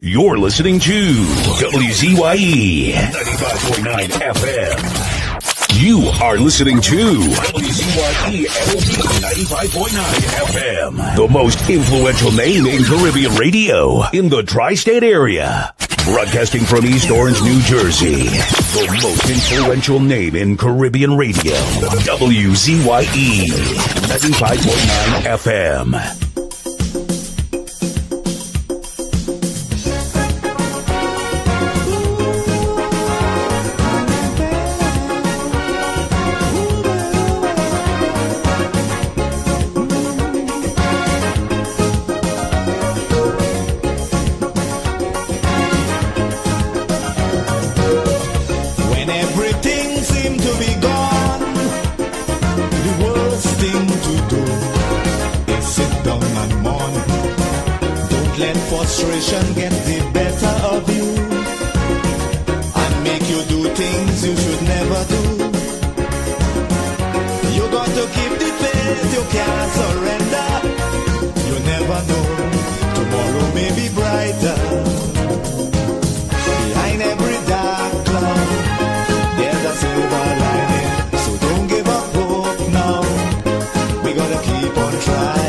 You're listening to WZYE 95.9 FM. You are listening to WZYE 95.9 FM. The most influential name in Caribbean radio in the tri-state area. Broadcasting from East Orange, New Jersey. The most influential name in Caribbean radio. WZYE 95.9 FM. Frustration get the better of you and make you do things you should never do. You got to keep the faith, you can't surrender. You never know, tomorrow may be brighter. Behind every dark cloud, there's a silver lining. So don't give up hope now, we gotta keep on trying.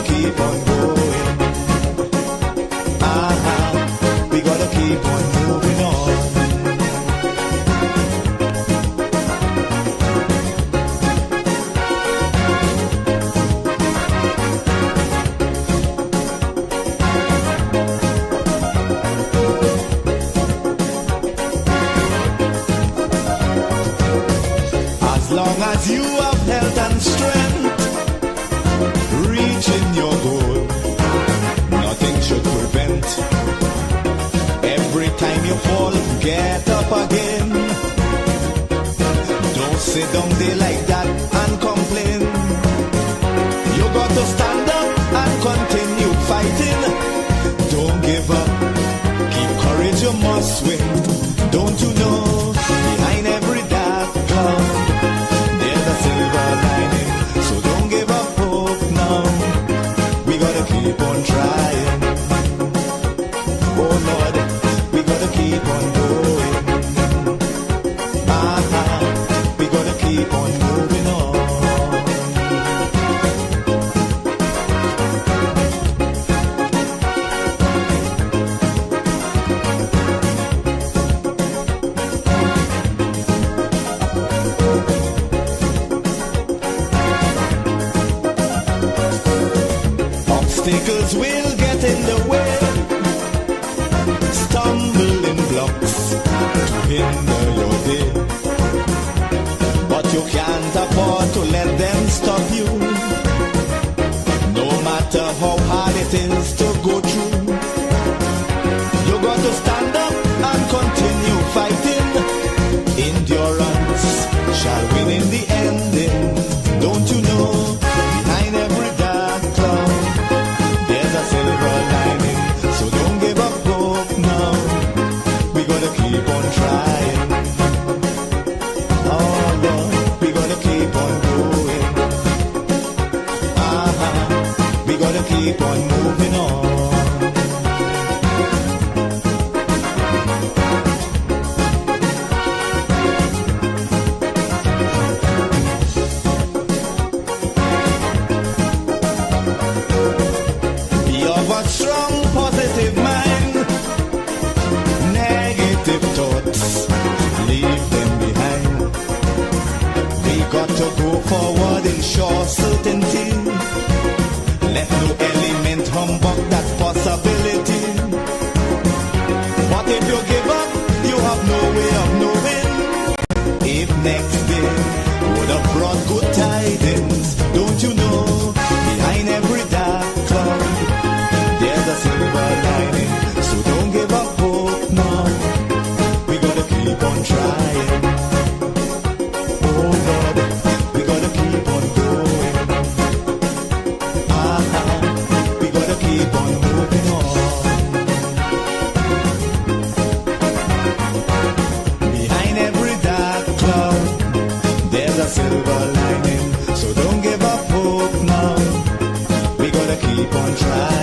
Keep on going. We gotta keep on moving on. As long as you have health and strength, reaching your goal, nothing should prevent. Every time you fall, get up again. Don't sit down there like that and complain. You got to stand up and continue fighting. Don't give up, keep courage, you must win. Don't you know, behind every dark cloud, there's a silver lining. So don't give up hope now, we gotta keep on trying. Oh Lord, we gotta keep on going. We gotta keep on moving on. Obstacles will get in the way, stumbling blocks to hinder your day. But you can't afford to let them stop you, no matter how hard it is to go through. You got to stand up and continue fighting. Endurance shall win in the ending. Don't you know, behind every dark cloud, there's a silver lining. So don't give up hope now, we gotta keep on trying. Oh Lord, we gotta keep on going. We gotta keep on moving on. Strong positive mind, negative thoughts, leave them behind. We got to go forward in sure certainty. Let no element humbug that possibility. But if you give up, you have no way of knowing if next day would have brought good tidings. Don't you know, behind every dark cloud, there's a silver lining. So don't give up hope now, we gotta keep on trying. Oh Lord, we gotta keep on going. We gotta keep on moving on. Behind every dark cloud, there's a silver lining. So don't give up hope now, we gotta keep on trying.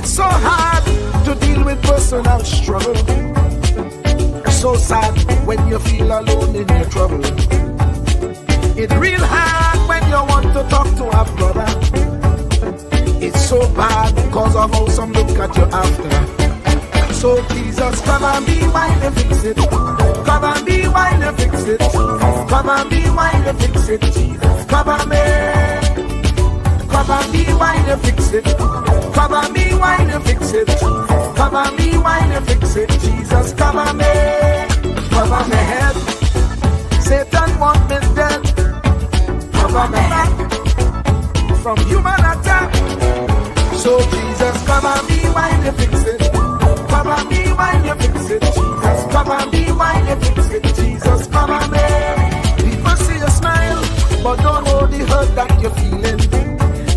It's so hard to deal with personal struggle. It's so sad when you feel alone in your trouble. It's real hard when you want to talk to a brother. It's so bad because of how some look at you after. So Jesus, come and be while you fix it. Come and be while you fix it. Come and be while you fix it. Jesus, come and me. Come and be while you fix it. Come and be while you fix it. Come and be while you fix it. Jesus, come and me. Cover my head. Satan want me dead. Cover my back from human attack. So Jesus, come and be while you fix it. Come and be while you fix it. Jesus, come and be while you fix it. Jesus, come and be. People see you smile, but don't know the hurt that you're feeling.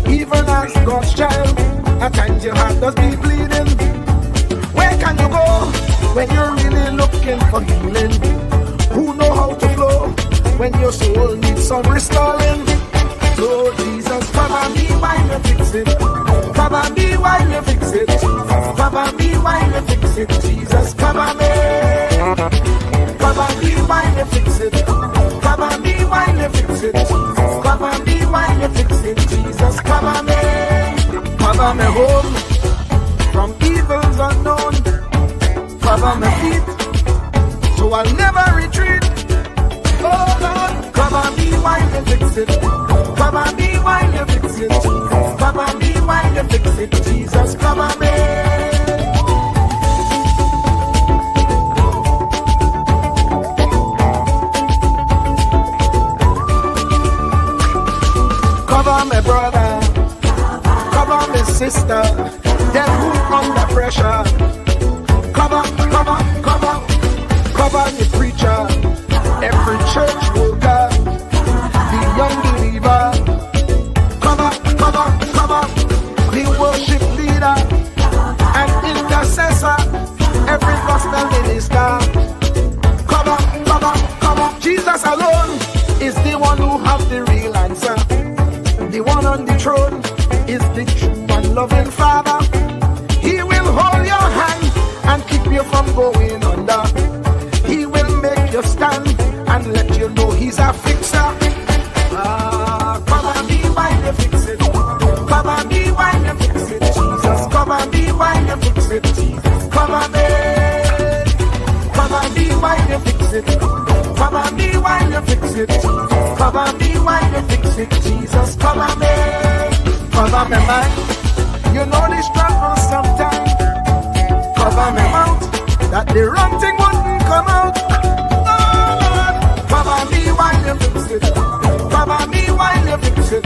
Even as God's child, at times your heart does be bleeding. Where can you go when you're really looking for healing? Who know how to flow when your soul needs some restoring? So Jesus, come and be while you fix it. Come and be while you fix it. Come and be while you fix it. Jesus, come and be. Come and be while you fix it. Come and be while you fix it. Come and be while you fix it. Jesus, come and be. Cover me home from evils unknown. Cover my feet so I'll never retreat. Oh Lord, come and be while you fix it. Come and be while you fix it. Come and be while you fix it. Jesus, come and be. Cover my brother, cover my sister, them who under pressure. Cover the preacher, every church worker, the young believer. Cover the worship leader and intercessor, every gospel minister. Cover. Jesus alone is the one who has the real answer. The one on the throne is the true and loving Father. He will hold your hand and keep you from going under. He will make you stand and let you know he's a fixer. Come and be while you fix it. Come and be while you fix it. Jesus, come and be while you fix it. Jesus, come and be. Come and be while you fix it. Come and be while you fix it. Come and be while you fix it. Jesus, come and be. Cover my mind. You know the struggle sometimes. Cover my mouth, that the wrong thing wouldn't come out. Oh Lord, cover me while you fix it. Cover me while you fix it.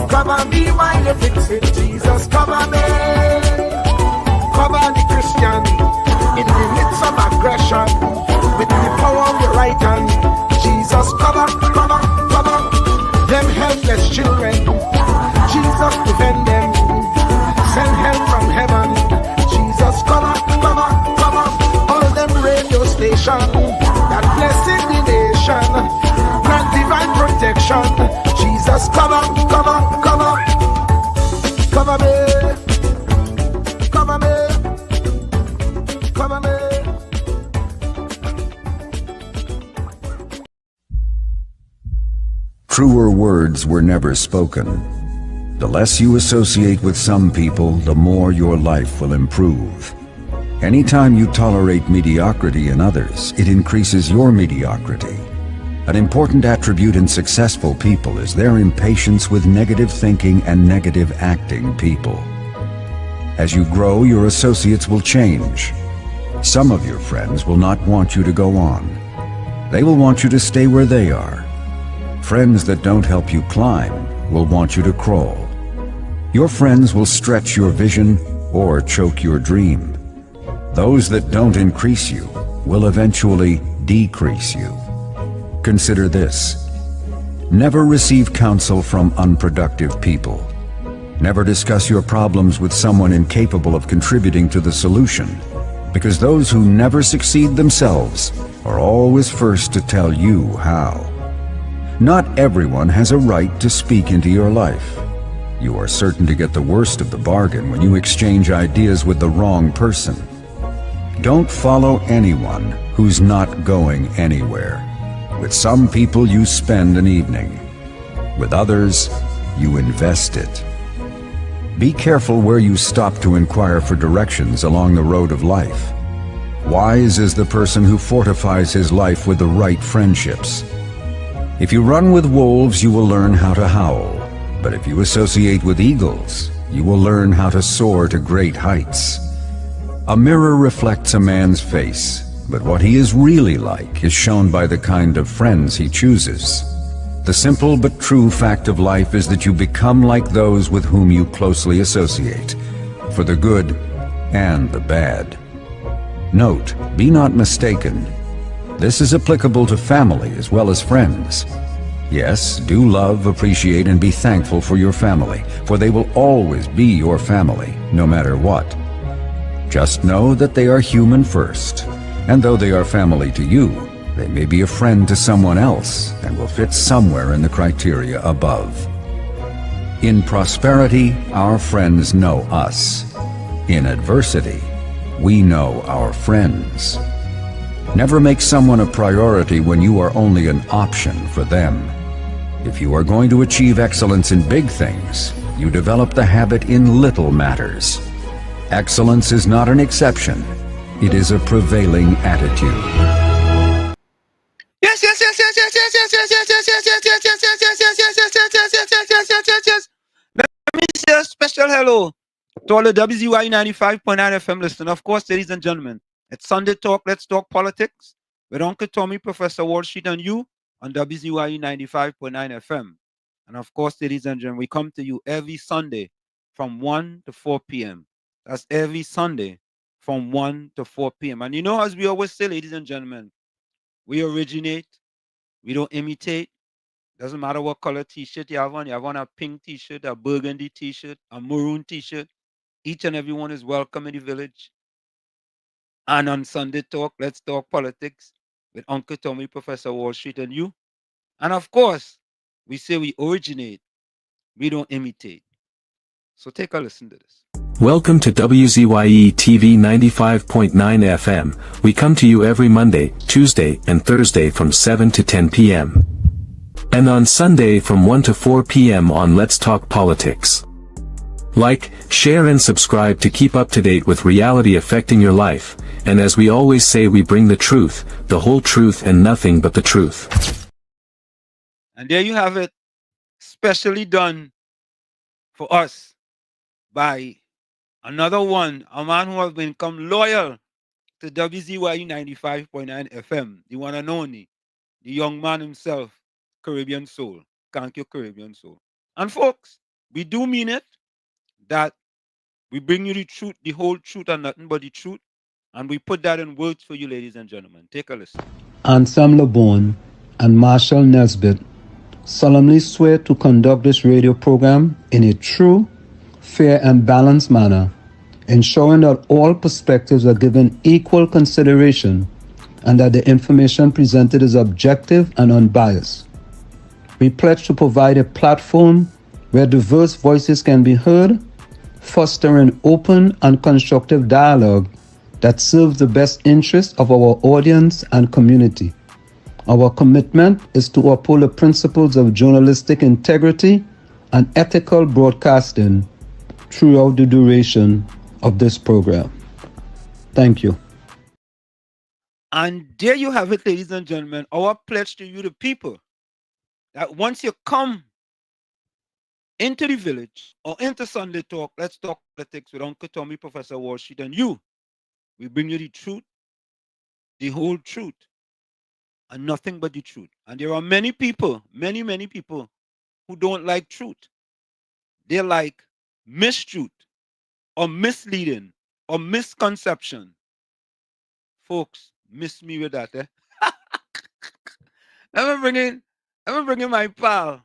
Cover me while you fix it. Jesus, cover me. Cover the Christian in the midst of aggression with the power of your right hand. Jesus, cover them helpless children. Jesus, defend them. Send help from heaven. Jesus, cover all them radio stations that blessing the nation. Grant divine protection. Jesus, cover me. Truer words were never spoken. The less you associate with some people, the more your life will improve. Anytime you tolerate mediocrity in others, it increases your mediocrity. An important attribute in successful people is their impatience with negative thinking and negative acting people. As you grow, your associates will change. Some of your friends will not want you to go on. They will want you to stay where they are. Friends that don't help you climb will want you to crawl. Your friends will stretch your vision or choke your dream. Those that don't increase you will eventually decrease you. Consider this. Never receive counsel from unproductive people. Never discuss your problems with someone incapable of contributing to the solution, because those who never succeed themselves are always first to tell you how. Not everyone has a right to speak into your life. You are certain to get the worst of the bargain when you exchange ideas with the wrong person. Don't follow anyone who's not going anywhere. With some people you spend an evening. With others, you invest it. Be careful where you stop to inquire for directions along the road of life. Wise is the person who fortifies his life with the right friendships. If you run with wolves, you will learn how to howl. But if you associate with eagles, you will learn how to soar to great heights. A mirror reflects a man's face, but what he is really like is shown by the kind of friends he chooses. The simple but true fact of life is that you become like those with whom you closely associate, for the good and the bad. Note, be not mistaken. This is applicable to family as well as friends. Yes, do love, appreciate, and be thankful for your family, for they will always be your family, no matter what. Just know that they are human first, and though they are family to you, they may be a friend to someone else and will fit somewhere in the criteria above. In prosperity, our friends know us. In adversity, we know our friends. Never make someone a priority when you are only an option for them. If you are going to achieve excellence in big things, you develop the habit in little matters. Excellence is not an exception. It is a prevailing attitude. Yes. Let me say a special hello to all the WZYE 95.9 FM listeners. Of course, ladies and gentlemen, it's Sunday Talk. Let's talk politics with Uncle Tommy, Professor Wall Street, and you on WZYE 95.9 FM. And of course, ladies and gentlemen, we come to you every Sunday from 1 to 4 p.m. That's every Sunday from 1 to 4 p.m. And you know, as we always say, ladies and gentlemen, we originate. We don't imitate. Doesn't matter what color t-shirt you have on. You have on a pink t-shirt, a burgundy t-shirt, a maroon t-shirt. Each and every one is welcome in the village. And on Sunday Talk, let's talk politics with Uncle Tommy, Professor Wall Street, and you. And of course, we say we originate. We don't imitate. So take a listen to this. Welcome to WZYE TV 95.9 FM. We come to you every Monday, Tuesday, and Thursday from 7 to 10 p.m. And on Sunday from 1 to 4 p.m. on Let's Talk Politics. Like, share and subscribe to keep up to date with reality affecting your life. And as we always say, we bring the truth, the whole truth, and nothing but the truth. And there you have it, specially done for us by another one, a man who has become loyal to WZYE 95.9 FM, the one and only, the young man himself, Caribbean Soul. Thank you, Caribbean Soul. And folks, we do mean it, that we bring you the truth, the whole truth, and nothing but the truth. And we put that in words for you, ladies and gentlemen. Take a listen. Ansam LeBon and Marshall Nesbitt solemnly swear to conduct this radio program in a true, fair, and balanced manner, ensuring that all perspectives are given equal consideration and that the information presented is objective and unbiased. We pledge to provide a platform where diverse voices can be heard, fostering open and constructive dialogue that serves the best interests of our audience and community. Our commitment is to uphold the principles of journalistic integrity and ethical broadcasting throughout the duration of this program. Thank you. And there you have it, ladies and gentlemen, our pledge to you, the people, that once you come into the village or into Sunday Talk, Let's Talk Politics with Uncle Tommy, Professor Wall Street, and you, we bring you the truth, the whole truth, and nothing but the truth. And there are many people, many people who don't like truth. They like mistruth or misleading or misconception. Folks, miss me with that, eh? Let me bring in my pal,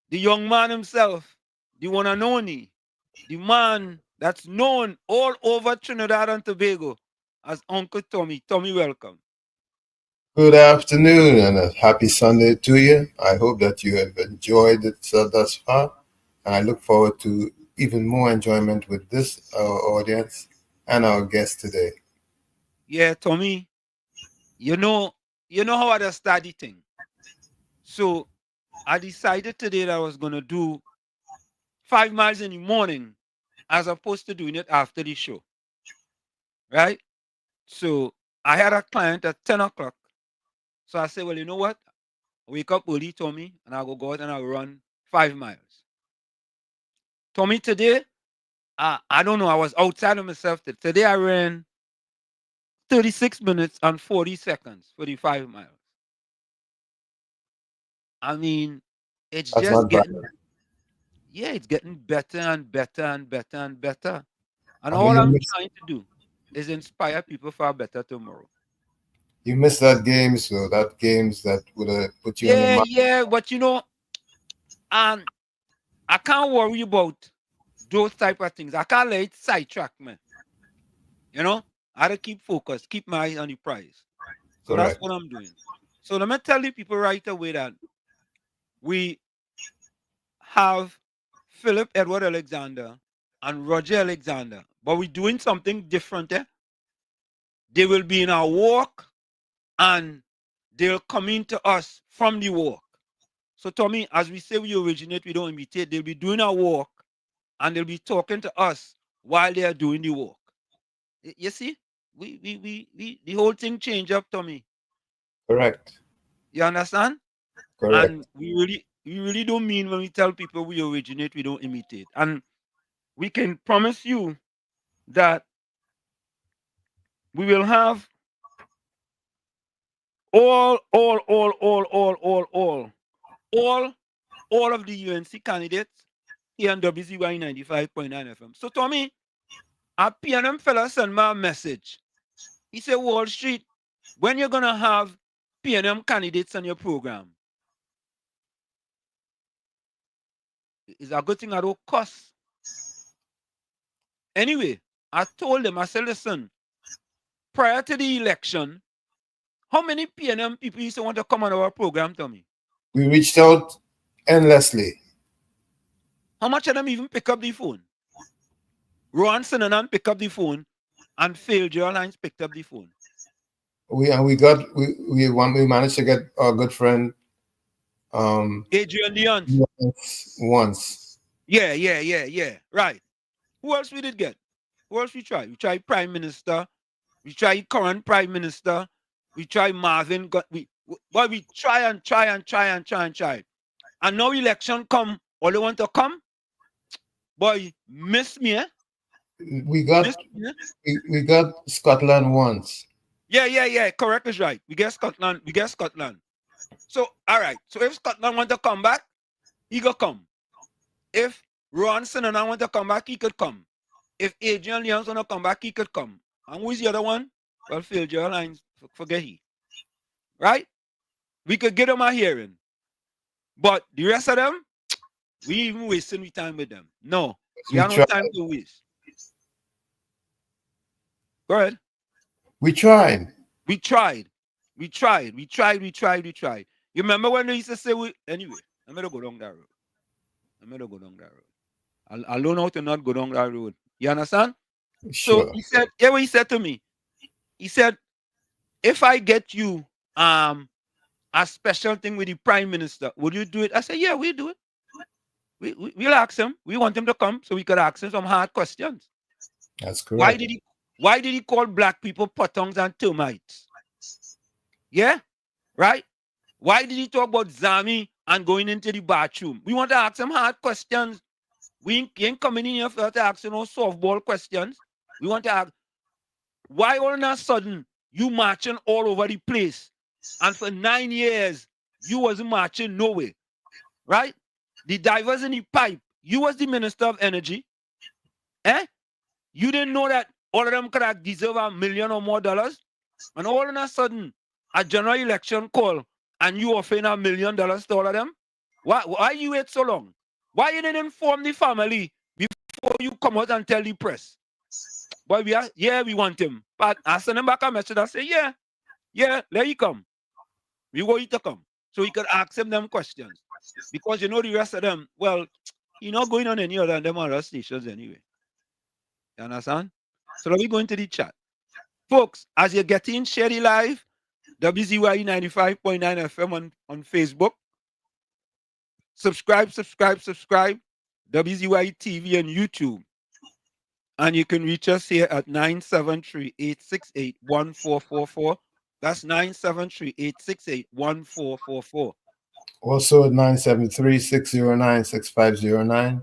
the young man himself, the one and only, the man that's known all over Trinidad and Tobago as Uncle Tommy. Tommy, welcome. Good afternoon and a happy Sunday to you. I hope that you have enjoyed it thus far. And I look forward to even more enjoyment with this our audience and our guest today. Yeah, Tommy, you know, how I just started thing. So I decided today that I was gonna do 5 miles in the morning as opposed to doing it after the show. Right? So I had a client at 10 o'clock. So I said, well, you know what? Wake up early, Tommy, and I'll go out and I'll run 5 miles. Tommy, today, I don't know, I was outside of myself. Today I ran 36 minutes and 40 seconds for the 5 miles. I mean, it's That's just not bad. getting, yeah, it's getting better and better and better and better. And I mean, all I'm trying to do is inspire people for a better tomorrow. you missed that game, so that games that would have put you on the Yeah, map. yeah, but and I can't worry about those type of things. I can't let it sidetrack me. I had to keep focused, keep my eye on the prize. So that's Correct. what I'm doing. So let me tell you people right away that we have Philip Edward Alexander and Roger Alexander, but we're doing something different. They will be in our walk and they'll come into us from the walk. So Tommy, as we say we originate, we don't imitate, they'll be doing our walk and they'll be talking to us while they are doing the walk. You see? The whole thing change up, Tommy. Correct. You understand? And Correct. we really don't mean when we tell people we originate, we don't imitate. And we can promise you that we will have all of the UNC candidates here on WZYE 95.9 FM. So Tommy, a PNM fella sent me a message. He said, Wall Street, when you're gonna have PNM candidates on your program? It's a good thing I don't cuss. Anyway, I told them, I said, listen, prior to the election, how many PNM people used to want to come on our program, Tommy? We reached out endlessly. How much of them even pick up the phone? Rohan Sinanan picked up the phone and Phil Lines picked up the phone. We managed to get our good friend Adrian Leons. once. Yeah. Right. Who else we did get? Who else we tried? We tried Prime Minister. We tried current Prime Minister. We tried Marvin. We try and try. And now election come. All they want to come? Boy, miss me, eh? We got we got Scotland once. Yeah. Correct is right. We get Scotland. So, all right. So if Scotland want to come back, he could come. If Ronson and I want to come back, he could come. If Adrian Leons want to come back, he could come. And who's the other one? Well, Phil Lines, forget he. Right? We could get them a hearing. But the rest of them, we even wasting we time with them. No. We have no time to waste. Go ahead. We tried. We tried. You remember when they used to say anyway, I'm gonna go down that road. I'll learn how to not go down that road. You understand? Sure. So he said, what he said to me. He said, if I get you a special thing with the Prime Minister, would you do it? I said, yeah, we'll do it. We'll ask him. We want him to come so we could ask him some hard questions. That's correct. Why did he call black people pottongs and termites? Yeah? Right? Why did he talk about Zami and going into the bathroom? We want to ask him hard questions. We ain't coming in here for to ask no softball questions. We want to ask, why all of a sudden you marching all over the place? And for 9 years, you wasn't marching nowhere. Right? The divers in the pipe, you was the Minister of Energy. You didn't know that all of them could have deserved $1 million or more. And all of a sudden, a general election call and you offering $1 million to all of them? Why you wait so long? Why you didn't inform the family before you come out and tell the press? But we want him. But I send him back a message and say, yeah, let you come. We want you to come. So we could ask him them questions. Because the rest of them, well, He not going on any other them other stations anyway. You understand? So let me go into the chat. Folks, as you're getting share the live, WZYE 95.9 FM on Facebook. Subscribe. WZYE TV and YouTube. And you can reach us here at 973-868-1444. That's 973-868-1444. Also at 973-609-6509.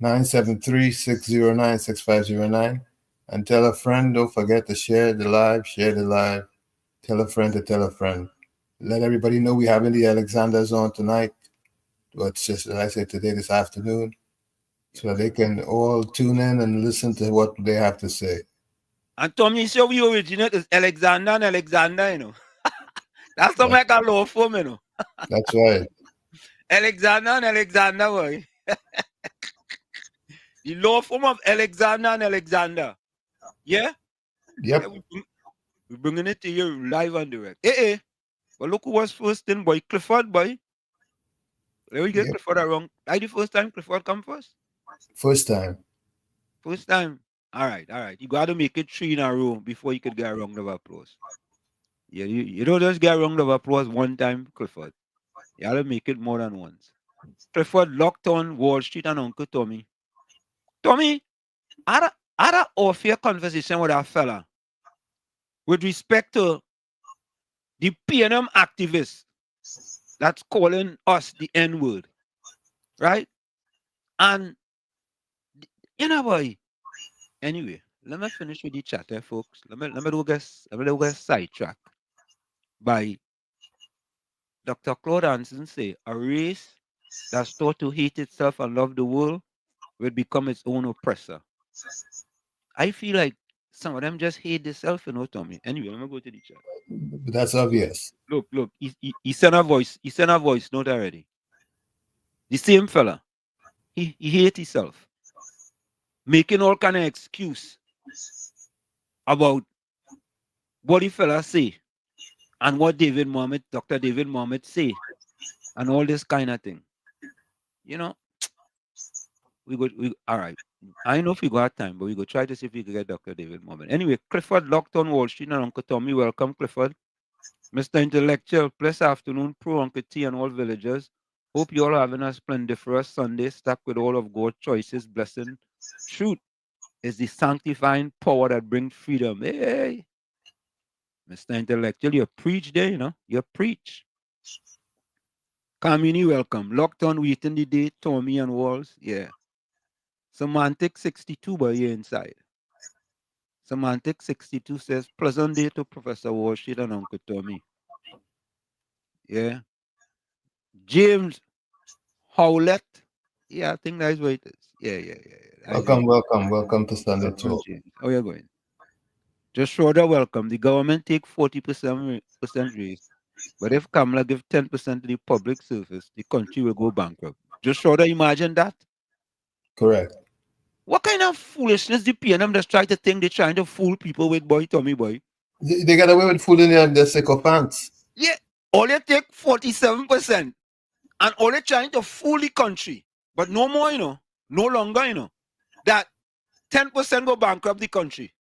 973-609-6509. And tell a friend, don't forget to share the live. Tell a friend to tell a friend. Let everybody know we having the Alexanders on tonight. Well, it's just, like I said, today, this afternoon. So they can all tune in and listen to what they have to say. And Tommy, so we originate is Alexander and Alexander, you know. That's something like a law firm, you know. That's right. Alexander and Alexander, boy. The law firm of Alexander and Alexander. Yeah? Yep. Yeah, we're bringing it to you live and direct. Hey. But look who was first in, boy. Clifford, boy. Let me get Clifford wrong. Like the first time Clifford come first? First time. First time. All right. You got to make it 3 in a row before you could get a round of applause. Yeah, you don't just get a round of applause one time, Clifford. You got to make it more than once. Clifford locked on Wall Street and Uncle Tommy. Tommy, I had an off-air conversation with that fella with respect to the PNM activists that's calling us the N-word, right? And, you know, boy, anyway, let me finish with the chat, folks. Let me do get sidetracked by Dr. Claude Hansen say, a race that's taught to hate itself and love the world will become its own oppressor. I feel like some of them just hate themselves, you know, Tommy. Anyway, let me go to the chat. But that's obvious. Look, he sent a voice. He sent a voice note already. The same fella. He hate himself. Making all kind of excuse about what the fella say and what Dr. David Mohammed say and all this kind of thing. You know, all right. I know if we got time, but we go try to see if we can get Dr. David Mohammed. Anyway, Clifford locked on Wall Street and Uncle Tommy. Welcome, Clifford. Mr. Intellectual, blessed afternoon, pro Uncle T and all villagers. Hope you all having a splendiferous Sunday, stuck with all of God's choices, blessing. Truth is the sanctifying power that brings freedom. Hey, Mr. Intellectual, you preach there, you know. You preach. Kamini, welcome. Locked on, waiting the day, Tommy and Walls. Yeah. Semantic 62 by here inside. Semantic 62 says, pleasant day to Professor Walshit and Uncle Tommy. Yeah. James Howlett. Yeah, I think that's what it is. Yeah. Welcome to Sunday Talk. How you going? Just shorter welcome. The government take 40% raise. But if Kamala give 10% to the public service, the country will go bankrupt. Just shorter, imagine that. Correct. What kind of foolishness the PNM just try to think they're trying to fool people with, boy, Tommy, boy? They got away with fooling their sycophants. Yeah, all they take 47%. And all they trying to fool the country. But no more, you know, no longer, you know, that 10% go bankrupt the country.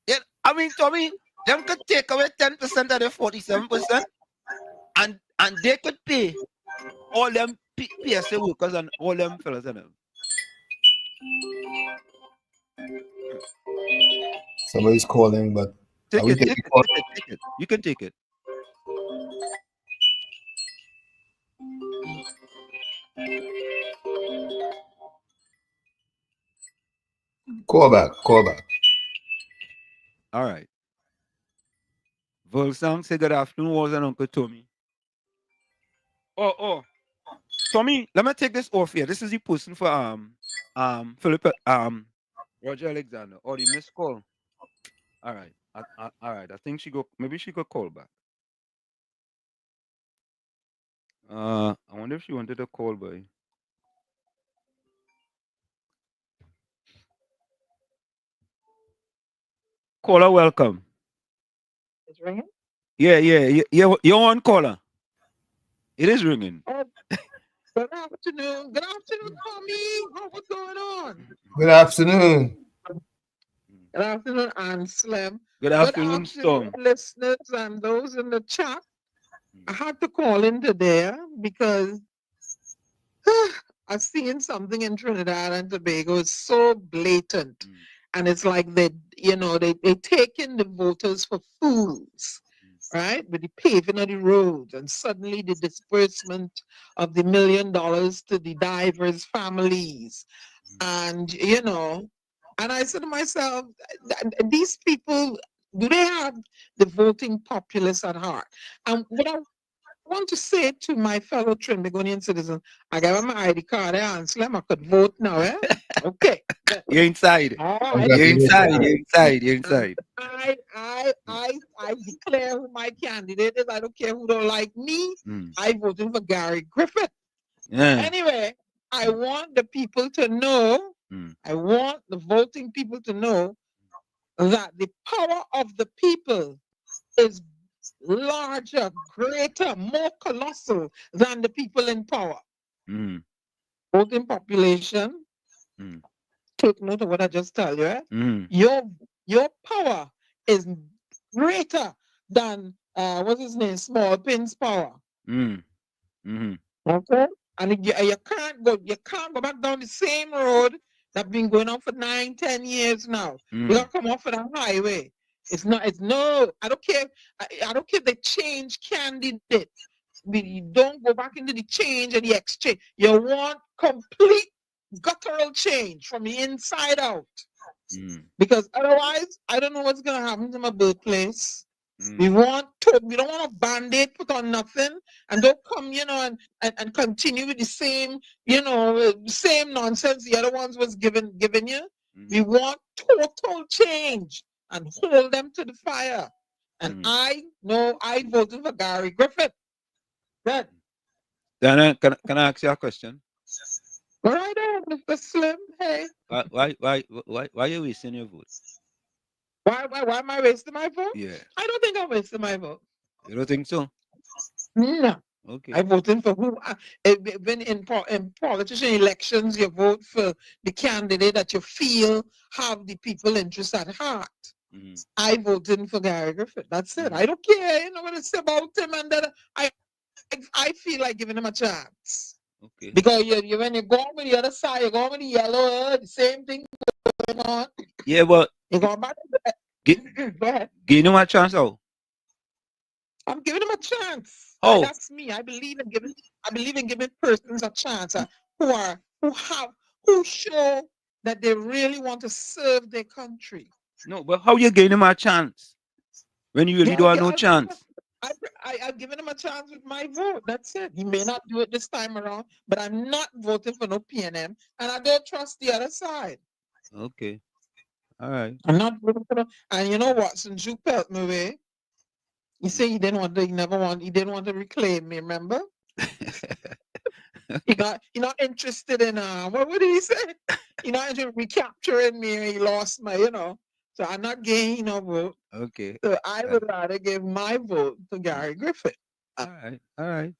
Yeah, I mean, Tommy, them could take away 10% of the 47% and they could pay all them PSA workers and all them fellas and them. Somebody's calling, but take it. You can take it. Call back. All right. Volsang say good afternoon, was an Uncle Tommy. Oh. Tommy, let me take this off here. This is the person for Philip Roger Alexander or the missed call. All right. All right. I think maybe she could call back. I wonder if she wanted a call by. Caller, welcome. It's ringing? Yeah. You're on caller. It is ringing. Good afternoon. Good afternoon, Tommy. What's going on? Good afternoon. Good afternoon, and Slim. Good Good afternoon, afternoon, Storm. listeners and those in the chat. I had to call in today because I've seen something in Trinidad and Tobago. It's so blatant. And it's like they taking the voters for fools, right? With the paving of the roads and suddenly the disbursement of the $1 million to the divers' families. And, and I said to myself, these people, do they have the voting populace at heart? And what I want to say to my fellow Trinbagonian citizens, I got my ID card and Slim, I could vote now, eh? Okay. You're inside. All right. You're inside. Congratulations. You're inside. You're inside. I declare who my candidate is. I don't care who don't like me. I voted for Gary Griffith. Yeah. Anyway, I want the people to know, I want the voting people to know that the power of the people is larger, greater, more colossal than the people in power. Voting population, take note of what I just tell you. Your power is greater than what's his name, Small Pin's power. Okay, and you can't go back down the same road that's been going on for 9-10 years now. You gotta come off of the highway. I don't care. I don't care if they change candidate. You don't go back into the change and the exchange. You want complete guttural change from the inside out. Because otherwise, I don't know what's gonna happen to my birthplace. We don't want a band-aid put on nothing, and don't come, and continue with the same, same nonsense the other ones was giving you. We want total change and hold them to the fire. And I know I voted for Gary Griffith. Good. Dana, can I ask you a question? All right, Mr. Slim. Hey. Why are you wasting your vote? Why am I wasting my vote? Yeah. I don't think I'm wasting my vote. You don't think so? No. Okay. I voted for who? When in politician elections, you vote for the candidate that you feel have the people interest at heart. I voted for Gary Griffith. That's it. I don't care. What to say about him, and that I feel like giving him a chance. Okay. Because when you go on with the other side, you go on with the yellow, the same thing going on. Yeah, but you go back. Go ahead. Give him a chance, how? I'm giving him a chance. Oh, that's me. I believe in giving persons a chance who show that they really want to serve their country. No, but how you giving him a chance when you really don't have no chance? I've given him a chance with my vote. That's it. He may not do it this time around, but I'm not voting for no PNM, and I don't trust the other side. Okay. All right. I'm not voting for them. And you know what? Since you pelt me away, you say he didn't want to reclaim me, remember? Okay. You're not interested in what did he say? You're not interested in recapturing me. He lost my, So I'm not gaining no vote. Okay. So I would rather give my vote to Gary Griffith. All right.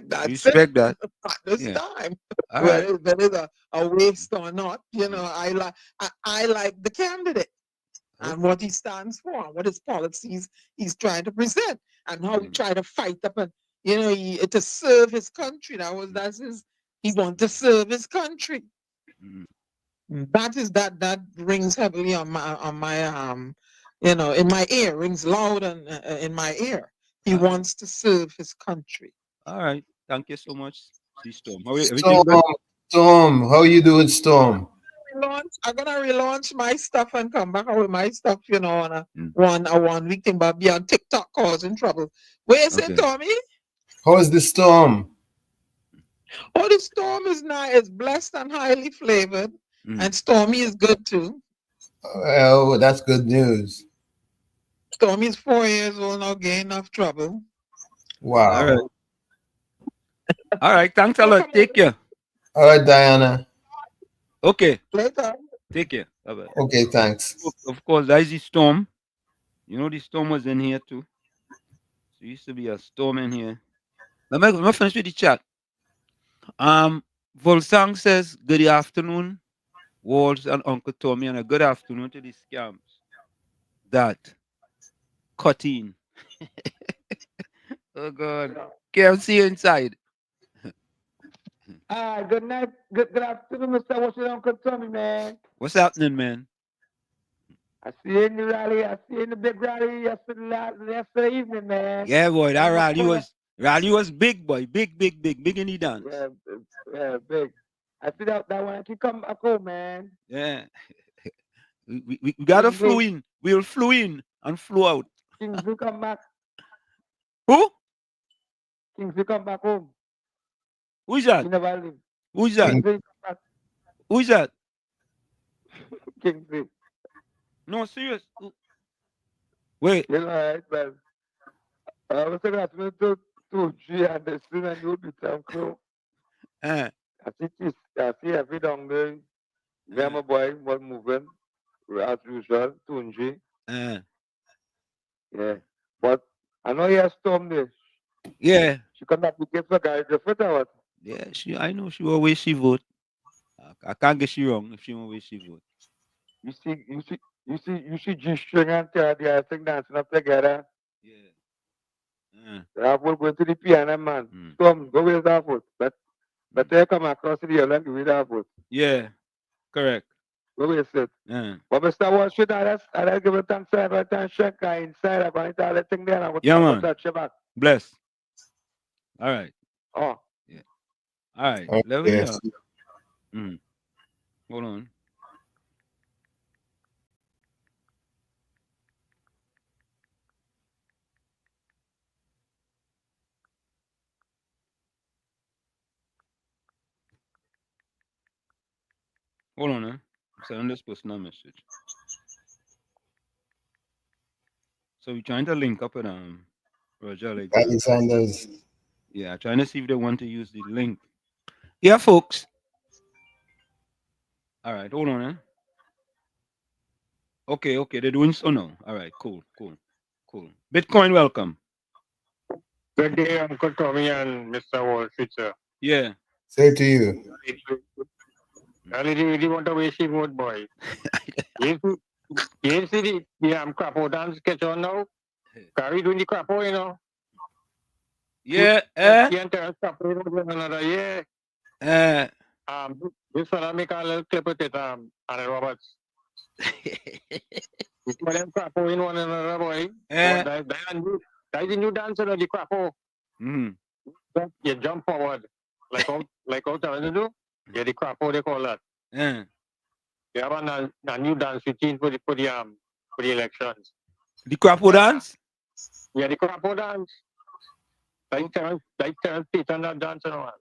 That's Respect that. At this time. All right. Whether it's a waste or not, I like the candidate and what he stands for, and what his policies he's trying to present, and how he try to fight up and to serve his country. He wants to serve his country. That rings heavily on my in my ear, rings loud and in my ear. He wants to serve his country. All right. Thank you so much, Storm. How are everything good? Storm, how you doing, Storm? I'm gonna relaunch my stuff and come back with my stuff, on a one week thing, but be on TikTok causing trouble. Where is it, Tommy? How is the storm? Oh, the storm is nice. It's blessed and highly flavored, and Stormy is good too. Oh, that's good news. Stormy is 4 years old now, getting enough trouble. Wow. All right. All right. Thanks a lot. Take care. All right, Diana. Okay. Later. Take care. Bye-bye. Okay, thanks. Of course, there's the storm. The storm was in here too. So there used to be a storm in here. Let me finish with the chat. Volsang says, good afternoon, Walls and Uncle Tommy, and a good afternoon to the scams that cut in. Oh, God. Can't see you inside. Good night. Good afternoon, Mr. Washington, Uncle Tommy, man. What's happening, man? I see you in the rally. I see you in the big rally yesterday evening, man. Yeah, boy, that In the corner. rally was big, boy. Big in the dance. Yeah, big. I see that one. I can come back home, man. Yeah. We gotta flew in. We'll flew in and flew out. Kings will come back. Who? Kings will come back home. Who's that? You never leave. Who's that? Kings will come back. Who's that? Kings will. No, serious. Wait. You know, right, man. I was talking to G and the student and you'll be time crew. I see every down there. Me my boy was moving as usual, Tunji. Yeah. But I know he has storm there. Yeah. She come back to get for Gary Griffith or what? Yeah, I know she always she vote. I can't get she wrong if she always she vote. You see G string and Teddy, I think dancing up together. Yeah. That will go to the piano, man. Storm, go with that foot. But they come across the other with that foot. Yeah, correct. Go with it. But Mr. Wall Street, I give it thanks for every time check inside. I'm going to tell the thing there. I'm going to touch your back. Bless. All right. Oh. Yeah. All right. Let me know. Hold on. Hold on, I'm sending this person a message. So we're trying to link up with Roger Alexander's. Yeah, trying to see if they want to use the link. Yeah, folks. All right, hold on. Okay, they're doing so now. All right, cool. Bitcoin, welcome. Good day, Uncle Tommy and Mr. Wall Street, sir. Yeah. Say to you. I really want to waste your vote, boy. You see the crapo dance catch on now? Carry doing the crapo, you know? Yeah, another, yeah. This fella make a little clip with it, Anna Roberts. You put them crapo in one another, boy. That's the new dancer of the crapo. You jump forward, like how to do. Yeah, the crapo they call that. Yeah. They have a new dance routine for the elections. The crapo dance? Yeah, the crapo dance. Like Terence Pete and that dance and all.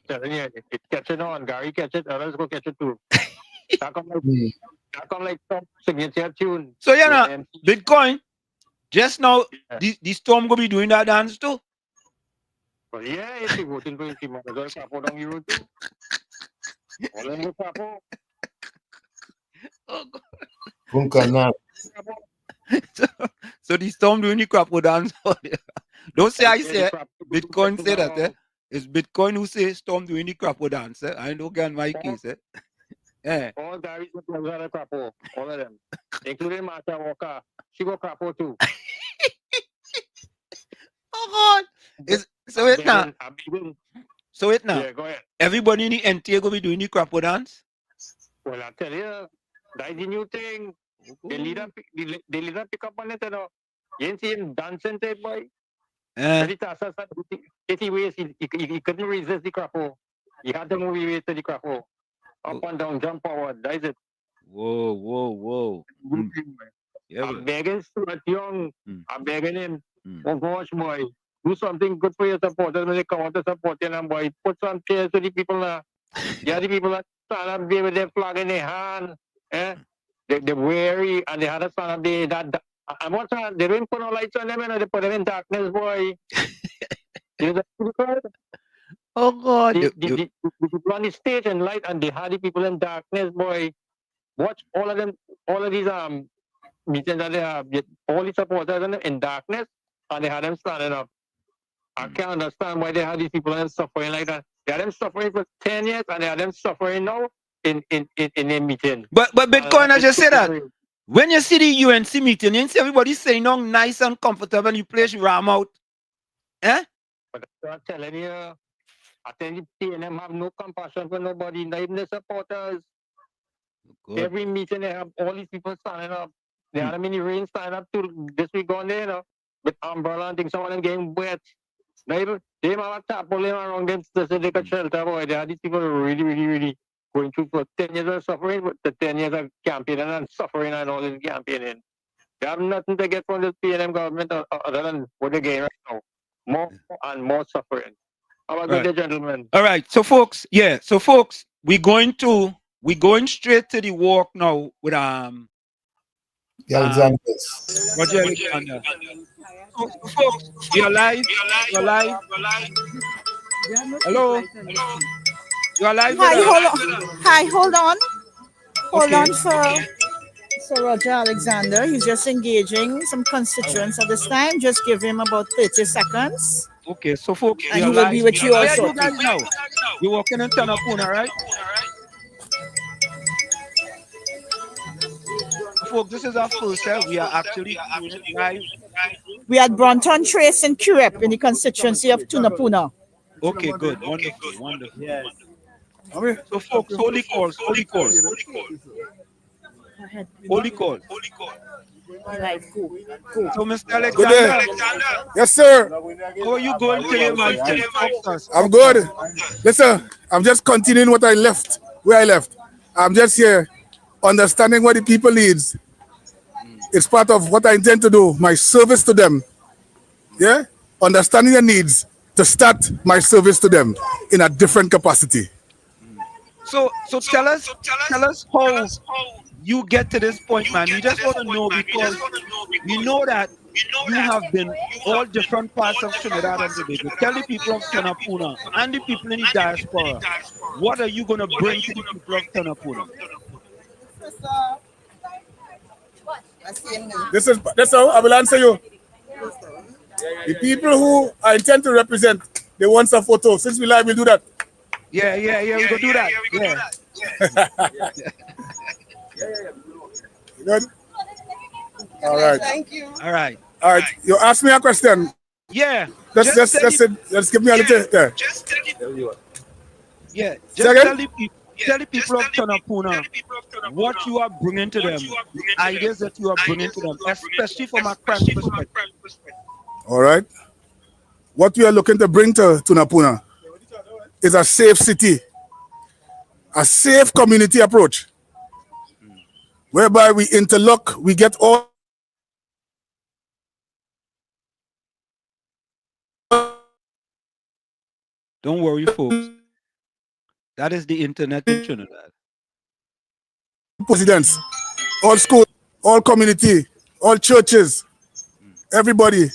It's catching on. Gary catch it, others go catch it too. That come like some signature tune. So Bitcoin. Just now, the Storm gonna be doing that dance too. But yeah, if you voting for him, might as well crapo down you too. All in the crapo. Oh God. So the Storm doing the crapo dance. Don't say I say Bitcoin say that. It's Bitcoin who say Storm doing the crapo dance. I don't get my case. Yeah. All Gary's are a crapo. All of them. Including Martha Walker. She go crapo too. Oh God. So it now. Yeah, go ahead. Everybody in the NTA go be doing the crapo dance? Well, I tell you, that's the new thing. The leader pick up on it, you know. You ain't see him dancing that boy. He couldn't resist the crapo. He had to move his way to the crapo. Up and down, jump forward. That's it. Whoa. Yeah, I'm begging Stuart Young. I'm begging him. Oh gosh, boy. Do something good for your supporters when they come out to support you, and boy. Put some chairs to the people now. Yeah, the people that stand up there with their flag in their hand. They're weary and they had a stand up there. And what's that? They didn't put no lights on them and they put them in darkness, boy. Oh God. The people on the stage and light and they had the people in darkness, boy. Watch all of these meetings that they have, all the supporters in darkness and they had them standing up. I can't understand why they have these people and suffering like that. They have them suffering for 10 years and they have them suffering now in a meeting. But Bitcoin, I just said that. When you see the UNC meeting, you see everybody sitting down nice and comfortable and you place your arm out. Eh? But I'm telling you, I think the PNM have no compassion for nobody, not even the supporters. Good. Every meeting they have all these people standing up. They had them in the rain standing up to this week on there, you know, with umbrella and things, some of them getting wet. They have a tarpaulin around them so they can shelter. Boy, they had these people really going through for 10 years of suffering, but the 10 years of campaigning and suffering and all this campaigning. They have nothing to get from this PNM government other than what they're getting right now. More and more suffering. Have a good day, gentlemen. All right. So folks, we're going straight to the walk now with the Alexanders. Roger Alexander. So, folks, you're live. Hello. You're live. Hold on for Roger Alexander. He's just engaging some constituents at this time. Just give him about 30 seconds. Okay, so folks, and he will be with you also. You're walking in Tanapuna, right? Folks, this is our first time. We are actually doing it live. We had Bronton Trace and Curep in the constituency of Tunapuna. Okay, good. Wonderful. Yes. So folks, holy call. Live, go. So Mr. Alexander. Yes, sir. How are you going to your mountain? I'm good. Listen, I'm just continuing where I left. I'm just here understanding what the people needs. It's part of what I intend to do, my service to them. Yeah? Understanding their needs to start my service to them in a different capacity. So tell us how you get to this point, man. We just want to know because we know that you have been all different parts of Trinidad and Tobago. Tell the people of Tanapuna and the people in the diaspora, what are you going to bring to the people of Tanapuna? That's how I will answer you. The people who I intend to represent, they want some photo. Since we live, we'll do that. Yeah, we're going to do that. Good? All right. Thank you. All right. You asked me a question. Yeah. Just give me a little there. Yeah. Tell the people of Tanapuna what you are bringing to them, the ideas that you are bringing to them, especially from a crime perspective. All right. What we are looking to bring to Tunapuna is a safe city, a safe community approach, whereby we interlock, we get all. Don't worry, folks. That is the internet in Trinidad. Presidents, all schools, all community, all churches, everybody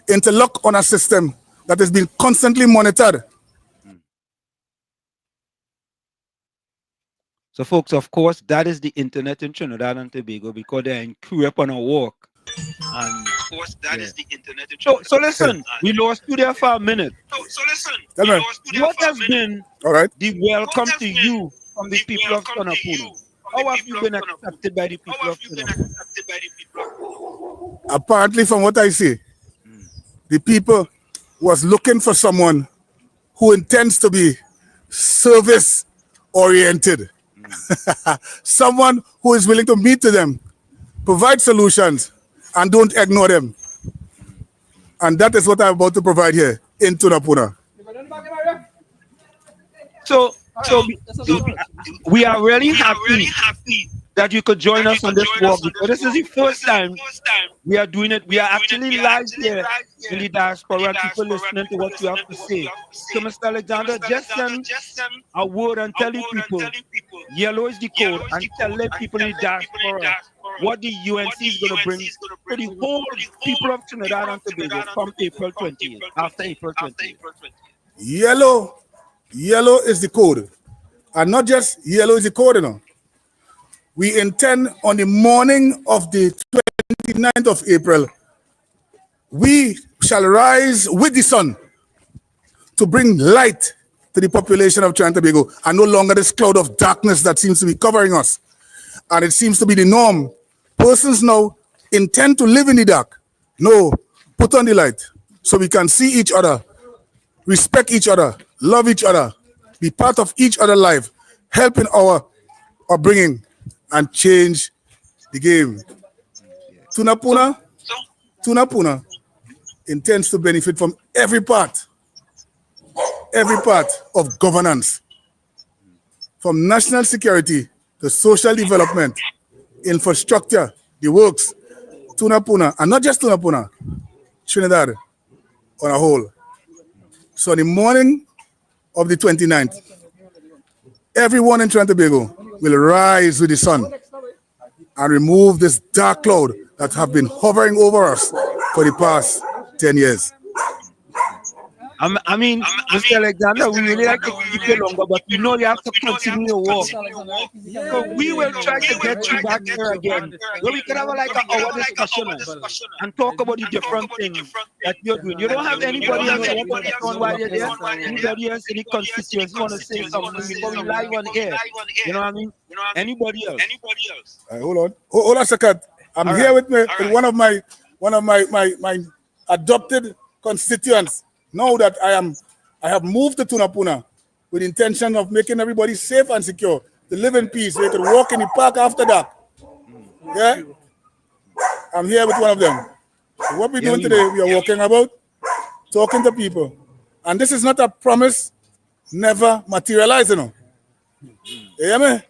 interlock on a system that has been constantly monitored. So, folks, of course, that is the internet in Trinidad and Tobago because they're in Curep on a walk. And of course, that is the internet in Trinidad. So listen, we lost you there for a minute. What has been the welcome to you from the people of Tanapuna? How have you been accepted by the people of Tanapuna? Apparently, from what I see, the people was looking for someone who intends to be service-oriented. Someone who is willing to meet to them, provide solutions, and don't ignore them. And that is what I'm about to provide here in Tunapuna. So we are really happy that you could join us on this walk because this is the first time we are doing it. We are actually live here in the diaspora and people listening to what you have to say. So Mr. Alexander, just send a word and tell the people, yellow is the code, and tell the people in the diaspora what the UNC is going to bring to the whole people of Trinidad and Tobago from April 20th, after April 20th. Yellow is the code. And not just yellow is the code, you know. We intend on the morning of the 29th of April, we shall rise with the sun to bring light to the population of Trinidad and Tobago, and no longer this cloud of darkness that seems to be covering us. And it seems to be the norm. Persons now intend to live in the dark. No, put on the light so we can see each other, respect each other, love each other, be part of each other's life, help in our upbringing, and change the game. Tunapuna intends to benefit from every part of governance, from national security to social development, infrastructure, the works, Tunapuna, and not just Tunapuna, Trinidad on a whole. So on the morning of the 29th, everyone in Trinidad and Tobago will rise with the sun and remove this dark cloud that have been hovering over us for the past 10 years. I mean, Mr. Alexander, we really like to keep it longer, but you know you have to continue your work. So we will try to get you back here again, where we can have like an hour discussion and talk about the different things that you're doing. You don't have anybody else who wants to come while you're there? Anybody else, any constituents want to say something before we live on air? You know what I mean? Anybody else? Hold on a second. I'm here with one of my adopted constituents. Now that I have moved to Tunapuna with the intention of making everybody safe and secure, to live in peace. They could walk in the park after that. Yeah? I'm here with one of them. So what we're doing today, we are walking about, talking to people. And this is not a promise never materializing. You hear me?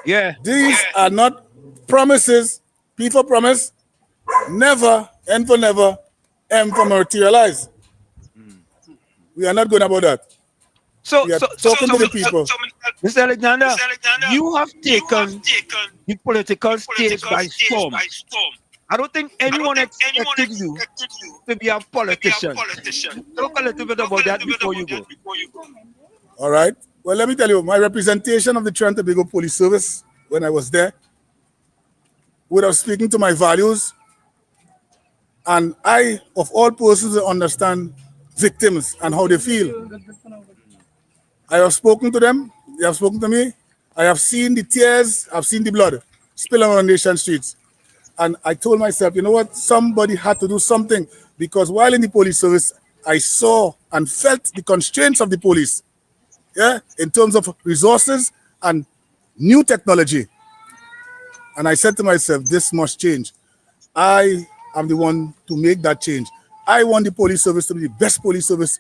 Yeah. These are not promises, P for promise, never, N for never, M for materialize. We are not going about that. We are talking to the people. Mr. Alexander, you have taken the political stage by storm. I don't think anyone expected you to be a politician. Talk a little bit about that before you go. All right. Well, let me tell you, my representation of the Trinidad and Tobago Police Service when I was there, without speaking to my values, and I, of all persons, understand victims and how they feel. I have spoken to them, they have spoken to me. I have seen the tears, I've seen the blood spilling on nation streets. And I told myself, you know what, somebody had to do something, because while in the police service, I saw and felt the constraints of the police, in terms of resources and new technology. And I said to myself, this must change. I am the one to make that change. I want the police service to be the best police service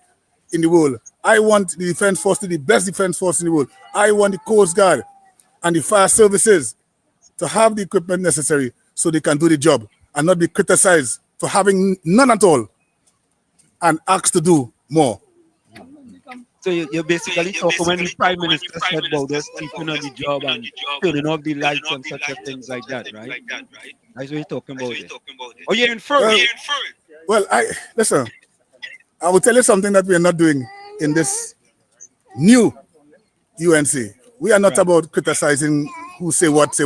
in the world. I want the defense force to be the best defense force in the world. I want the Coast Guard and the fire services to have the equipment necessary so they can do the job and not be criticized for having none at all and asked to do more. So you're basically talking when the Prime Minister said about us keeping on the job and turning off the lights and such things like that, right? That's what you're talking about. Oh, you're inferring. Well, listen, I will tell you something that we are not doing in this new UNC. We are not about criticizing who say what.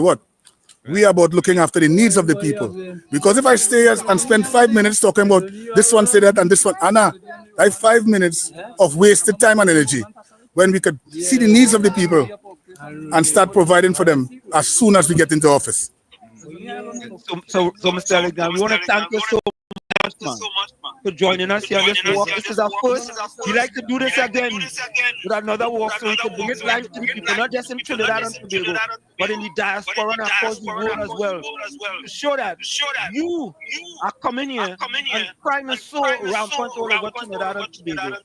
We are about looking after the needs of the people. Because if I stay and spend 5 minutes talking about this one say that and this one, Anna, I have 5 minutes of wasted time and energy when we could see the needs of the people and start providing for them as soon as we get into office. So Mr. Alexander, we want to thank you so much, man, for joining us here on this walk. This is our first. We like to do this again with another walk, so we can bring it live to the people, not just in Trinidad and Tobago, but in the diaspora and across the world as well. To show that you are coming here and crime is so rampant all over Trinidad and Tobago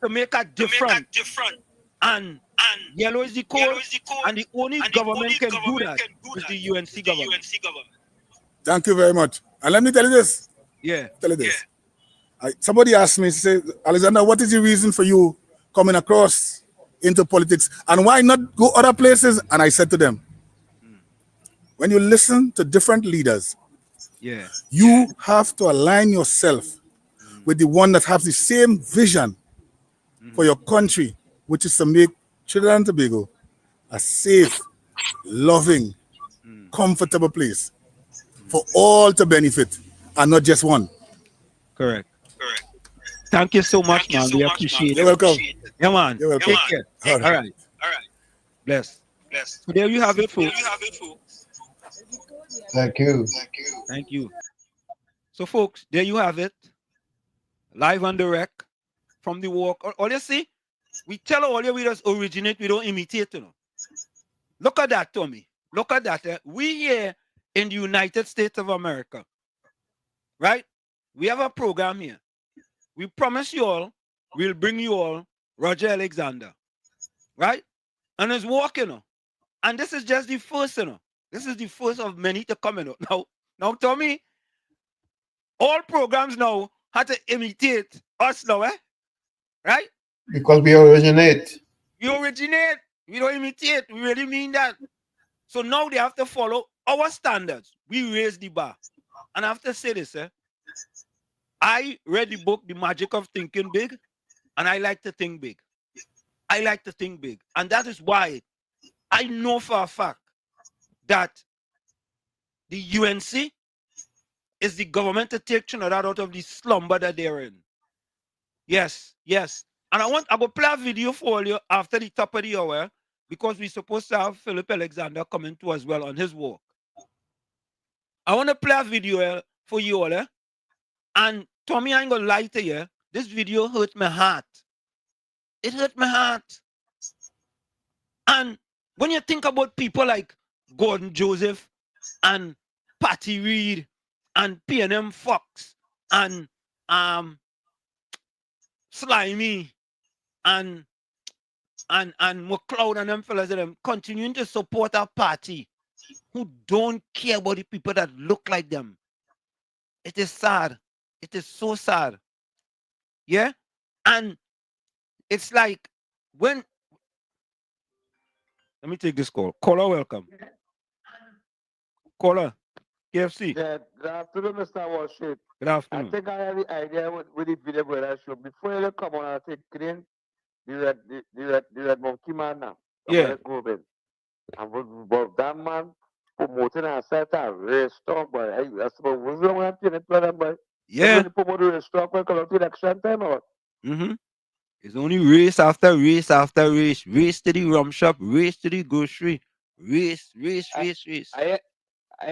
to make a difference. And yellow is the code, and the only government can do that is the UNC government. Thank you very much. And let me tell you this. Somebody asked me, say, Alexander, what is the reason for you coming across into politics? And why not go other places? And I said to them, when you listen to different leaders, you have to align yourself with the one that has the same vision for your country, which is to make Trinidad and Tobago a safe, loving, comfortable place for all to benefit and not just one. Correct. Thank you so much, man. We appreciate it. You're welcome. Yeah, man. You're welcome. Take care. All right. All right. Bless. So there you have it, folks. Thank you. Thank you. So, folks, there you have it. Live on the rec from the walk. All you see, we tell all you we just originate, we don't imitate. You know. Look at that, Tommy. Look at that. We here in the United States of America, right? We have a program here. We promise you all, we'll bring you all Roger Alexander, right? And it's walking, you know. And this is just the first, you know. This is the first of many to come, you know. Now, Tommy, all programs now had to imitate us now, right? Because we originate. We originate. We don't imitate. We really mean that. So now they have to follow our standards. We raise the bar. And I have to say this, I read the book, The Magic of Thinking Big, and I like to think big. I like to think big. And that is why I know for a fact that the UNC is the government to take Trinidad out of the slumber that they're in. Yes. And I will play a video for you after the top of the hour because we're supposed to have Philip Alexander coming to as well on his walk. I want to play a video for you all. And Tommy, I ain't gonna lie to you. This video hurt my heart. It hurt my heart. And when you think about people like Gordon Joseph and Patty Reed and P&M Fox and Slimy and McLeod and them fellas and them continuing to support our party who don't care about the people that look like them. It is sad. It is so sad. Yeah? And it's like when... Let me take this call. Caller, welcome. Caller, KFC. Yeah, good afternoon, Mr. Wall Street. Good afternoon. I think I have the idea with the video where I show. Before you come on and take clean, the red monkey man now. Yeah. And but that man promoting a set of race stock, boy. That's about what's wrong with him, boy. Yeah. Promote the race stock, boy, come up to election time, or what? It's only race after race after race. Race to the rum shop, race to the grocery, race. I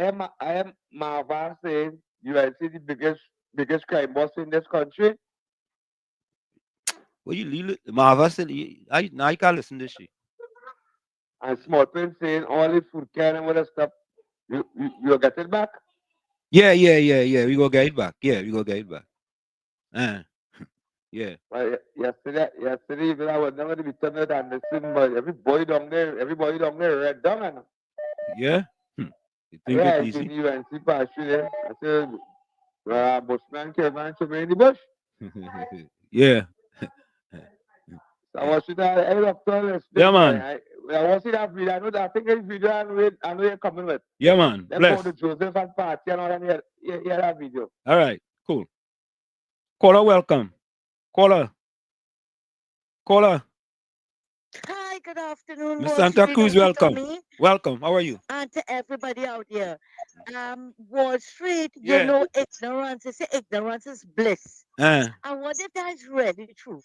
am Marvan saying you are the biggest crime boss in this country. Well, you leave it. Marva said, I can't listen to this shit. And Small Prince saying all the food can and all that stuff. You get it back? Yeah. We go get it back. Yeah, we go get it back. Yeah. Well, yesterday even I was never to be turned and listen, but everybody down there red down and yeah. You think yeah, it's easy? You and see past you there. I said, Bushman came and to me in the bush. Yeah. So I was sitting at the end of yeah, man. I was in that video. I think this video I know you're coming with. Yeah, man. They Bless. go to Joseph and party and all that. Yeah, that video. All right. Cool. Caller, welcome. Caller. Hi, good afternoon. Miss Santa Cruz, welcome. Welcome. How are you? And to everybody out here. Wall Street, Yeah. you know, ignorance. They say ignorance is bliss. I wonder if that's really true.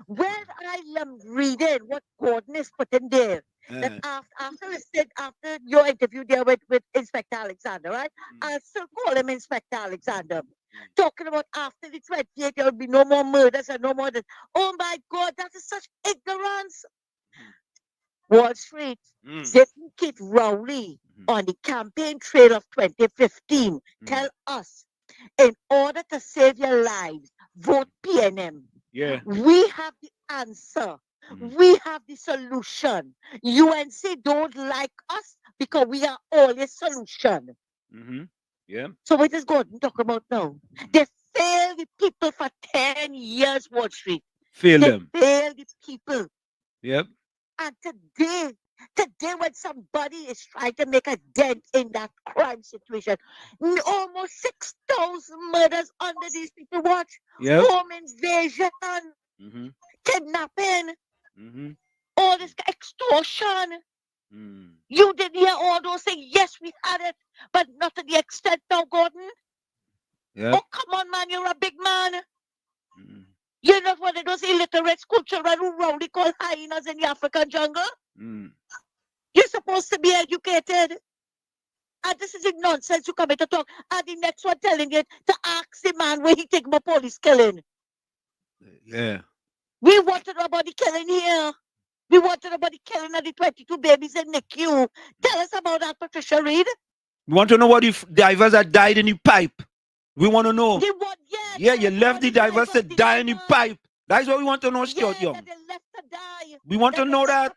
When I am reading what Gordon is putting there, that after your interview there with Inspector Alexander, right? I still call him Inspector Alexander. Talking about after the 28th, there will be no more murders and no more this. Oh my God, that is such ignorance. Wall Street, didn't Kid Rowley on the campaign trail of 2015 tell us, in order to save your lives, vote PNM. Yeah. We have the answer. We have the solution. UNC don't like us because we are always solution. Yeah. So what is Gordon talking about now? They failed the people for 10 years, Wall Street. Failed they them. Failed the people. Yep. And today when somebody is trying to make a dent in that crime situation, almost 6,000 murders under these people watch. Yep. Home invasion, kidnapping, all this extortion. You did hear all those things. Yes, we had it, but not to the extent now, Gordon. Yep. Oh, come on, man, you're a big man. You're not one of those illiterate school children who rowdy called hyenas in the African jungle. You're supposed to be educated. And this is the nonsense you come here to talk. And the next one telling you to ask the man where he take my police killing. Yeah. We want to know about the killing here. We want to know about the killing of the 22 babies in NICU. Tell us about that, Patricia Reed. We want to know what the divers that died in the pipe. We want to know. Yeah, you left the divers to die in the pipe. That's what we want to know, Stuart Young. That they left to die. We want to know that.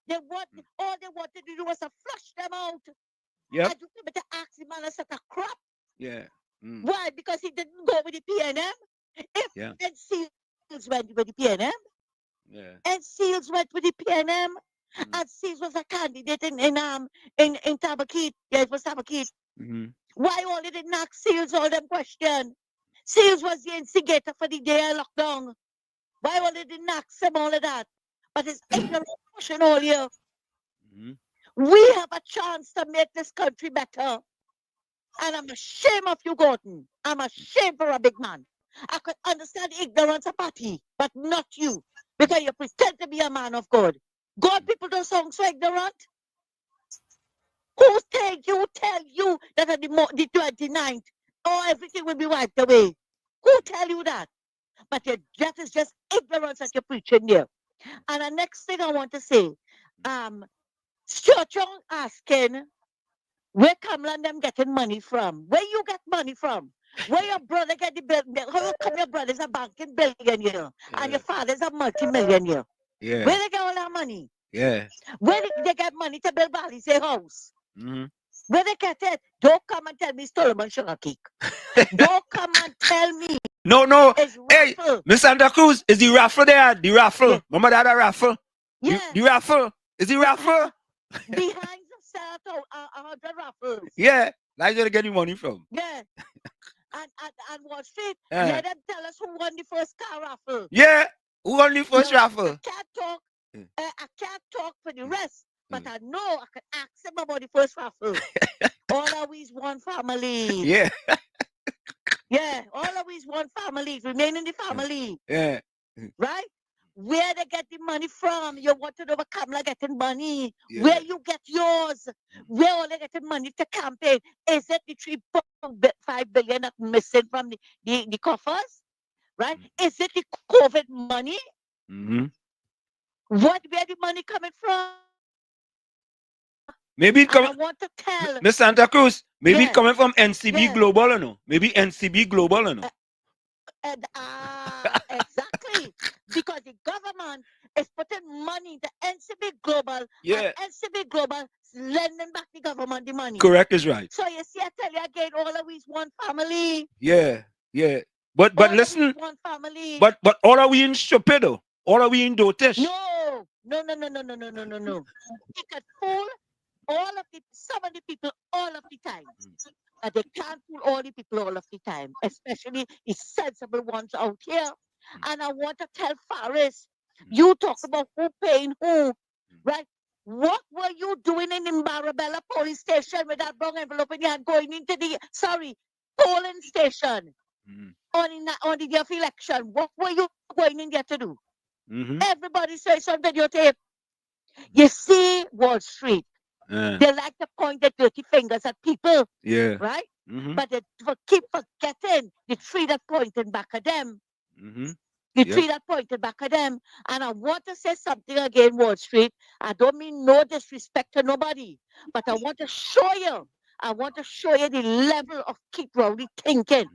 They want, all they wanted to do was to flush them out. Yeah. And you came to ask the man a set of crap. Yeah. Why? Because he didn't go with the PNM. And SEALs went with the PNM. Yeah. And SEALs went with the PNM. And SEALs was a candidate in Tabaquit. Yeah, it was Tabaquit. Why all they didn't ask SEALs all them questions? SEALs was the instigator for the day of lockdown. Why all they didn't ask them all of that? But it's ignorant question all here. We have a chance to make this country better. And I'm ashamed of you, Gordon. I'm ashamed for a big man. I could understand ignorance of party, but not you. Because you pretend to be a man of God. God people don't sound so ignorant. Who tell you that on the 29th, everything will be wiped away? Who tell you that? But that is just ignorance that you're preaching here. And the next thing I want to say, Stuart Young asking, where Kamala and them getting money from? Where you get money from? Where your brother get the bill? How come your brother's a banking billionaire and your father's a multi-millionaire? Yeah. Where they get all that money? Yeah. Where they get money to build Valley's house? Where they get it? Don't come and tell me Solomon sugar cake. Don't come and tell me. No. It's Hey, raffle. Miss Santa Cruz, is the raffle there? The raffle. Yeah. Remember that raffle? Yeah. The raffle. Is the raffle? Behind the set of 100 raffles. Yeah. That's where they get the money from. Yeah. And Wall Street, let them tell us who won the first car raffle. Yeah. Who won the first raffle? I can't talk for the rest, but I know I can ask them about the first raffle. All of we one family. Yeah. Yeah, all of we one family. Remain in the family. Yeah. Right? Where they get the money from? You want to know where Kamala getting money? Yeah. Where you get yours? Where all they getting money to campaign? Is it the 3.5 billion that's missing from the coffers? Right? Is it the COVID money? Where the money coming from? Maybe it I want to tell Miss Santa Cruz, maybe it coming from NCB Global or no? Maybe NCB Global or no? Exactly. Because the government is putting money into NCB Global. Yeah. And NCB Global is lending back the government the money. Correct is right. So you see, I tell you again, all of we is one family. Yeah. But all listen. One family. But all are we in stupido? All are we in dotish? No. They can fool some of the people all of the time. But they can't fool all the people all of the time, especially the sensible ones out here. And I want to tell Faris, you talk about who paying who, right? What were you doing in Imbarabella police station with that brown envelope in your hand going into the, polling station on the day of election? What were you going in there to do? Everybody says on videotape. You see Wall Street. They like to point their dirty fingers at people. Yeah. Right? But they keep forgetting the tree that pointed back at them. The tree that pointed back at them. And I want to say something again, Wall Street. I don't mean no disrespect to nobody. But I want to show you. The level of Keith Rowley thinking.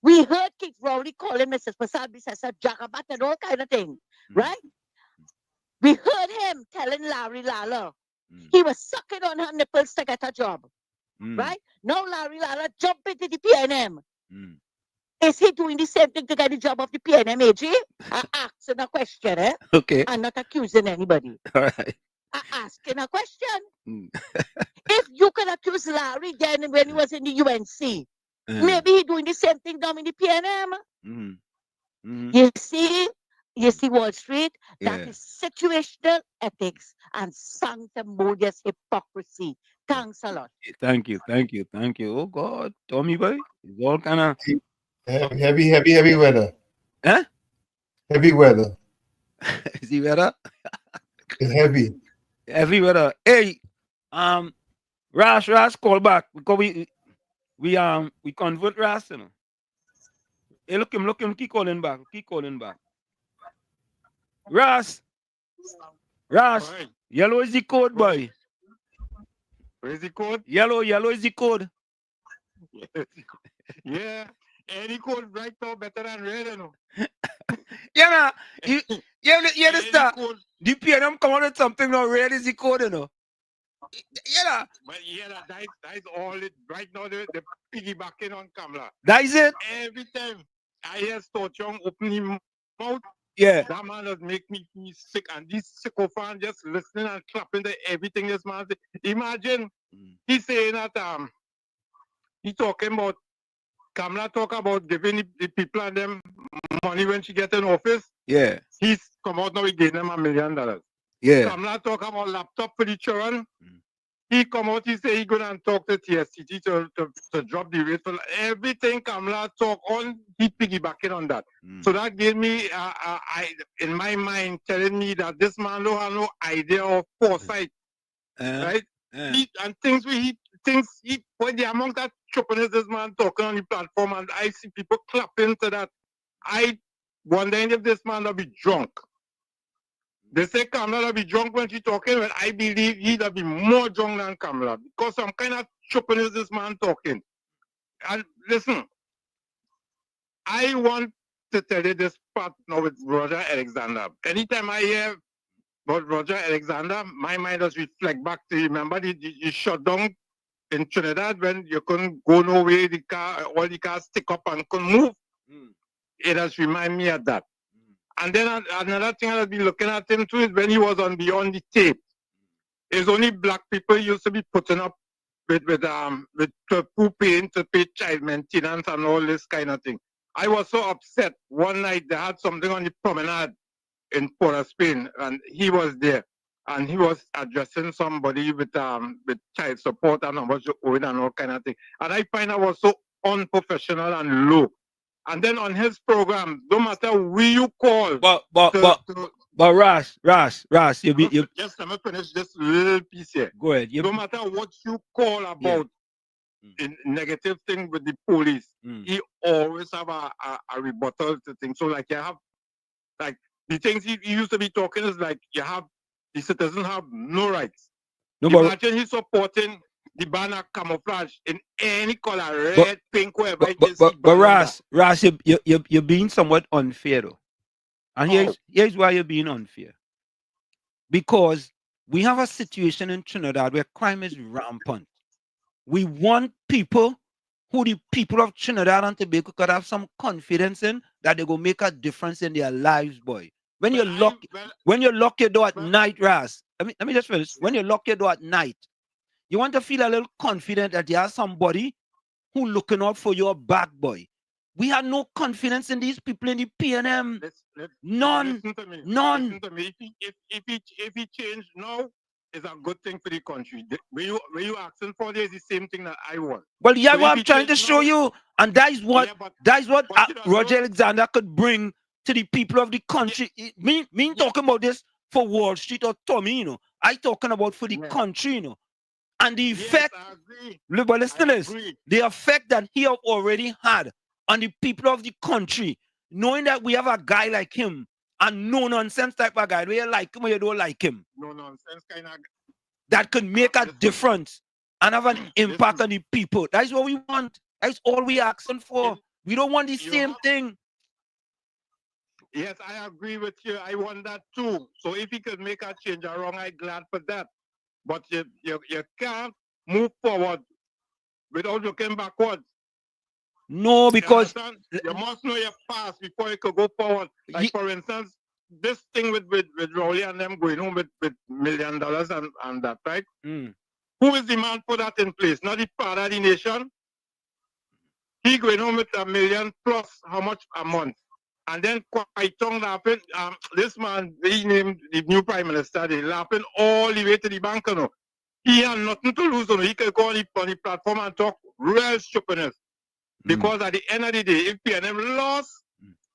We heard Keith Rowley calling Mrs. Prasad a jagabat and all kind of thing. Right? We heard him telling Larry Lala he was sucking on her nipples to get a job. Right? Now Larry Lala jumped into the PNM. Is he doing the same thing to get the job of the PNM AG? I'm asking a question, Okay. I'm not accusing anybody. All right. I'm asking a question. If you can accuse Larry then when he was in the UNC, maybe he doing the same thing down in the PNM. You see Wall Street? That is situational ethics and sanctimonious hypocrisy. Thanks a lot. Thank you. Oh God, Tommy boy, it's all kind of heavy weather. Huh? Heavy weather. Is the weather? It's heavy. Heavy weather. Hey, Rash, call back because we convert Rash, you know. Hey, look him, keep calling back. Rash, Right. yellow is the code, boy. Where's the code? Yellow is the code. Yeah. Any code right now better than red, you know. Yeah, you understand? The PNM come out with something now, red is the code, you know. Yeah. But yeah, that's all it right now. They're piggybacking on Kamala. That is it. Every time I hear Storchong open his mouth, yeah, that man does make me feel sick. And this sycophant just listening and clapping to everything this man say. Imagine he's saying that he talking about Kamala talk about giving the people and them money when she get in office. Yeah. He's come out now, he gave them $1 million. Yeah. Kamala talk about laptop for the children. He come out, he say he go and talk to TSTT to drop the rate for everything Kamala talk on, he piggybacking on that. So that gave me, in my mind, telling me that this man don't have no idea of foresight, right? And things when the amount that choppiness this man talking on the platform, and I see people clapping to that, I wondering if this man will be drunk. They say Kamala will be drunk when she talking, but I believe he'll be more drunk than Kamala because some kind of chopping is this man talking. And listen, I want to tell you this part now with Roger Alexander. Anytime I hear about Roger Alexander, my mind does reflect back to, remember the shut down in Trinidad when you couldn't go nowhere, all the cars stick up and couldn't move. It does remind me of that. And then another thing I'll be looking at him too is when he was on Beyond the Tape. It's only black people used to be putting up with paying to pay child maintenance and all this kind of thing. I was so upset. One night they had something on the promenade in Port of Spain, and he was there, and he was addressing somebody with child support and how much you owe and all kind of thing. And I find I was so unprofessional and low. And then on his program, no matter who you call, but Rash, just let me finish this little piece here. Go ahead. No matter what you call about in negative thing with the police, he always have a rebuttal to things. So like you have, like the things he used to be talking is like you have the citizen have no rights. Imagine he's supporting the banner camouflage in any color, red, pink, whatever. But Ras, you're being somewhat unfair though. And here's why you're being unfair. Because we have a situation in Trinidad where crime is rampant. We want people who the people of Trinidad and Tobago could have some confidence in that they go make a difference in their lives, boy. When you lock your door at night, Ras, let me just finish. When you lock your door at night, you want to feel a little confident that there's somebody who looking out for your back, boy. We have no confidence in these people in the PNM. None. None. Listen to me. If he changed now, it's a good thing for the country. When you asking for this, is the same thing that I want. Well, yeah, what I'm trying to show you, and that is what Roger Alexander could bring to the people of the country. Me talking about this for Wall Street or Tommy, you know. I talking about for the country, you know. And the effect, but listen to this, the effect that he have already had on the people of the country, knowing that we have a guy like him, and no nonsense type of guy, where you like him or you don't like him. No nonsense kind of that could make a difference and have an impact on the people. That's what we want. That's all we asking for. We don't want the same thing. Yes, I agree with you. I want that too. So if he could make a change around, I'm glad for that. But you can't move forward without looking backwards. No, because you must know your past before you could go forward. Like for instance, this thing with Rowley and them going home with $1 million and that, right? Who is the man put that in place? Not the father of the nation. He going home with $1 million plus how much a month? And then Kwaitong laughing, this man, he named the new prime minister, they laughing all the way to the bank. You know. He had nothing to lose. You know. He could go on the platform and talk real stupidness. Because at the end of the day, if PNM lost,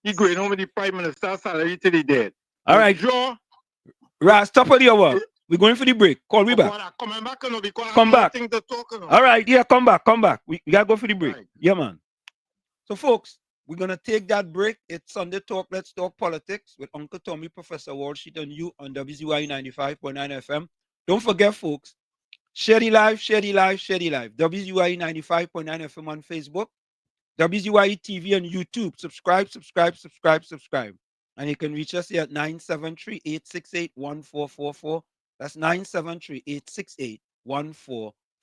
he going home with the prime minister's salary till he dead. All right. Draw. Right, stop all your work. We're going for the break. Call me back. Coming back, because come back. To talk, all right, yeah, come back. We gotta go for the break. Right. Yeah, man. So, folks, we're gonna take that break. It's Sunday Talk. Let's talk politics with Uncle Tommy, Professor Walsheet, and you on WZYE 95.9 FM. Don't forget, folks, share the live. WZYE 95.9 FM on Facebook, WZYE TV on YouTube. Subscribe. And you can reach us here at 973-868-1444. That's 973-868-1444.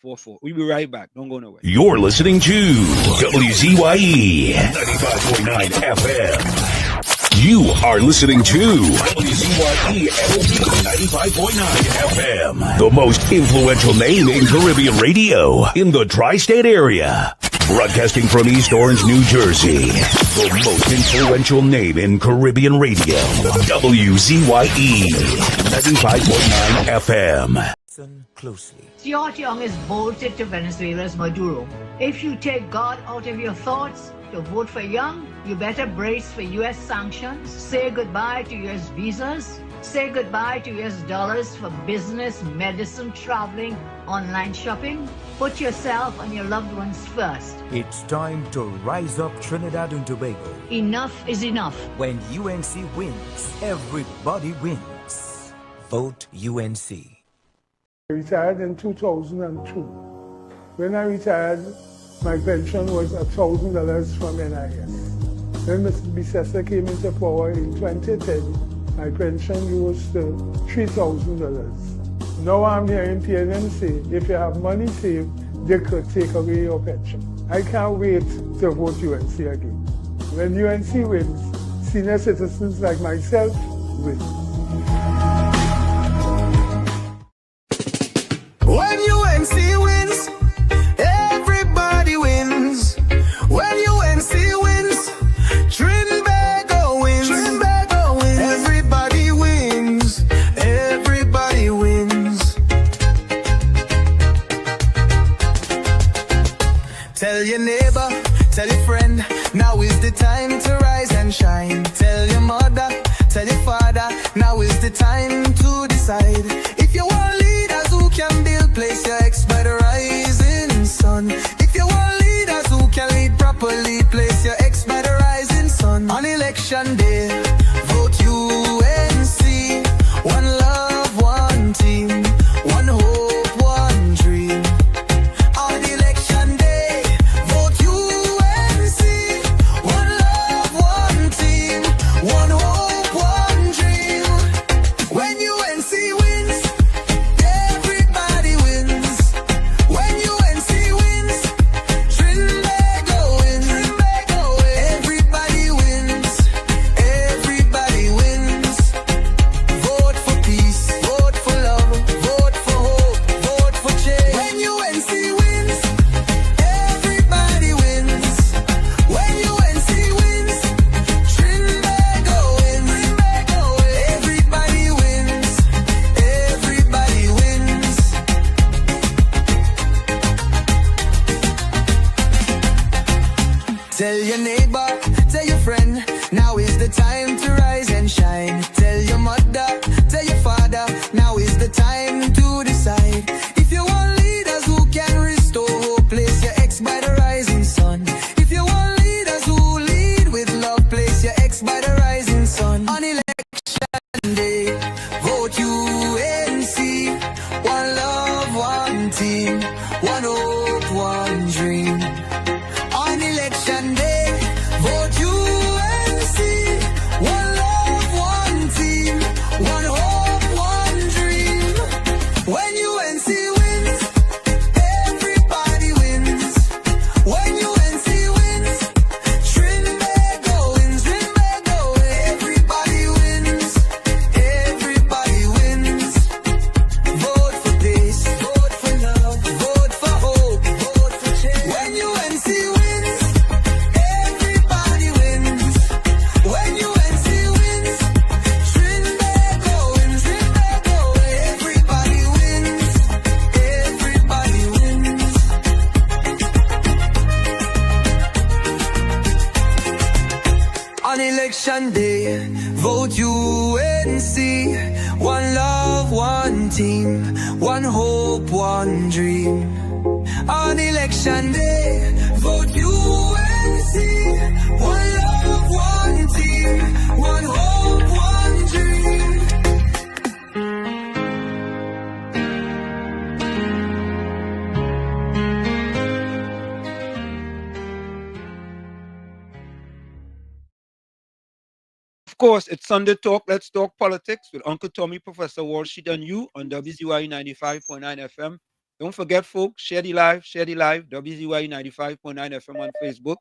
We'll be right back. Don't go nowhere. You're listening to WZYE 95.9 FM. You are listening to WZYE 95.9 FM. The most influential name in Caribbean radio in the tri-state area. Broadcasting from East Orange, New Jersey. The most influential name in Caribbean radio. WZYE 95.9 FM. Listen closely. Stuart Young is bolted to Venezuela's Maduro. If you take God out of your thoughts to vote for Young, you better brace for U.S. sanctions, say goodbye to U.S. visas, say goodbye to U.S. dollars for business, medicine, traveling, online shopping. Put yourself and your loved ones first. It's time to rise up Trinidad and Tobago. Enough is enough. When UNC wins, everybody wins. Vote UNC. I retired in 2002. When I retired, my pension was $1,000 from NIS. When Mr. Bissessa came into power in 2010, my pension rose to $3,000. Now I'm hearing PNM say, if you have money saved, they could take away your pension. I can't wait to vote UNC again. When UNC wins, senior citizens like myself win. When UNC wins, everybody wins. When UNC wins, Trinbago wins. Trinbago wins. Everybody wins. Everybody wins. Tell your neighbor, tell your friend, now is the time to rise and shine. Tell your mother, tell your father, now is the time to decide. If you want leaders who can build, place your ex by the rising sun. If you want leaders who can lead properly, place your ex by the rising sun. On election day, vote UNC. One love, one team, one hope, one dream. On election day, vote UNC. One love, one team, one hope, one dream. When UNC wins, everybody wins. When UNC wins, Trinbago wins. Trinbago wins. Everybody wins. Everybody wins. Vote for peace. Vote for love. Vote for hope. Vote for change. When UNC wins, everybody wins. When UNC wins, Trinbago wins. Trinbago wins. Everybody wins. Everybody wins. Tell your neighbor, tell your friend, now is the time to rise and shine. Tell your mother, tell your father, now is the time to decide. If you want leaders who can restore hope, place your ex by the rising sun. If you want leaders who lead with love, place your ex by the rising sun. On election day, vote UNC. One love, one team, one hope, one dream. On election day, vote UNC. One love, one team, one hope, one dream. When UNC wins, everybody wins. When UNC wins, Trinbago wins. Trinbago wins. Everybody wins. Everybody wins. Vote for peace. Vote for love. Vote for hope. Vote for change. When UNC election day, vote UNC. One love, one team, one hope, one dream. On election day, vote UNC. One love, one team, one hope, one dream. Of course, it's Sunday Talk. Let's talk politics with Uncle Tommy, Professor Wall Street, and you on WZYE 95.9 FM. Don't forget, folks, share the live, WZYE 95.9 FM on Facebook,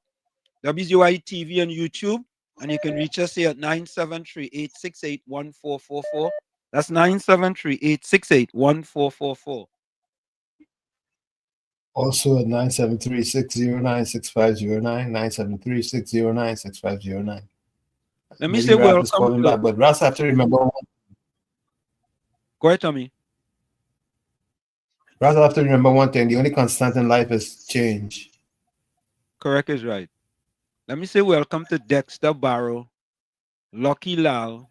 WZYE TV on YouTube, and you can reach us here at 973-868-1444. That's 973-868-1444. Also at 973-609-6509, 973-609-6509. Let me say welcome. Calling back, but Ross have to remember one. Go ahead, Tommy. Ross have to remember one thing. The only constant in life is change. Correct is right. Let me say welcome to Dexter Barrow, Lucky Lal,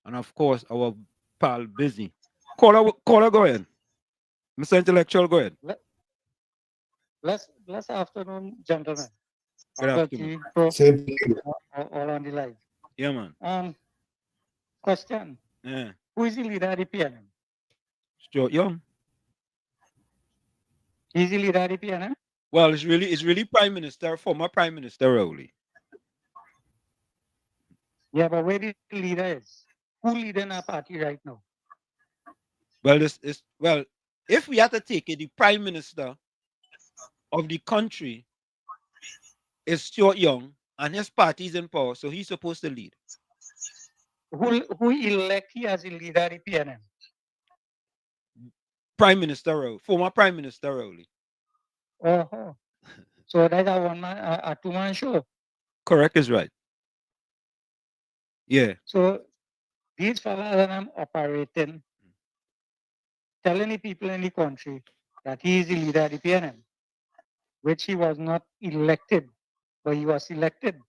and of course our pal Busy. Caller, go ahead. Mr. Intellectual, go ahead. Bless afternoon, gentlemen. Good afternoon. Same to you. All on the live. Yeah, man. Question. Yeah. Who is the leader of the PNM? Stuart Young. He's the leader of the PNM? Well, it's really Prime Minister, former Prime Minister Rowley. Yeah, but where the leader is? Who leading our party right now? Well, if we had to take it, the Prime Minister of the country is Stuart Young, and his party is in power, so he's supposed to lead. Who elected as the leader of the PNM? Prime Minister Rowley, former Prime Minister Rowley. Oh, so that's a two-man show. Correct is right. Yeah. So these fellas that I'm operating, telling the people in the country that he is the leader of the PNM, which he was not elected, but he was elected.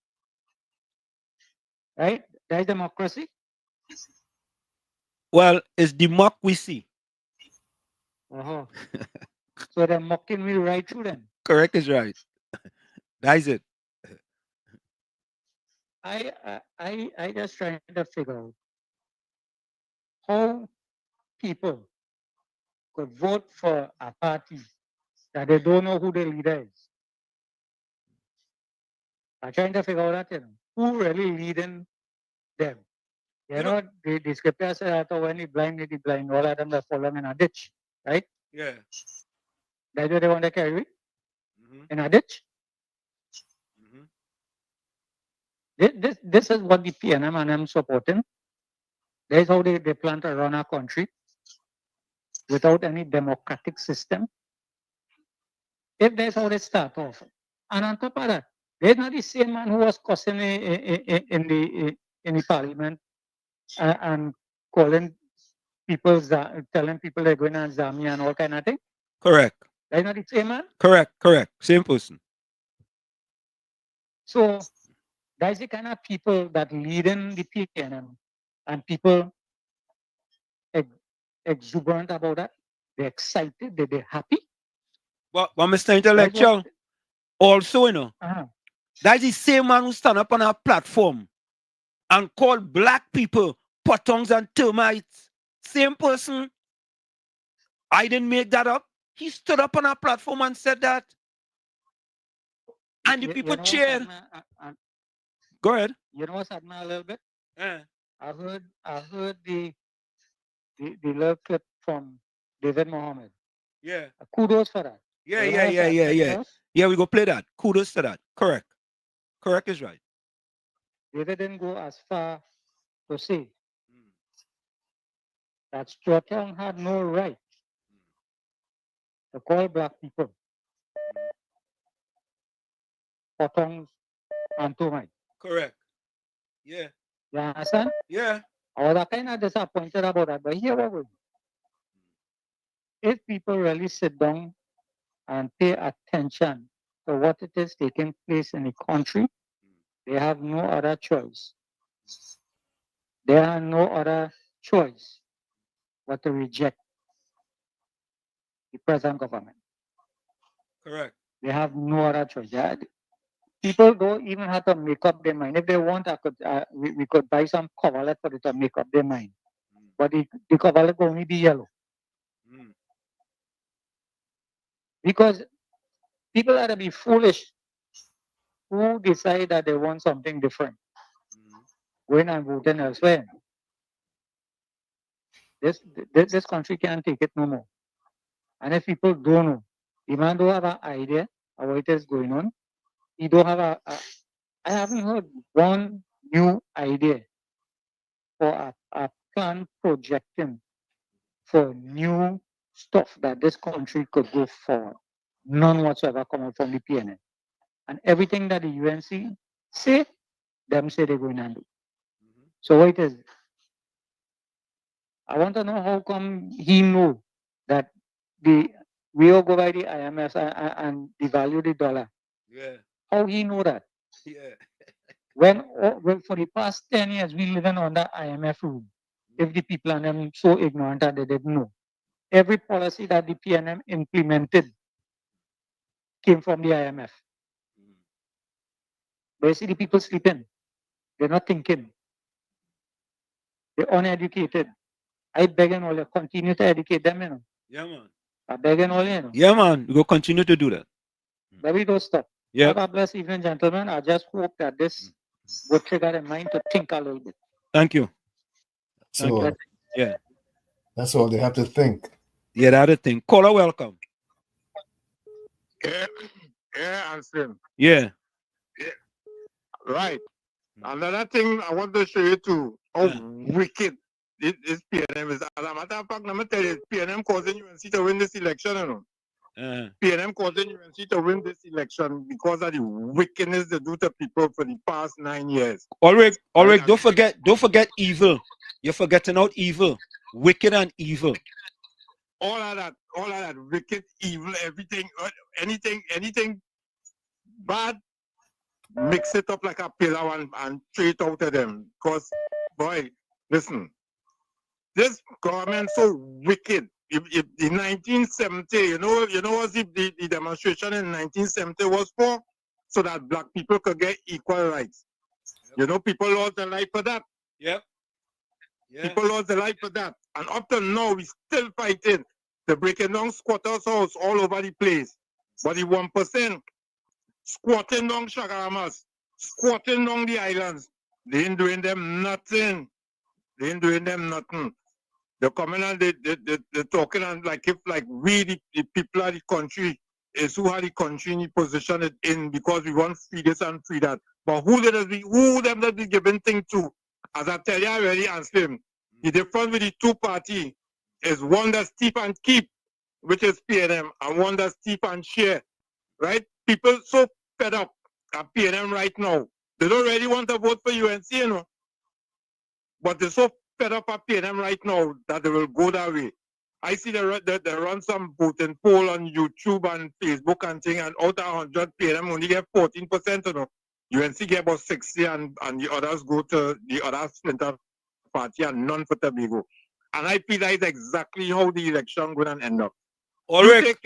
Right? That's democracy. Well, it's democracy. Uh-huh. So they're mocking me right through them. Correct is right. That's it. I just trying to figure out how people could vote for a party that they don't know who the leader is. I'm trying to figure out that, who really leading them. You know, the scripture says that when the blind lead the blind, all of them that fall in a ditch, right? Yeah. That's what they want to carry in a ditch. This is what the PNM and I'm supporting. That's how they plan to run our country without any democratic system. If that's how they start off. And on top of that, they're not the same man who was cussing in the parliament and calling people, telling people they're going on Zambia and all kind of thing. Correct. That's not the same man? Correct. Same person. So that's the kind of people that lead in the PNM, and people exuberant about that. They're excited, they're happy. But Mr. Intellectual, also, that's the same man who stand up on our platform and call black people pottongs and termites. Same person. I didn't make that up. He stood up on our platform and said that. And the people cheered. Go ahead. You know what's happening a little bit? Yeah. I heard the little clip from David Mohammed. Yeah. Kudos for that. Yeah. Yeah, we go play that. Kudos to that. Correct is right. David didn't go as far to say that Stuart Young had no right to call black people pottongs and termites. Correct. Yeah. You understand? Yeah. I was kind of disappointed about that, but here we go. If people really sit down and pay attention to what it is taking place in the country, They have no other choice. They have no other choice but to reject the present government. Correct. They have no other choice. People don't even have to make up their mind. If they want, we could buy some coverlet for them to make up their mind. But the coverlet will only be yellow. Because people have to be foolish who decide that they want something different. Going and voting elsewhere. This country can't take it no more. And if people don't know, the man don't have an idea of what is going on, he don't have I haven't heard one new idea for a plan projecting for new stuff that this country could go forward. None whatsoever coming from the PNN. And everything that the UNC say, them say they're going to do. So what it is, I want to know how come he know that we all go by the IMF and devalue the dollar. Yeah. How he know that? Yeah. When for the past 10 years, we living under IMF rule. If the people are them so ignorant that they didn't know. Every policy that the PNM implemented came from the IMF. But you see the people sleeping. They're not thinking. They're uneducated. I beg and all you continue to educate them, you know. Yeah, man. I beg and all you know. Yeah, man. We will continue to do that. But we don't stop. Yeah. Have a blessed evening, gentlemen. I just hope that this will trigger their mind to think a little bit. Thank you. So, yeah. That's all they have to think. Yeah, that's the thing. Caller, welcome. Yeah, Ansem. Yeah. Right. Another thing I want to show you too, how wicked this PNM is. As a matter of fact, let me tell you, PNM causing UNC to win this election, you know. PNM causing UNC to win this election because of the wickedness they do to people for the past 9 years. Ulrich, don't forget evil. You're forgetting out evil. Wicked and evil. All of that wicked, evil, everything, anything bad, mix it up like a pillow and throw it out of them. Because, boy, listen, this government so wicked. If the 1970, you know what the demonstration in 1970 was for? So that black people could get equal rights. Yep. You know, people lost their life for that. Yep. Yeah. People lost their life for that. And up to now, we still fighting. They're breaking down squatters' house all over the place. But the 1% squatting down Shagaramas, squatting down the islands, they ain't doing them nothing. They ain't doing them nothing. They're coming and they're talking and like if like we the people of the country is who had the country in the position it in because we want free this and free that. But who them that be giving thing to? As I tell you already, and Slim, the difference with the two party is one that's steep and keep, which is PNM, and one that's steep and share. Right? People so fed up at PNM right now. They don't really want to vote for UNC, you know. But they're so fed up at PNM right now that they will go that way. I see they run some voting poll on YouTube and Facebook and thing, and out of 100 PNM only get 14%, you know. UNC get about 60 and the others go to the other splinter party and none for Tobago. And I feel that's exactly how the election going to end up. Ulrich,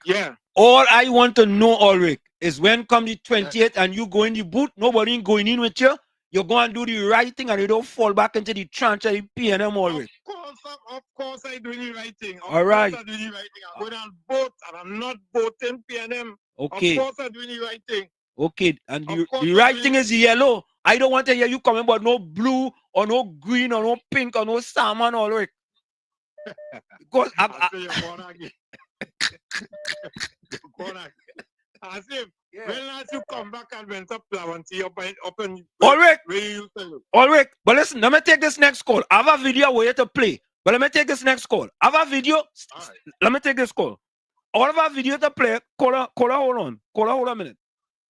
yeah. All I want to know, Ulrich, is when come the 28th and you go in the booth, nobody going in with you. You go and do the right thing and you don't fall back into the trance of the PNM, Ulrich. Of course I'm doing the right thing. All right. I'm doing the right thing. I'm going to vote and I'm not voting PNM. Okay. Of course I'm doing the right thing. Okay, and the right thing is yellow. I don't want to hear you coming about no blue or no green or no pink or no salmon, Ulrich. Because as if when last you come back and went up Plavanty up in Ulrich, but listen, let me take this next call. I have a video where you to play. But let me take this next call. I have a video. Right. Let me take this call. All of our video to play. Caller, hold on. Caller, hold on a minute.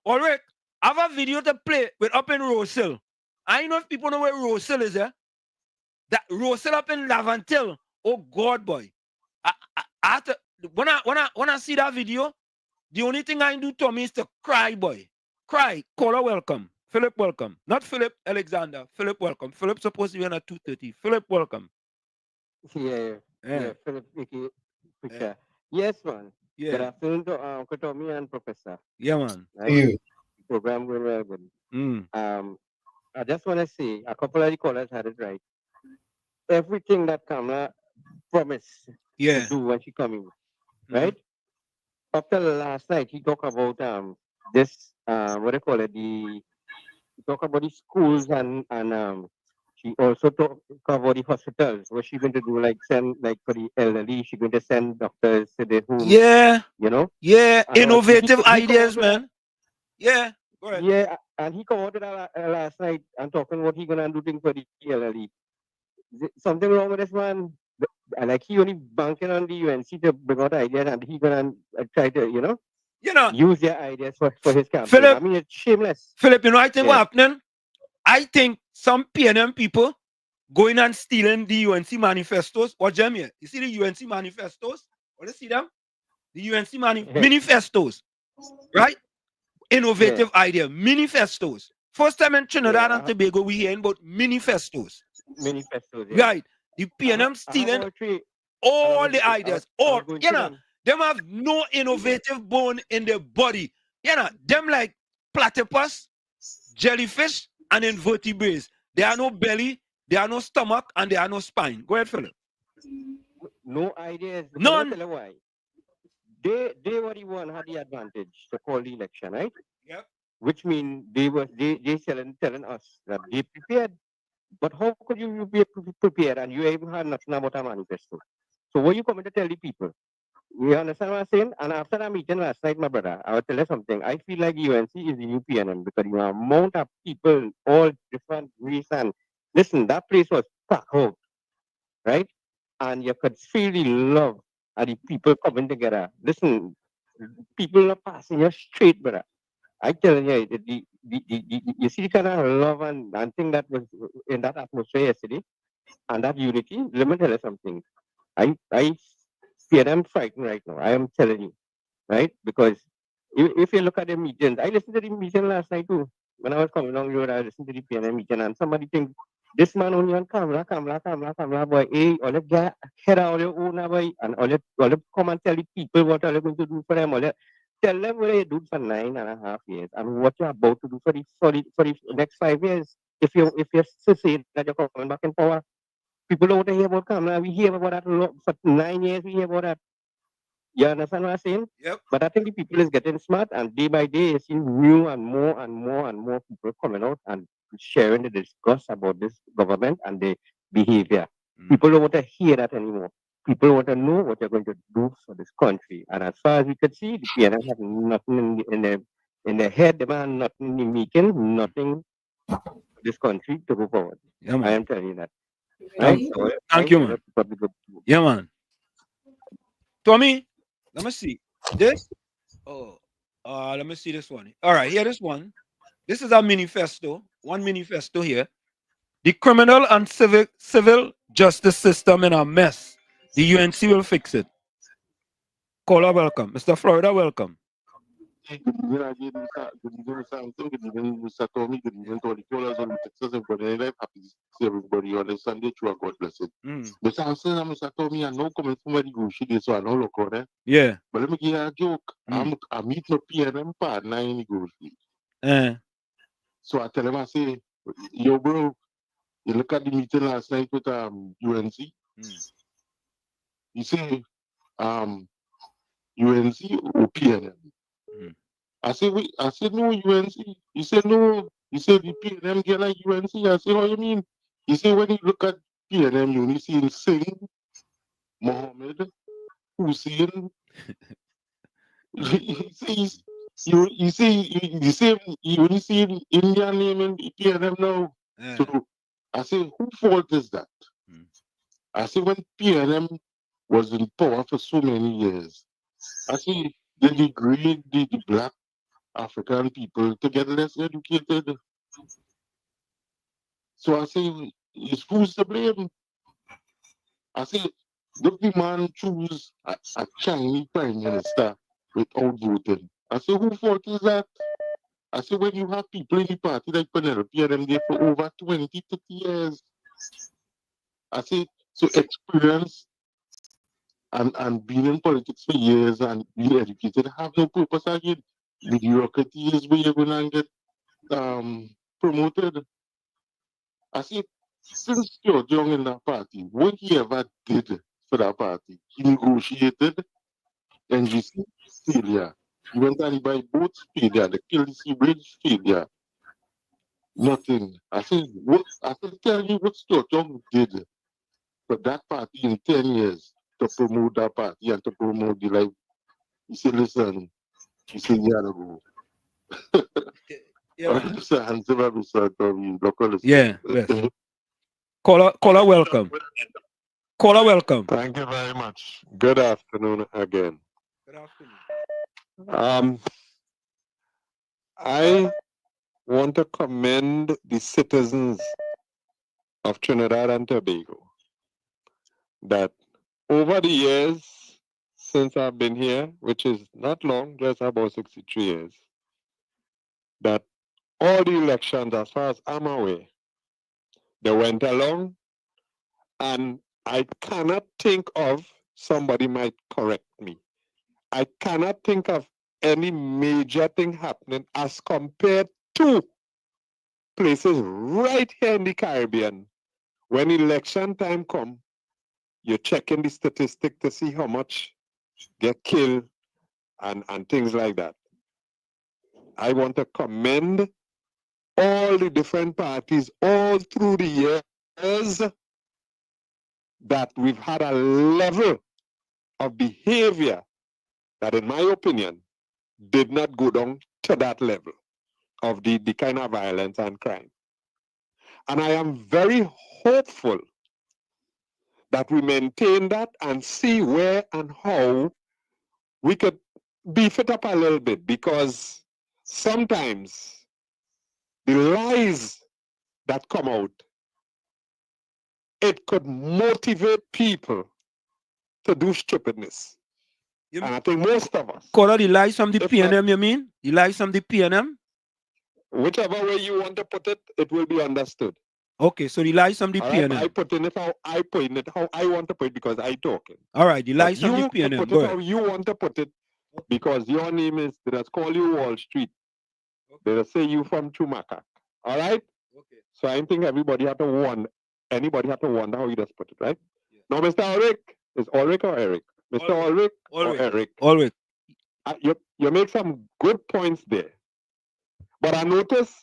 Ulrich, I have a video to play with up in Rosehill. I know if people know where Rosehill is, eh? That Rosehill up in Lavantil. Oh God, boy. When I see that video, the only thing I do to me is to cry, boy. Cry. Caller, welcome. Philip, welcome. Not Philip Alexander. Philip, welcome. Philip supposed to be on at 2:30. Philip, welcome. Yeah, Philip, picture. Yes, man. Yeah. Good afternoon to Uncle Tommy and Professor. Yeah, man. Right? Program going well good. I just want to say a couple of the callers had it right. Everything that Kamala promised to do when she coming, right? Up till last night, he talked about this what do you call it? He talked about the schools and she also talked about the hospitals. What she going to do? Like send like for the elderly, she going to send doctors to their homes. Yeah. You know. Yeah. And Innovative he ideas, man. Yeah. Go ahead. Yeah, and he come out with that last night and talking what he gonna do thing for the elderly. Something wrong with this man? Like he only banking on the UNC to bring out ideas, and he gonna try to use their ideas for his campaign. Philip, I mean, it's shameless. Philip, you know I think what happening? I think some PNM people going and stealing the UNC manifestos. Or Jamie, you see the UNC manifestos? Or you see them? The UNC manifestos, right? Innovative idea, manifestos. First time in Trinidad and Tobago, we hearing about manifestos. Manifestos, Right. The PNM stealing all the ideas. Or, them have no innovative bone in their body. Them like platypus, jellyfish, and invertebrates. They are no belly, they are no stomach, and they are no spine. Go ahead, Philip. No ideas. None. Tell you why. They were the one had the advantage to call the election, right? Yep. Which means they telling us that they prepared. But how could you be prepared and you even had nothing about a manifesto? So what you coming to tell the people? You understand what I'm saying? And after that meeting last night, my brother, I will tell you something. I feel like UNC is the new PNM because the amount of people, all different race, and listen, that place was packed out, right? And you could feel the love of the people coming together. Listen, people are passing you straight, brother. I tell you, you see the kind of love and thing that was in that atmosphere yesterday, and that unity. Let me tell you something. I fear I'm frightened right now. I am telling you, right? Because if you look at the meetings, I listened to the meeting last night too. When I was coming along the road, I listened to the PNM meeting, and somebody think this man only on camera, boy. Hey, all you get head out your own boy, and all you come and tell the people what are you going to do for them. All you tell them what you do for 9.5 years, and what you're about to do for the next 5 years. If you're saying that you're coming back in power, people don't want to hear about camera. We hear about that for 9 years. We hear about that. You understand what I'm saying? Yep. But I think the people is getting smart, and day by day, you see new and more people coming out and sharing the discuss about this government and the behavior. People don't want to hear that anymore. People want to know what you're going to do for this country. And as far as we could see, the PNM have nothing in their head. They have nothing in making, nothing for this country to go forward. I am telling you that. Right? Thank you, man. Yeah, man. Tommy, let me see. This? Let me see this one. All right, here, this one. This is a manifesto. One manifesto here. The criminal and civil justice system in a mess. The UNC will fix it. Caller, welcome. Mr. Florida, welcome. Good evening, Mr. Tommy. Good evening to all the callers on Texas and Brother Life. Happy to see everybody on this Sunday. Through God bless it. Mr. Hansen and Mr. Tommy, I know coming from where the grocery day, so I know look on it. Yeah. But let me give you a joke. I'm meeting my PNM partner in the grocery. So I tell him, I say, yo, bro, you look at the meeting last night with UNC. You say, UNC or PNM? I said, no, UNC. He said, no. He said, the PNM get like UNC. I said, what do you mean? He said, when you look at PNM, you only see Singh, Mohammed, Hussein. You only see Indian name in PNM now. So I said, who fault is that? I said, when PNM was in power for so many years, I said, they degrade the black African people to get less educated. So I say, who's to blame? I say, look, the man choose a Chinese prime minister without voting. I say, whose fault is that? I say when you have people in the party like Penelope and them there for over 20, 30 years. I say, so experience and being in politics for years and being educated have no purpose again. Mediocrity is where you're going to get promoted. I say, since you're young in that party, what he ever did for that party, he negotiated NGC failure. He went and he buy boats failure, the KLC bridge failure. Nothing. I said, tell me what Stuart Young did for that party in 10 years to promote that party and to promote the life. He said, listen, he said, you gotta go. Yeah, yes. Caller, welcome. Caller, welcome. Thank you very much. Good afternoon again. Good afternoon. I want to commend the citizens of Trinidad and Tobago that over the years since I've been here, which is not long, just about 63 years, that all the elections, as far as I'm aware, they went along, and I cannot think of, somebody might correct me, I cannot think of any major thing happening as compared to places right here in the Caribbean. When election time comes, you're checking the statistic to see how much get killed and things like that. I want to commend all the different parties all through the years that we've had a level of behavior that, in my opinion, did not go down to that level of the kind of violence and crime. And I am very hopeful that we maintain that and see where and how we could beef it up a little bit, because sometimes the lies that come out, it could motivate people to do stupidness. And I think most of us. Caller, the lies from the PNM, you mean? The lies from the PNM? Whichever way you want to put it, it will be understood. Okay, so the lies from the PNM. I put in it how I put it how I want to put it because I talking. All right, the lies from the PNM. Put it how you want to put it because your name is, they just call you Wall Street. They just say you from Chumaca. All right? Okay. So I think everybody have to wonder, anybody have to wonder how you just put it, right? Yeah. Now, Mr. Ulrich, is Ulrich or Eric? Mr. Ulrich or Eric? Ulrich. You make some good points there. But I notice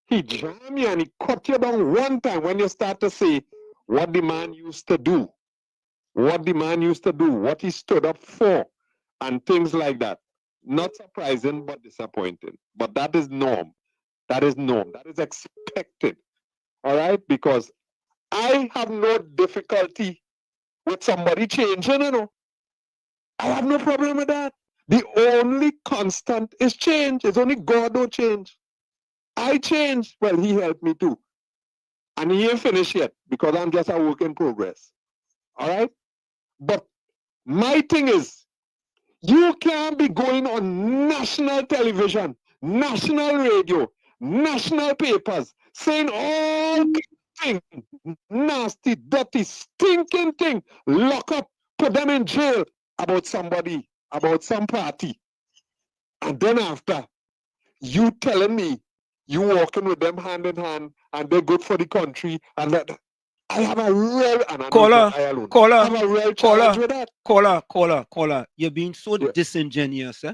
he jammed you and he cut you down one time when you start to say what the man used to do, what he stood up for, and things like that. Not surprising, but disappointing. But that is norm. That is norm. That is expected. All right? Because I have no difficulty with somebody changing, you know. I have no problem with that. The only constant is change. It's only God don't change. I changed. Well, he helped me too. And he ain't finished yet because I'm just a work in progress. All right? But my thing is, you can't be going on national television, national radio, national papers, saying all things, nasty, dirty, stinking thing, lock up, put them in jail about somebody, about some party. And then after, you telling me you walking with them hand in hand and they're good for the country and that. I have a real caller. You're being so disingenuous, eh?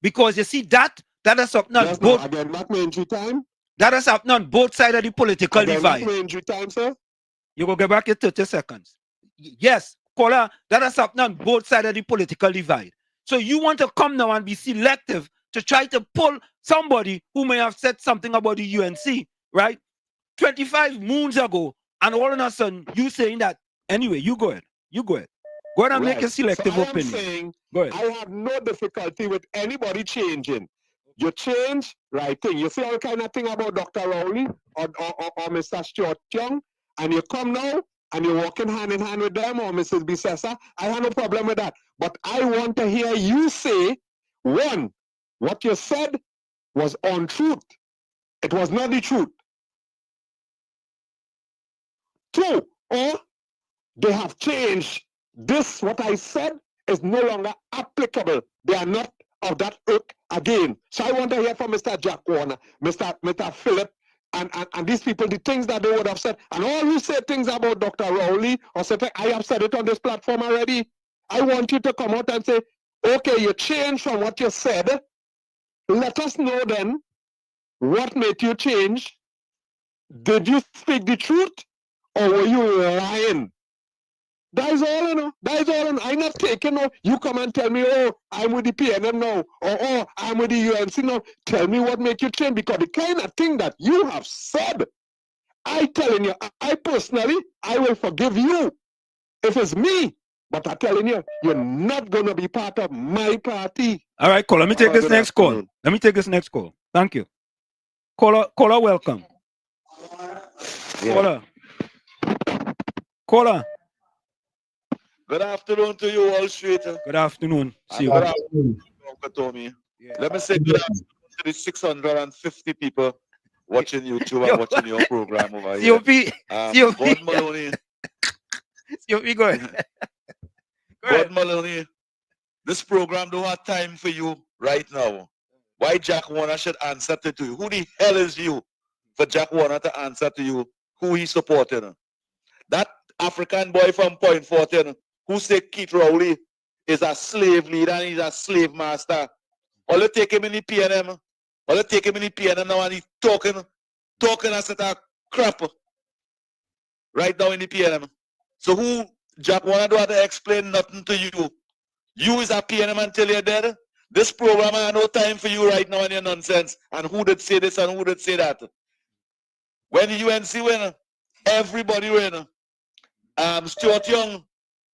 Because you see that is up on both. Again, not my entry time. That is up on both sides of the political divide. Not my entry time, sir. You go get back in 30 seconds. Yes, caller, that is up on both sides of the political divide. So you want to come now and be selective to try to pull somebody who may have said something about the UNC, right? 25 moons ago. And all of a sudden, you saying that. Anyway, you go ahead. Go ahead and make a selective opinion. Saying, go ahead. I have no difficulty with anybody changing. You change, right thing. You see all kind of thing about Dr. Rowley or Mr. Stuart Young, and you come now and you're walking hand in hand with them or Mrs. Bissessa. I have no problem with that. But I want to hear you say, one, what you said was untruth. It was not the truth. 2, or they have changed. This, what I said, is no longer applicable. They are not of that ilk again. So I want to hear from Mr. Jack Warner, Mr. Philip, and these people, the things that they would have said. And all who say things about Dr. Rowley, or something, I have said it on this platform already. I want you to come out and say, okay, you changed from what you said. Let us know then what made you change. Did you speak the truth, or were you lying? That is all I know. That is all I know. I'm not taking no. You come and tell me, oh, I'm with the PNM now, or oh, I'm with the UNC now. Tell me what make you change, because the kind of thing that you have said, I telling you, I personally, I will forgive you if it's me. But I'm telling you, you're not going to be part of my party. All right, caller. Let me take this next call. Let me take this next call. Thank you. Caller, welcome. Yeah. Caller. Good afternoon to you, Wall Street. Good afternoon. See you. Good afternoon, Uncle Tommy. Yeah. Let me say good afternoon to the 650 people watching YouTube and watching your program over here. God Maloney. Go ahead. God Maloney, this program don't have time for you right now. Why Jack Warner should answer to you? Who the hell is you for Jack Warner to answer to you who he's supporting? That African boy from Point 14 who say Keith Rowley is a slave leader and he's a slave master. All you take him in the PNM, now and he's talking a set of crap right now in the PNM. So who Jack Warner don't have to explain nothing to you. You is a PNM until you're dead. This program I have no time for you right now and your nonsense. And who did say this and who did say that? When the UNC win, everybody win. Stuart Young,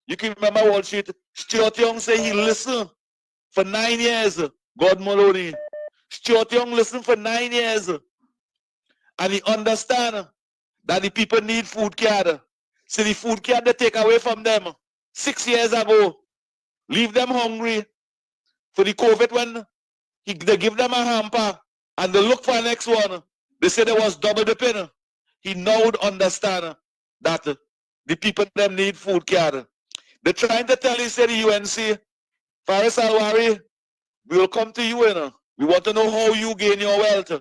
you can remember Wall Street. Stuart Young say he listened for 9 years. God Maloney. Stuart Young listened for 9 years. And he understand that the people need food card. So the food card they take away from them 6 years ago. Leave them hungry. For the COVID when they give them a hamper and they look for the next one. They say there was double dipping. He now would understand that the people them need food card. They're trying to tell you, say the UNC, Faris Alwari, we will come to you, we want to know how you gain your wealth.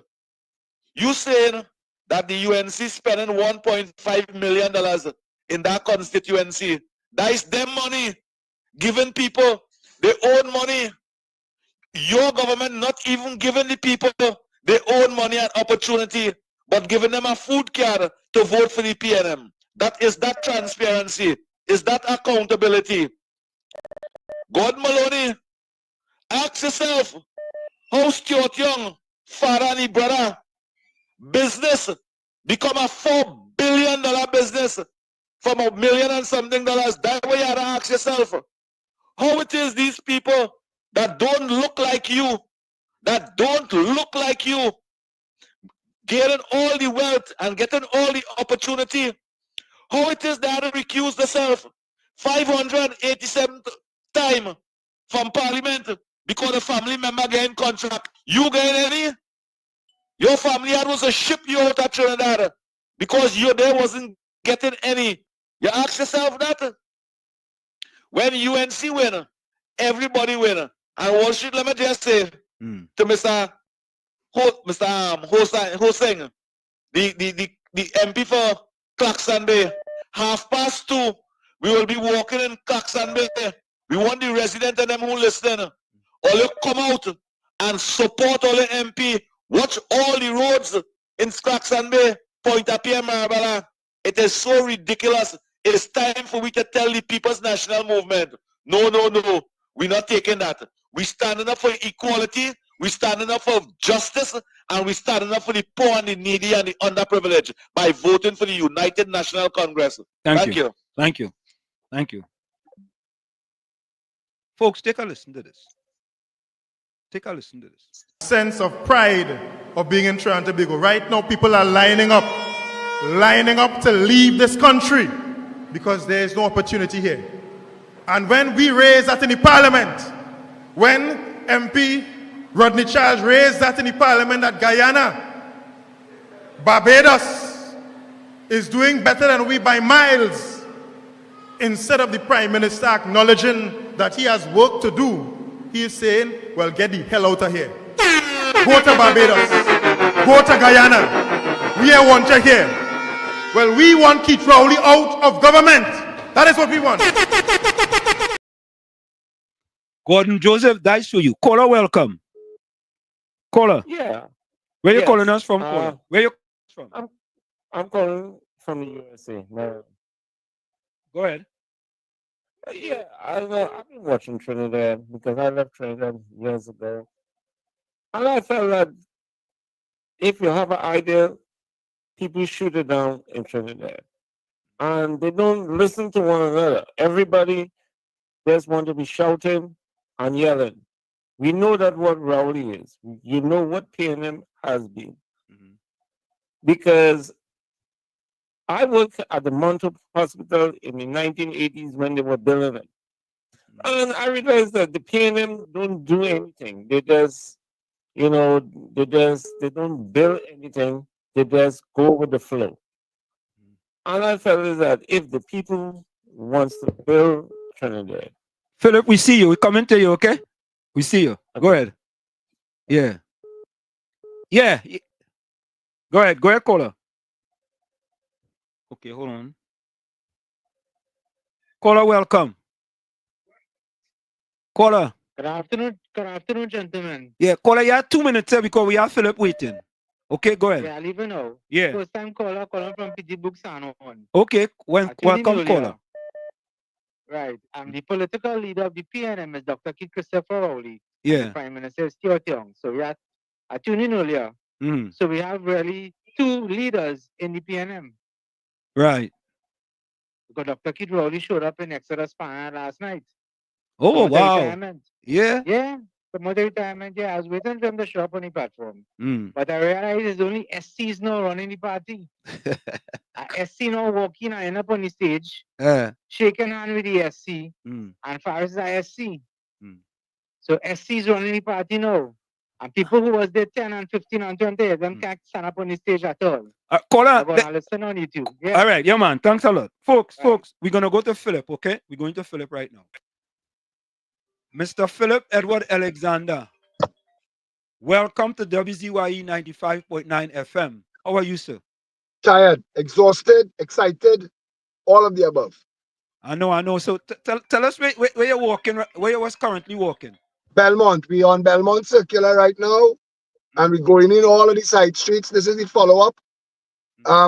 You saying that the UNC spending $1.5 million in that constituency. That is them money. Giving people their own money. Your government not even giving the people their own money and opportunity, but giving them a food card to vote for the PNM. Is that transparency? Is that accountability? God Maloney, ask yourself, how Stuart Young, father and his brother, business become a $4 billion business from $1 million and something dollars. That way you have to ask yourself, how it is these people that don't look like you, getting all the wealth and getting all the opportunity, how it is that they recuse themselves 587th time from Parliament because a family member getting contract. You getting any? Your family had was a ship you out of Trinidad because you there wasn't getting any. You ask yourself that. When UNC win, everybody win. And Wall Street, let me just say to Mr. Hoseng, the MP for Claxon Bay, 2:30, we will be walking in Claxon Bay. We want the residents and them who listen, all you come out and support all the MP. Watch all the roads in Claxon Bay, Point-à-Pied, Marabella. It is so ridiculous. It is time for we to tell the People's National Movement, no. We're not taking that. We're standing up for equality, we're standing up for justice, and we're standing up for the poor and the needy and the underprivileged by voting for the United National Congress. Thank you. Thank you. Folks, take a listen to this. Sense of pride of being in Trinidad and Tobago. Right now, people are lining up to leave this country because there is no opportunity here. And when we raise that in the Parliament, when MP Rodney Charles raised that in the parliament at Guyana. Barbados is doing better than we by miles. Instead of the Prime Minister acknowledging that he has work to do, he is saying, well, get the hell out of here. Go to Barbados. Go to Guyana. We want you here. Well, we want Keith Rowley out of government. That is what we want. Gordon Joseph, that's for you. Caller, welcome. Caller. Yeah. Where you calling us from, caller? Where you from? I'm calling from the USA. No. Go ahead. Yeah, I've been watching Trinidad because I left Trinidad years ago. And I felt that if you have an idea, people shoot it down in Trinidad. And they don't listen to one another. Everybody just want to be shouting and yelling. We know that what Rowley is. You know what PNM has been. Because I worked at the Montauk Hospital in the 1980s when they were building it. And I realized that the PNM don't do anything. They just, they don't build anything. They just go with the flow. And I felt that if the people wants to build Trinidad. Philip, we see you. We coming to you, okay? We see you. Go ahead. Yeah. Yeah. Go ahead. Go ahead, caller. Okay, hold on. Caller, welcome. Caller. Good afternoon, gentlemen. Yeah, caller, you have 2 minutes here because we have Philip waiting. Okay, go ahead. Yeah, I'll even know. Yeah. First time caller from PD Buxano. Okay, welcome, caller. Right. I'm the political leader of the PNM is Dr. Keith Christopher Rowley. Yeah. The Prime Minister Stuart Young. So we are I tuned in earlier. So we have really two leaders in the PNM. Right. Because Dr. Keith Rowley showed up in Exodus panel last night. Oh, wow. Retirement. Yeah? Yeah. Promoted retirement. Yeah, I was waiting for him to show up on the platform. But I realized there's only SCs now running the party. SC now walking and end up on the stage, shaking hand with the SC, and Faris is a SC. So SC is running the party now. And people who was there 10 and 15 and 20, them can't stand up on the stage at all. Caller, listen on YouTube. Yeah. All right, yeah, man. Thanks a lot. Folks, we're going to go to Philip, okay? We're going to Philip right now. Mr. Philip Edward Alexander, welcome to WZYE 95.9 FM. How are you, sir? Tired, exhausted, excited, all of the above. I know. So tell us where you're walking, where you was currently walking. Belmont. We're on Belmont Circular right now, and we're going in all of the side streets. This is the follow-up.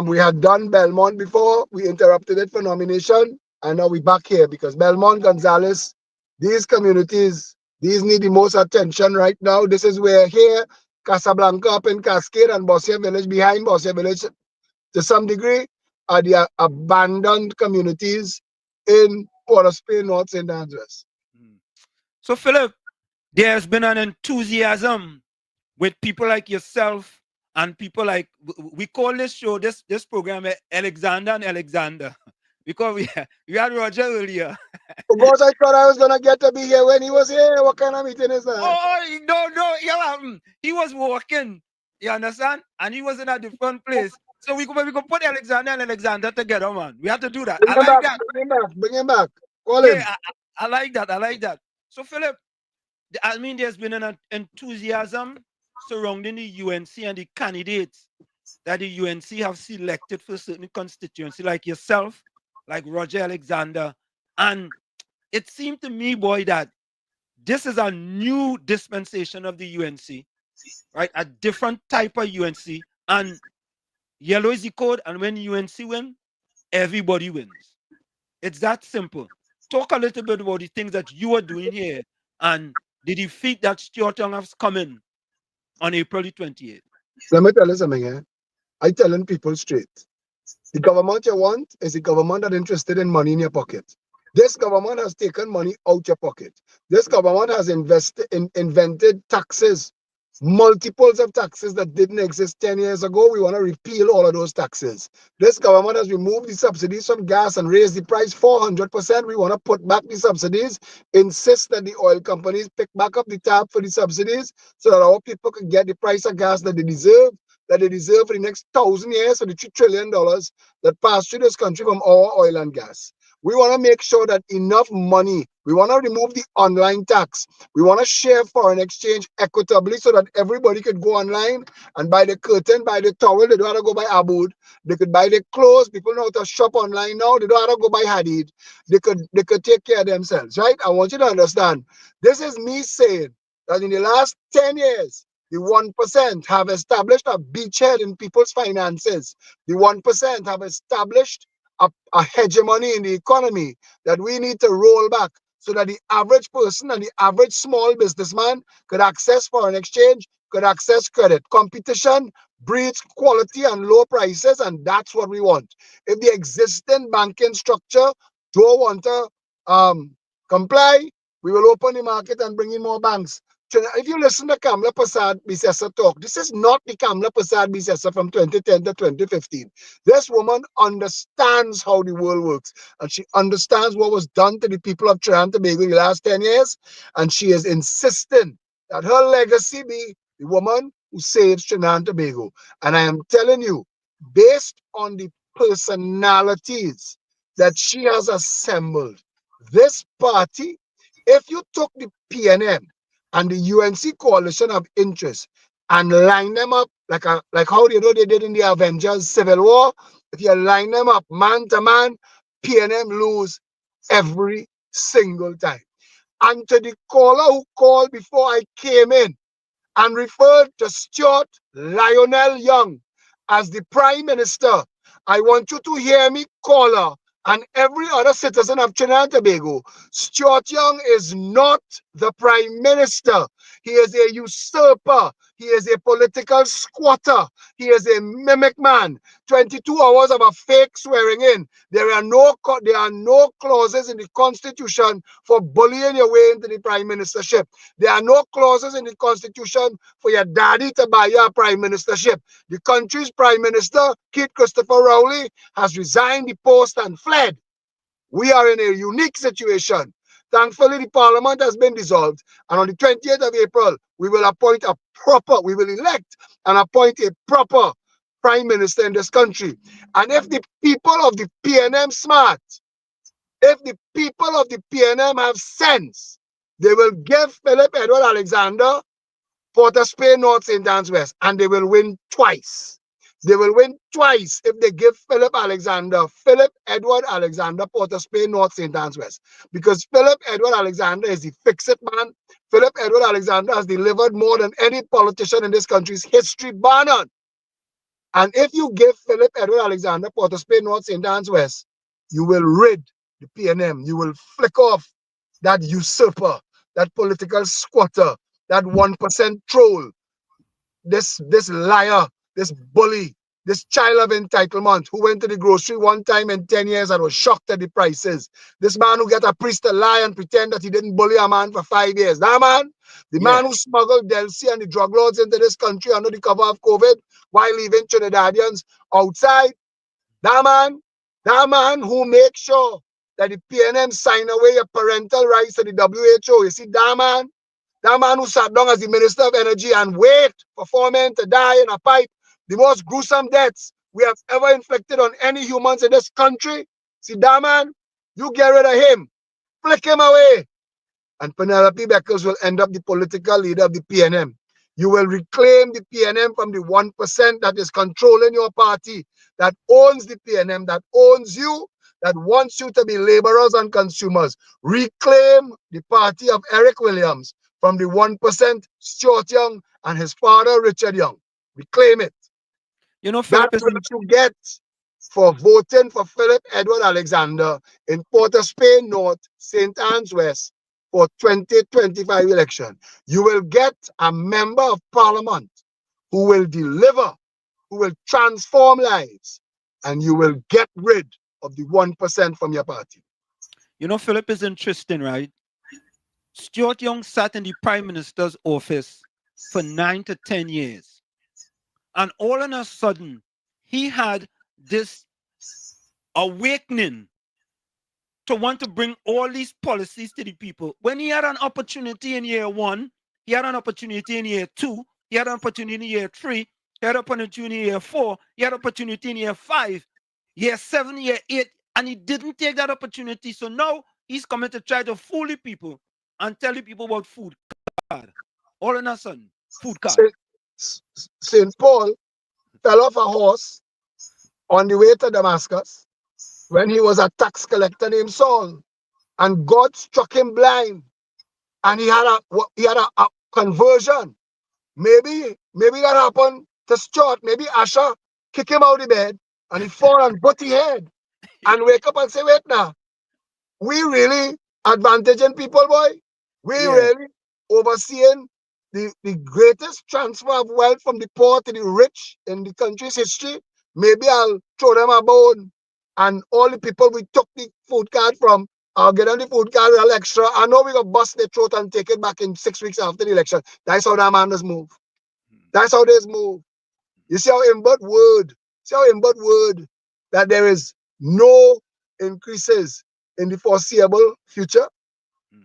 We had done Belmont before. We interrupted it for nomination, and now we're back here because Belmont, Gonzales, these communities, these need the most attention right now. This is where here, Casablanca up in Cascade and Bossier Village, behind Bossier Village, to some degree, are the abandoned communities in Port of Spain, North St. Andrews. So, Philip, there's been an enthusiasm with people like yourself and people like, we call this show, this program, Alexander and Alexander, because we had Roger earlier. Of course, I thought I was going to get to be here when he was here. What kind of meeting is that? Oh, no, yeah, he was walking, you understand? And he was in a different place. So we could put Alexander and Alexander together, man. We have to do that. Bring him back. Call him. I like that. So, Philip, I mean, there's been an enthusiasm surrounding the UNC and the candidates that the UNC have selected for certain constituency, like yourself, like Roger Alexander. And it seemed to me, boy, that this is a new dispensation of the UNC, right? A different type of UNC. And yellow is the code, and when UNC win, everybody wins. It's that simple. Talk a little bit about the things that you are doing here and the defeat that Stuart Young has come in on April the 28th. Let me tell you something, eh? I'm telling people straight. The government you want is the government that is interested in money in your pocket. This government has taken money out your pocket. This government has invented taxes multiples of taxes that didn't exist 10 years ago. We want to repeal all of those taxes. This government has removed the subsidies from gas and raised the price 400%. We want to put back the subsidies, insist that the oil companies pick back up the tab for the subsidies so that our people can get the price of gas that they deserve for the next 1,000 years for the $3 trillion that pass through this country from our oil and gas. We want to make sure that enough money, we want to remove the online tax. We want to share foreign exchange equitably so that everybody could go online and buy the curtain, buy the towel. They don't have to go buy Abood. They could buy the clothes. People know how to shop online now. They don't have to go buy Hadid. They could take care of themselves, right? I want you to understand. This is me saying that in the last 10 years, the 1% have established a beachhead in people's finances. The 1% have established a hegemony in the economy that we need to roll back so that the average person and the average small businessman could access foreign exchange, could access credit. Competition breeds quality and low prices, and that's what we want. If the existing banking structure don't want to comply, we will open the market and bring in more banks. If you listen to Kamla Prasad Bisesa talk, this is not the Kamla Prasad Bisesa from 2010 to 2015. This woman understands how the world works, and she understands what was done to the people of Trinidad and Tobago in the last 10 years, and she is insisting that her legacy be the woman who saves Trinidad and Tobago. And I am telling you, based on the personalities that she has assembled, this party, if you took the PNM and the UNC coalition of interest and line them up like how they did in the Avengers Civil War, if you line them up man to man, PNM lose every single time. And to the caller who called before I came in and referred to Stuart Lionel Young as the Prime Minister, I want you to hear me, caller, and every other citizen of Trinidad and Tobago. Stuart Young is not the Prime Minister. He is a usurper. He is a political squatter. He is a mimic man. 22 hours of a fake swearing in. There are no clauses in the Constitution for bullying your way into the Prime Ministership. There are no clauses in the Constitution for your daddy to buy you a Prime Ministership. The country's Prime Minister, Keith Christopher Rowley, has resigned the post and fled. We are in a unique situation. Thankfully, the Parliament has been dissolved, and on the 20th of April, we will elect and appoint a proper Prime Minister in this country. And if the people of the PNM smart, if the people of the PNM have sense, they will give Philip Edward Alexander Port of Spain North St. Anne's West, and they will win twice. They will win twice if they give Philip Edward Alexander Port of Spain North St. Anne's West. Because Philip Edward Alexander is the fix-it man. Philip Edward Alexander has delivered more than any politician in this country's history, bar none. And if you give Philip Edward Alexander Port of Spain North St. Anne's West, you will rid the PNM. You will flick off that usurper, that political squatter, that 1% troll, this liar, this bully, this child of entitlement who went to the grocery one time in 10 years and was shocked at the prices. This man who got a priest to lie and pretend that he didn't bully a man for 5 years. That man, the man who smuggled Delcy and the drug lords into this country under the cover of COVID while leaving Trinidadians outside. That man who makes sure that the PNM sign away your parental rights to the WHO. You see, that man who sat down as the Minister of Energy and wait for 4 men to die in a pipe, the most gruesome deaths we have ever inflicted on any humans in this country. See, that man, you get rid of him, flick him away, and Penelope Beckles will end up the political leader of the PNM. You will reclaim the PNM from the 1% that is controlling your party, that owns the PNM, that owns you, that wants you to be laborers and consumers. Reclaim the party of Eric Williams from the 1%, Stuart Young, and his father, Richard Young. Reclaim it. You know, Philip, that's what you get for voting for Philip Edward Alexander in Port of Spain North, St. Anne's West for 2025 election. You will get a member of parliament who will deliver, who will transform lives, and you will get rid of the 1% from your party. You know, Philip, is interesting, right? Stuart Young sat in the Prime Minister's office for 9 to 10 years. And all of a sudden, he had this awakening to want to bring all these policies to the people. When he had an opportunity in year 1, he had an opportunity in year 2, he had an opportunity in year 3, he had an opportunity in year 4, he had an opportunity in year 5, year 7, year 8, and he didn't take that opportunity. So now he's coming to try to fool the people and tell the people about food card. All of a sudden, food card. St. Paul fell off a horse on the way to Damascus when he was a tax collector named Saul, and God struck him blind, and he had a conversion. Maybe that happened to Stuart. Maybe Asher kick him out of bed, and he fall and butt his head, and wake up and say, "Wait now, we really advantaging people, boy. We really overseeing the greatest transfer of wealth from the poor to the rich in the country's history. Maybe I'll throw them a bone, and all the people we took the food card from, I'll get on the food card a little extra. I know we gonna bust their throat and take it back in 6 weeks after the election." That's how that man does move. That's how they move. You see how inward word, that there is no increases in the foreseeable future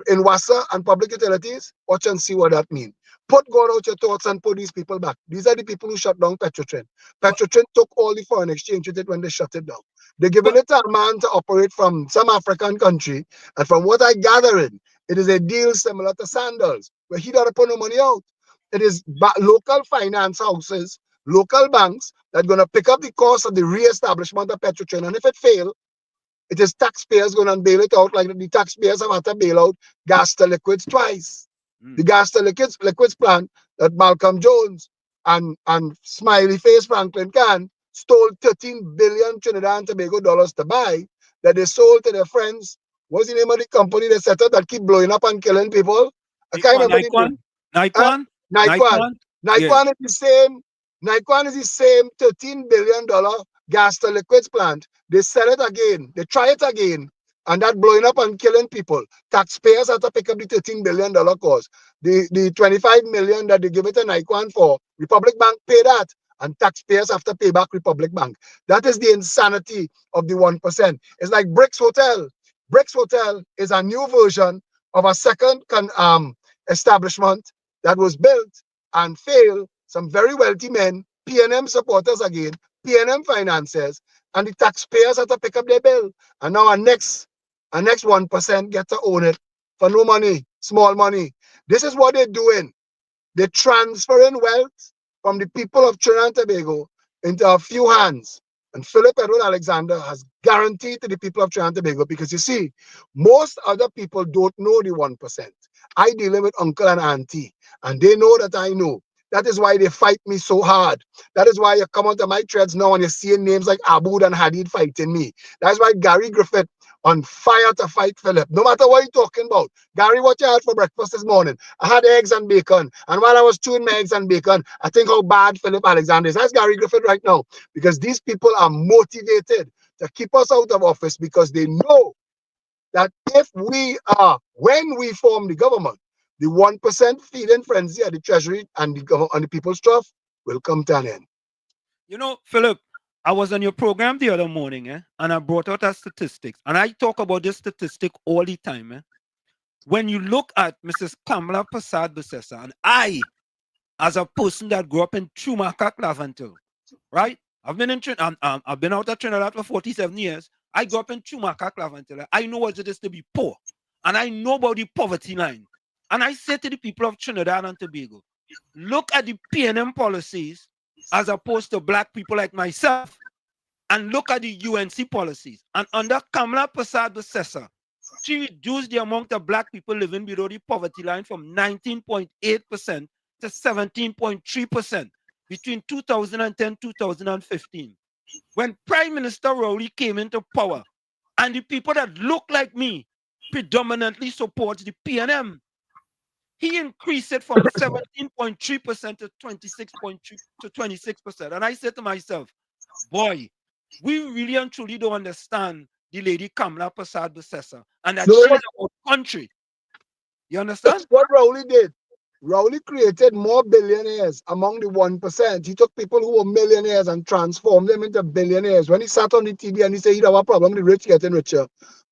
in WASA and public utilities. Watch and see what that means. Put God out your thoughts and put these people back. These are the people who shut down Petrotrin. Petrotrin took all the foreign exchange with it when they shut it down. They're giving it to a man to operate from some African country, and from what I gathered, it is a deal similar to Sandals, where he doesn't put no money out. It is local finance houses, local banks that are going to pick up the cost of the re-establishment of Petrotrin, and if it fails, it is taxpayers going to bail it out, like the taxpayers have had to bail out gas to liquids twice. The gas to liquids plant that Malcolm Jones and smiley face Franklin Can stole 13 billion Trinidad and Tobago dollars to buy, that they sold to their friends. What's the name of the company they set up that keep blowing up and killing people? I can't remember the name. Nikon is the same. Nikon is the same $13 billion gas to liquids plant. They sell it again. They try it again. And that blowing up and killing people. Taxpayers have to pick up the $13 billion cost. The 25 million that they give it to Nikon for, Republic Bank pay that. And taxpayers have to pay back Republic Bank. That is the insanity of the 1%. It's like Bricks Hotel. Bricks Hotel is a new version of a second establishment that was built and failed. Some very wealthy men, PNM supporters again, PNM financiers, and the taxpayers have to pick up their bill. And now our next 1% get to own it for no money, small money. This is what they're doing. They're transferring wealth from the people of Trinidad and Tobago into a few hands. And Philip Edward Alexander has guaranteed to the people of Trinidad and Tobago, because you see, most other people don't know the 1%. I deal with uncle and auntie, and they know that I know. That is why they fight me so hard. That is why you come onto my threads now and you're seeing names like Aboud and Hadid fighting me. That's why Gary Griffith on fire to fight Philip. No matter what you're talking about. Gary, what you had for breakfast this morning? I had eggs and bacon. And while I was chewing my eggs and bacon, I think how bad Philip Alexander is. That's Gary Griffith right now. Because these people are motivated to keep us out of office, because they know that when we form the government, the 1% feeding frenzy at the Treasury and the people's trust will come to an end. You know, Philip, I was on your program the other morning, and I brought out a statistics. And I talk about this statistic all the time. When you look at Mrs. Kamala Persad-Bissessar, and I, as a person that grew up in Chumaka, Claventil, right? I've been out of Trinidad for 47 years. I grew up in Chumaka, Claventil. I know what it is to be poor. And I know about the poverty line. And I say to the people of Trinidad and Tobago, look at the PNM policies as opposed to black people like myself, and look at the UNC policies. And under Kamala Persad-Bissessar, she reduced the amount of black people living below the poverty line from 19.8% to 17.3% between 2010-2015. When Prime Minister Rowley came into power, and the people that look like me predominantly support the PNM, he increased it from 17.3% to 26.3 to 26%. And I said to myself, boy, we really and truly don't understand the lady Kamala Persad-Bissessar, and that she's about country. You understand? That's what Rowley did. Rowley created more billionaires among the 1%. He took people who were millionaires and transformed them into billionaires. When he sat on the TV and he said he'd have a problem, the rich getting richer.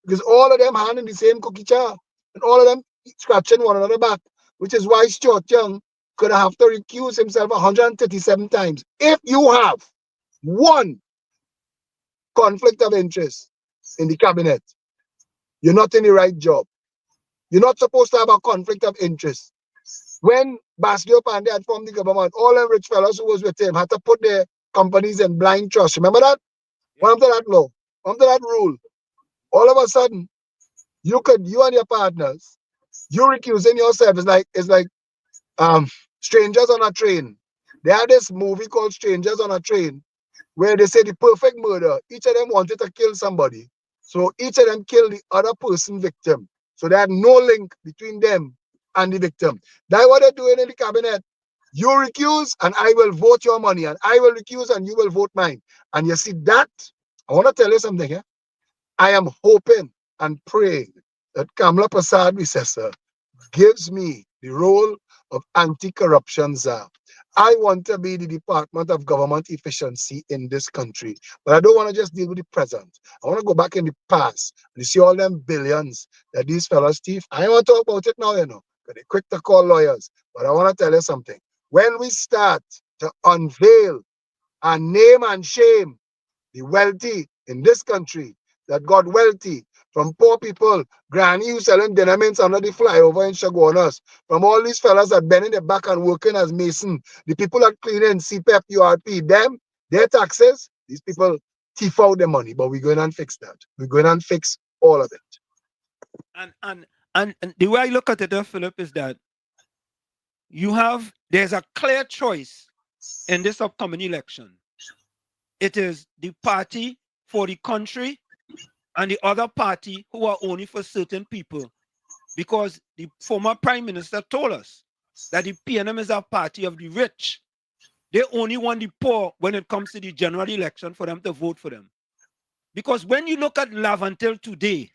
Because all of them hand in the same cookie jar. And all of them scratching one another back. Which is why Stuart Young could have to recuse himself 137 times. If you have one conflict of interest in the cabinet, you're not in the right job. You're not supposed to have a conflict of interest. When Basdio Pandey had formed the government, all the rich fellows who was with him had to put their companies in blind trust. Remember that? One after that law, one after that rule. All of a sudden, you and your partners, you recusing yourself is like strangers on a train. They had this movie called Strangers on a Train, where they say the perfect murder. Each of them wanted to kill somebody. So each of them killed the other person victim. So they had no link between them and the victim. That's what they're doing in the cabinet. You recuse and I will vote your money, and I will recuse and you will vote mine. And you see that, I want to tell you something here. I am hoping and praying that Kamala Prasad Visesa gives me the role of anti-corruption czar. I want to be the Department of Government Efficiency in this country. But I don't want to just deal with the present. I want to go back in the past and see all them billions that these fellas thief. I don't want to talk about it now, because they're quick to call lawyers. But I want to tell you something. When we start to unveil and name and shame the wealthy in this country that got wealthy from poor people, granny who selling dinner mints under the flyover in Chaguanas, from all these fellas that been in the back and working as mason, the people that clean in CPEP, URP, them, their taxes, these people thief out the money, but we're going to fix that. We're going to fix all of it. And the way I look at it, Philip, is that there's a clear choice in this upcoming election. It is the party for the country and the other party who are only for certain people. Because the former prime minister told us that the PNM is a party of the rich. They only want the poor when it comes to the general election for them to vote for them. Because when you look at Laventille today,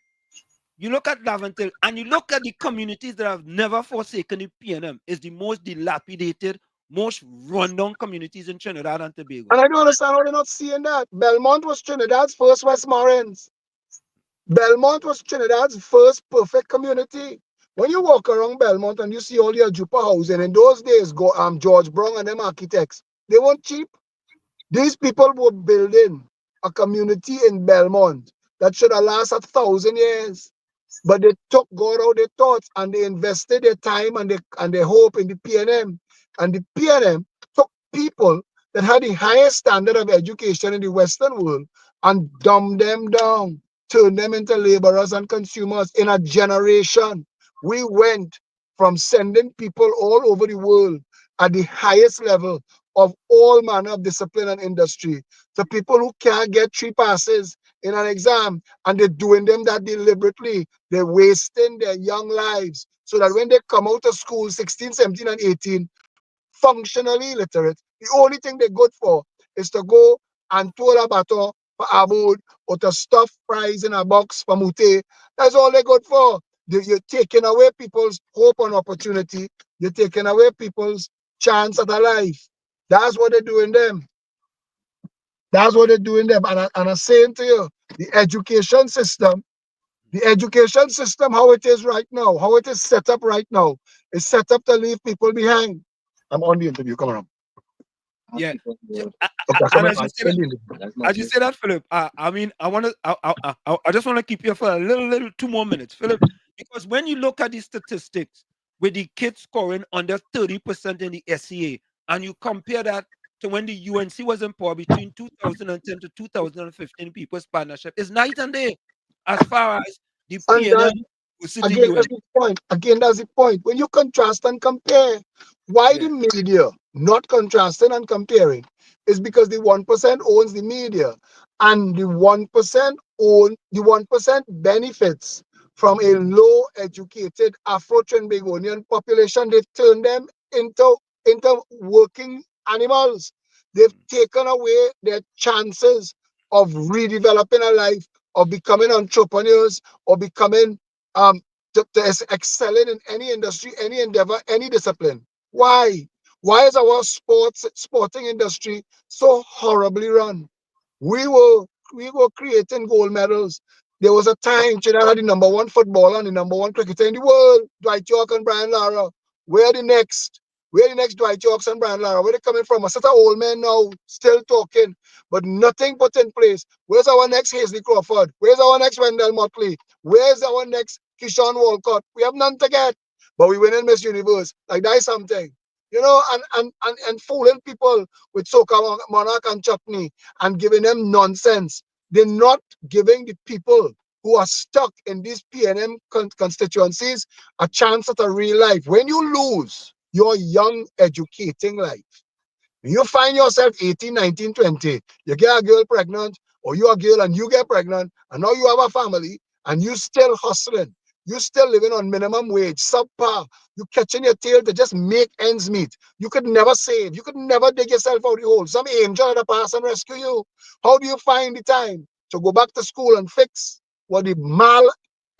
you look at Laventille and you look at the communities that have never forsaken the PNM, is the most dilapidated, most rundown communities in Trinidad and Tobago. And I don't understand how they're not seeing that. Belmont was Trinidad's first Westmoreland. Belmont was Trinidad's first perfect community. When you walk around Belmont and you see all your Jupa housing, in those days, George Brown and them architects, they weren't cheap. These people were building a community in Belmont that should have lasted 1,000 years. But they took God out their thoughts and they invested their time and their hope in the PNM. And the PNM took people that had the highest standard of education in the Western world and dumbed them down, turned them into laborers and consumers in a generation. We went from sending people all over the world at the highest level of all manner of discipline and industry to people who can't get 3 passes in an exam, and they're doing them that deliberately. They're wasting their young lives so that when they come out of school, 16, 17, and 18, functionally illiterate, the only thing they're good for is to go and twirl a baton for Abood or to stuff fries in a box for Mute. That's all they're good for. You're taking away people's hope and opportunity. You're taking away people's chance at a life. That's what they're doing them. That's what they're doing them. And I'm saying to you, the education system, how it is right now, how it is set up right now, is set up to leave people behind. I'm on the interview. Come on. Yeah. Okay, And as you say that, Philip, I mean, I just want to keep you for a little 2 more minutes, Philip, because when you look at the statistics with the kids scoring under 30% in the SCA, and you compare that to when the UNC was in power between 2010 to 2015, People's Partnership, is night and day as far as the PNM versus the UNC. That's the point. When you contrast and compare, why the media not contrasting and comparing is because the 1% owns the media, and the 1% benefits from a low-educated Afro-Trinbagonian population. They've turned them into working animals. They've taken away their chances of redeveloping a life, of becoming entrepreneurs, or becoming to excelling in any industry, any endeavor, any discipline. Why? Why is our sporting industry so horribly run? We were creating gold medals. There was a time Trinidad had the #1 footballer and the #1 cricketer in the world, Dwight York and Brian Lara. Where the next? Where the next Dwight Yorks and Brian Lara? Where they coming from? A set of old men now, still talking, but nothing put in place. Where's our next Hazley Crawford? Where's our next Wendell Motley? Where's our next Keyshawn Walcott? We have none to get, but we win in Miss Universe. Like that is something. You know, and fooling people with soca monarch and chutney and giving them nonsense. They're not giving the people who are stuck in these PNM constituencies a chance at a real life. When you lose your young educating life, you find yourself 18, 19, 20, you get a girl pregnant, or you're a girl and you get pregnant, and now you have a family, and you still hustling. You still living on minimum wage, subpar. You catching your tail to just make ends meet. You could never save. You could never dig yourself out of the hole. Some angel had to pass and rescue you. How do you find the time to go back to school and fix what the mal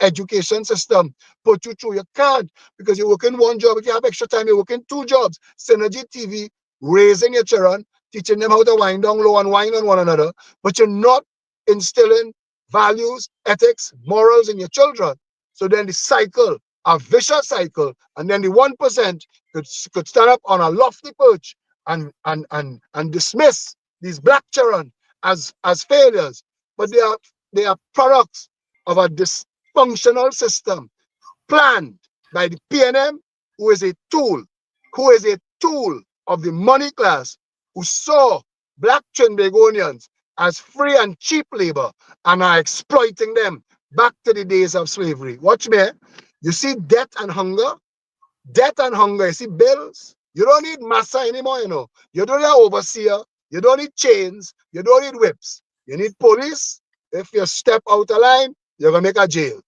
education system put you through? You can't, because you're working one job. If you have extra time, you're working 2 jobs. Synergy TV, raising your children, teaching them how to wind down low and wine on one another, but you're not instilling values, ethics, morals in your children. So then the cycle, a vicious cycle, and then the 1% could stand up on a lofty perch and dismiss these black children as failures. But they are products of a dysfunctional system planned by the PNM, who is a tool of the money class, who saw black Trinbagonians as free and cheap labor and are exploiting them back to the days of slavery. Watch me. You see debt and hunger? Debt and hunger. You see bills? You don't need massa anymore, you know. You don't need an overseer. You don't need chains. You don't need whips. You need police. If you step out of line, you're going to make a jail.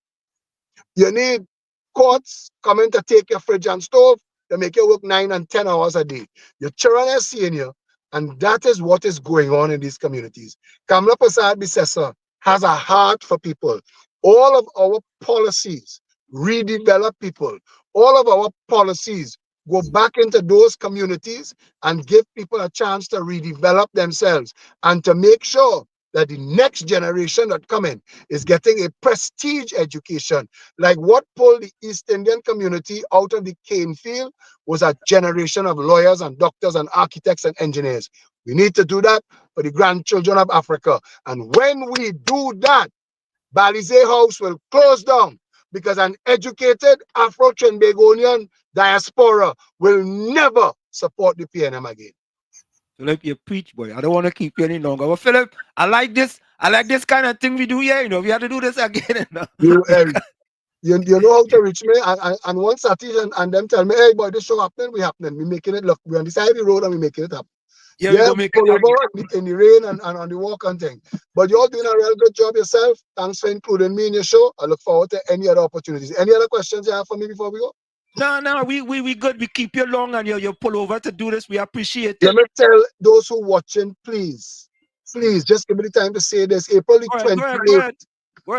You need courts coming to take your fridge and stove to make you work 9 and 10 hours a day. Your children are seeing you, and that is what is going on in these communities. Kamla Prasad Bisesa has a heart for people. All of our policies redevelop people. All of our policies go back into those communities and give people a chance to redevelop themselves and to make sure that the next generation that come in is getting a prestige education. Like what pulled the East Indian community out of the cane field was a generation of lawyers and doctors and architects and engineers. We need to do that for the grandchildren of Africa. And when we do that, Balize House will close down, because an educated Afro-Trinbagonian diaspora will never support the PNM again. Philip, you preach, boy. I don't want to keep you any longer. But Philip, I like this kind of thing we do here. You know, we have to do this again. You know how to reach me, and once Satish and them tell me, hey boy, this show happening, we happening. We making it look. We're on the side of the road and we making it happen. Yeah, we make it over in the rain and on the walk and thing. But you're doing a real good job yourself. Thanks for including me in your show. I look forward to any other opportunities. Any other questions you have for me before we go? No, we good. We keep you long and you pull over to do this. We appreciate it. Let me tell those who watching, please just give me the time to say this. April the 28th.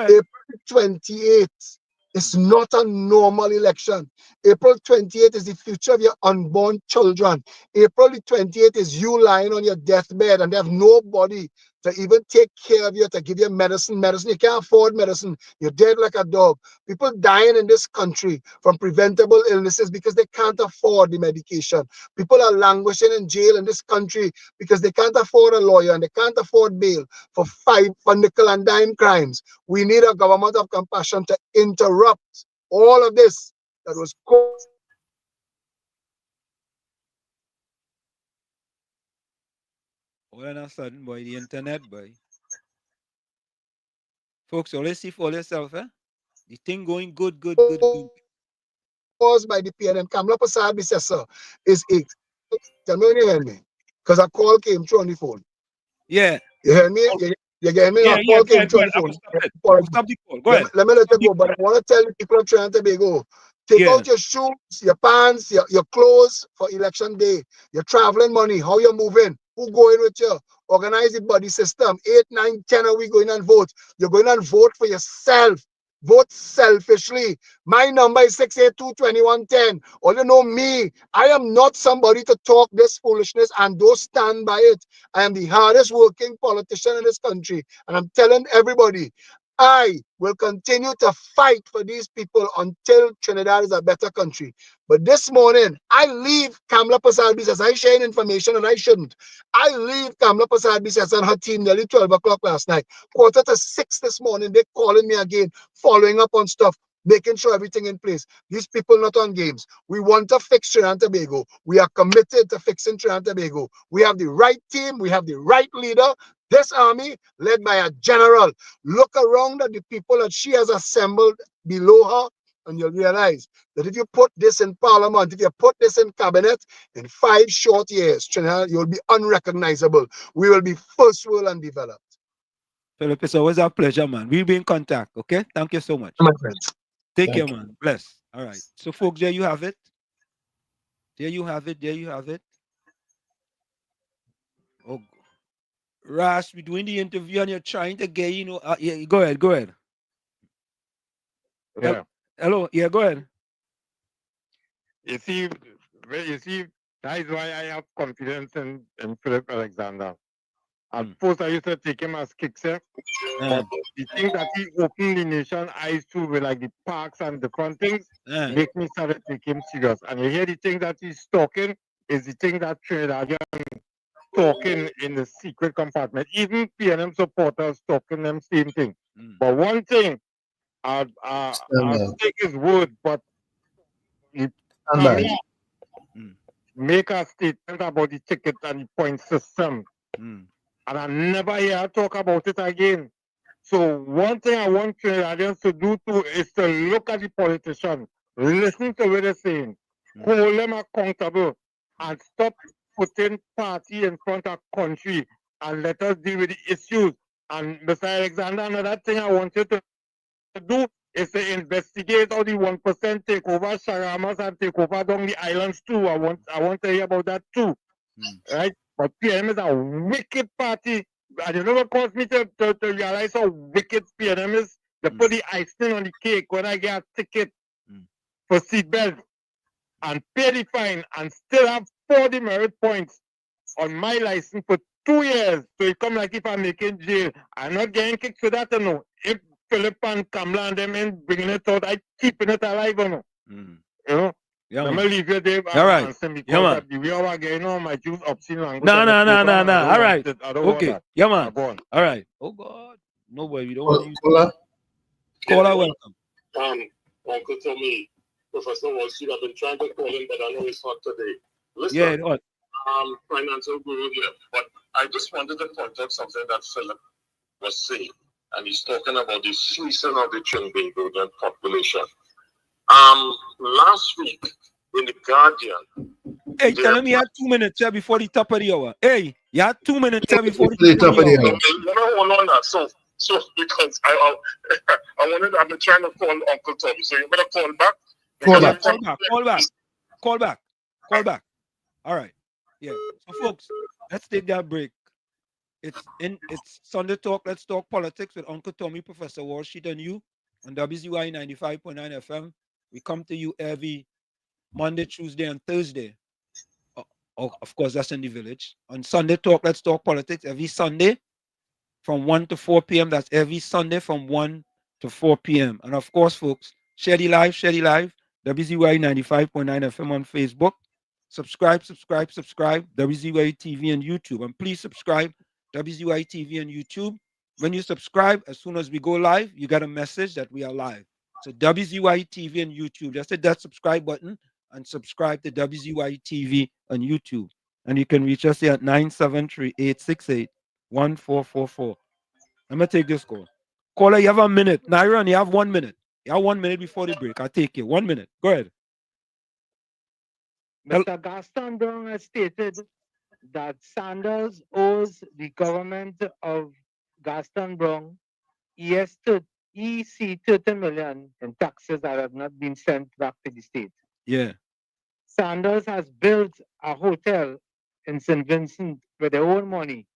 April 28th. It's not a normal election. April 28th is the future of your unborn children. April the 28th is you lying on your deathbed and they have nobody to even take care of you, to give you medicine. You can't afford medicine. You're dead like a dog. People dying in this country from preventable illnesses because they can't afford the medication. People are languishing in jail in this country because they can't afford a lawyer and they can't afford bail for nickel and dime crimes. We need a government of compassion to interrupt all of this that was all of a sudden, boy, the internet, boy. Folks, always see for yourself, eh? The thing going good. Caused by the PNM. Kamla Prasad Bisesa is a... Tell me when you hear me. Because a call came through on the phone. Yeah. You hear me? You get me? A call came through on the phone. Stop the call. Go ahead. Let me let you go. But I want to tell the people of Trinidad and Tobago, take out your shoes, your pants, your clothes for election day. Your traveling money, how you're moving, who going with you. Organize the body system. 8, 9, 10 are we going and vote. You're going and vote for yourself. vote selfishly. My number is 682-2110. All you know me, I am not somebody to talk this foolishness and don't stand by it. I am the hardest working politician in this country. And I'm telling everybody, I will continue to fight for these people until Trinidad is a better country. But this morning, I leave Kamla Prasad Biswas. I sharing information and I shouldn't. I leave Kamla Prasad Biswas and her team nearly 12 o'clock last night. 5:45 this morning, they're calling me again, following up on stuff, making sure everything in place. These people not on games. We want to fix Trinidad and Tobago. We are committed to fixing Trinidad and Tobago. We have the right team. We have the right leader. This army, led by a general, look around at the people that she has assembled below her, and you'll realize that if you put this in parliament, if you put this in cabinet, in 5 short years, Trinidad, you'll be unrecognizable. We will be first world undeveloped. Philip, it's always a pleasure, man. We'll be in contact, okay? Thank you so much. My friends. Take care, man. Bless. All right. So, folks, there you have it. There you have it. There you have it. Oh, Ras, we're doing the interview and you're trying to get, yeah, go ahead. Go ahead. Yeah. Hello. Yeah, go ahead. You see, that is why I have confidence in Philip Alexander. At first, I used to take him as kickser, but the thing that he opened the nation eyes to, with like the parks and different things, make me start to take him serious. And you hear the thing that he's talking is the thing that Trinidadian talking in the secret compartment. Even PNM supporters talking them same thing. But one thing, I'll take his word, but make a statement about the ticket and the point system. And I never hear her talk about it again. So one thing I want Trinidadians to do too is to look at the politicians, listen to what they're saying, hold them accountable, and stop putting party in front of country and let us deal with the issues. And Mr. Alexander, another thing I want you to do is to investigate all the 1% take over Sharamas and take over down the islands too. I want to hear about that too. Right? But PNM is a wicked party. And you know what caused me to realize how wicked PNM is? They put the icing on the cake when I get a ticket for seatbelt and pay the fine and still have 40 merit points on my license for 2 years. So it come like if I'm making jail. I'm not getting kicked for that, you know. If Philip and Kamla and them ain't bringing it out, I keeping it alive, you know. You know? Yeah, I'm going to leave you there all right. because Yeah, the way I getting on my juice obscene language. No. All right. Okay. Yeah, man. Go on. All right. Oh, God. No way. We don't want to use Caller, welcome. Uncle Tommy, Professor Wall Street, I've been trying to call him, but I know it's not today. Listen, yeah, financial guru here, but I just wanted to point out something that Philip was saying, and he's talking about the fleecing of the Trinbagonian population. Last week in the Guardian. Hey, tell him you had 2 minutes here before the top of the hour. Hey, you had 2 minutes here before the top of the hour. Hold on that. So because I wanted, I've been trying to call Uncle Tommy, so you better call back. Call back. All right. Yeah. So folks, let's take that break. It's Sunday Talk. Let's talk politics with Uncle Tommy, Professor Wall Street, and you on WZYE 95.9 FM. We come to you every Monday, Tuesday, and Thursday. Of course, that's in the village. On Sunday Talk, let's talk politics every Sunday from 1 to 4 p.m. That's every Sunday from 1 to 4 p.m. And of course, folks, share the live. WZYE 95.9 FM on Facebook. Subscribe. WZYE TV and YouTube. And please subscribe WZYE TV and YouTube. When you subscribe, as soon as we go live, you get a message that we are live. So WZYE TV and YouTube. Just hit that subscribe button and subscribe to WZYE TV on YouTube. And you can reach us here at 973-868-1444. I'm going to take this call. Caller, you have a minute. Nairon, you have 1 minute. You have 1 minute before the break. I'll take it. 1 minute. Go ahead. Mr. Gaston Brown has stated that Sanders owes the government of Gaston Brown EC 30 million in taxes that have not been sent back to the state. Yeah. Sanders has built a hotel in St. Vincent with their own money,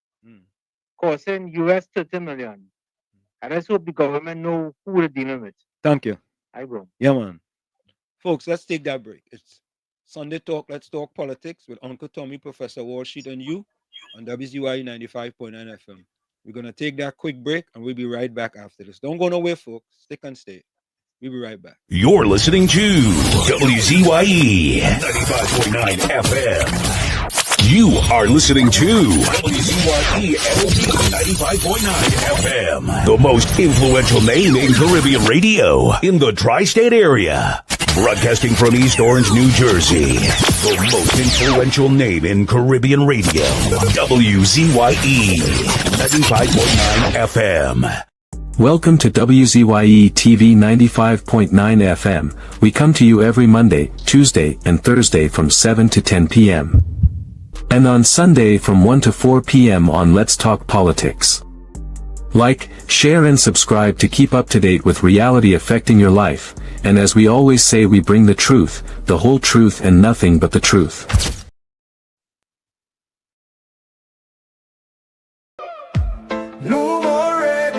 costing US 30 million. And let's hope the government know who they're dealing with. Thank you. I go. Yeah, man. Folks, let's take that break. It's Sunday Talk. Let's talk politics with Uncle Tommy, Professor Wall Street, and you on WZYE 95.9 FM. We're going to take that quick break, and we'll be right back after this. Don't go nowhere, folks. Stick and stay. We'll be right back. You're listening to WZYE 95.9 FM. You are listening to WZYE 95.9 FM, the most influential name in Caribbean radio in the tri-state area. Broadcasting from East Orange, New Jersey, the most influential name in Caribbean radio, WZYE 95.9 FM. Welcome to WZYE TV 95.9 FM. We come to you every Monday, Tuesday, and Thursday from 7 to 10 p.m. and on Sunday from 1 to 4 p.m. on Let's Talk Politics. Like, share and subscribe to keep up to date with reality affecting your life, and as we always say, we bring the truth, the whole truth and nothing but the truth. No more rain,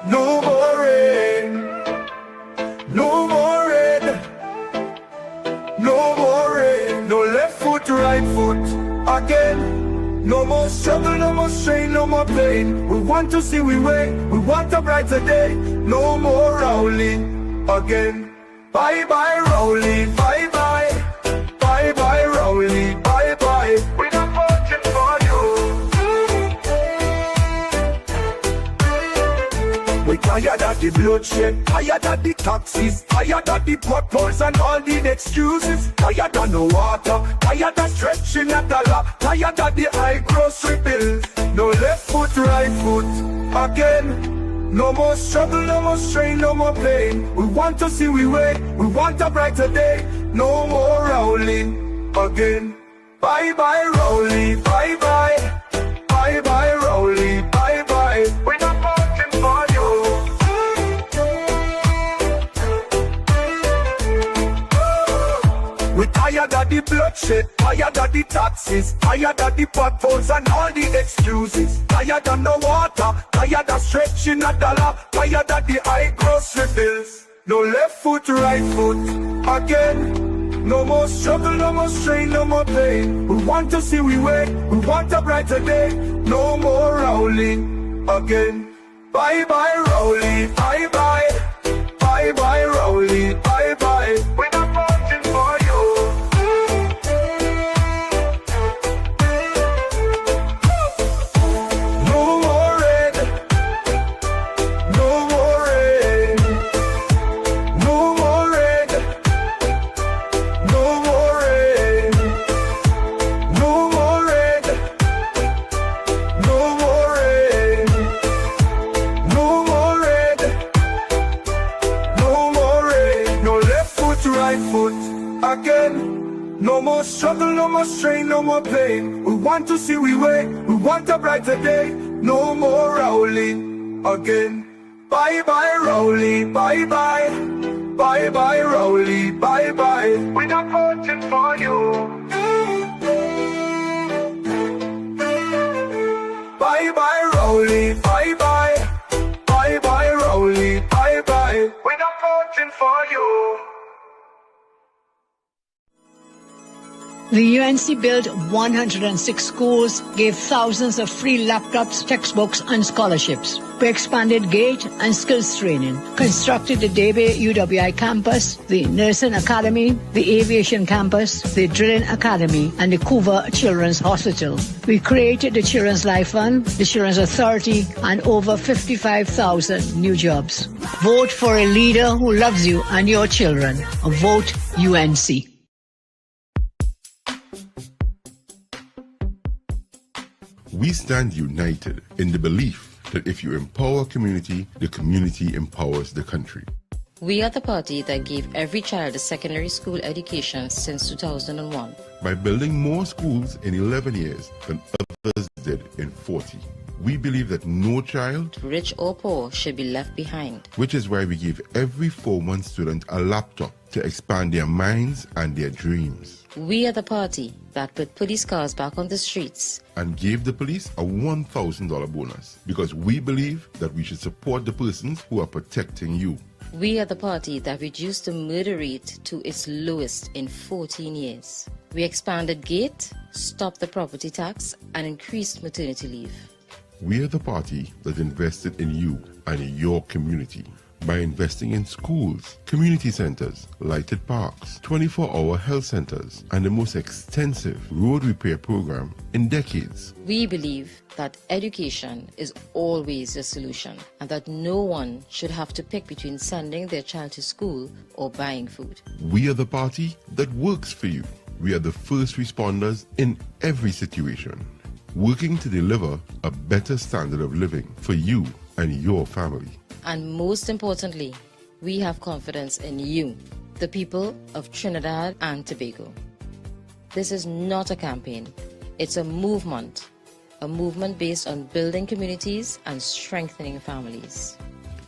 no more rain, no more rain, no more rain, no left foot, right foot, again. No more struggle, no more strain, no more pain. We want to see we way, we want a brighter day. No more Rowley again. Bye bye Rowley, bye bye. Bye bye Rowley, bye bye. We're not voting for you. We tired of the bloodshed, tired of the taxes, tired of the potholes and all the excuses. Tired of no water, tired of stretching at the dollar, tired of the high grocery bills. No left foot, right foot, again. No more struggle, no more strain, no more pain. We want to see we way, we want a brighter day. No more Rowley again. Bye bye Rowley, bye bye. Bye bye Rowley, bye bye. We're not voting for you. We tired of the bloodshed, tired of the taxes, tired of the potholes and all the excuses. Tired of no water, tired of stretching a dollar, tired of the high grocery bills. No left foot, right foot, again. No more struggle, no more strain, no more pain. We want to see we way, we want a brighter day. No more Rowley again. Bye bye Rowley, bye bye. Bye bye Rowley, bye bye. We're not voting for you. No more rain, no more rain, no more rain, no more rain, no more rain, no more rain, no more rain, no more rain, no left foot, right foot, again. No more struggle, no more strain, no more pain. We want to see we way, we want a brighter day. No more Rowley again. Bye bye Rowley, bye bye. Bye bye Rowley, bye bye. We're not voting for you. Bye bye Rowley, bye bye. Bye bye Rowley, bye bye. We're not voting for you. The UNC built 106 schools, gave thousands of free laptops, textbooks, and scholarships. We expanded GATE and skills training, constructed the Debe UWI campus, the Nursing Academy, the Aviation campus, the Drilling Academy, and the Couva Children's Hospital. We created the Children's Life Fund, the Children's Authority, and over 55,000 new jobs. Vote for a leader who loves you and your children. Vote UNC. We stand united in the belief that if you empower community, the community empowers the country. We are the party that gave every child a secondary school education since 2001. By building more schools in 11 years than others did in 40. We believe that no child, rich or poor, should be left behind. Which is why we give every 4-month student a laptop to expand their minds and their dreams. We are the party that put police cars back on the streets and gave the police a $1,000 bonus because we believe that we should support the persons who are protecting you. We are the party that reduced the murder rate to its lowest in 14 years. We expanded GATE, stopped the property tax, and increased maternity leave. We are the party that invested in you and your community by investing in schools, community centers, lighted parks, 24-hour health centers, and the most extensive road repair program in decades. We believe that education is always the solution and that no one should have to pick between sending their child to school or buying food. We are the party that works for you. We are the first responders in every situation, working to deliver a better standard of living for you and your family. And most importantly, we have confidence in you, the people of Trinidad and Tobago. This is not a campaign, it's a movement based on building communities and strengthening families.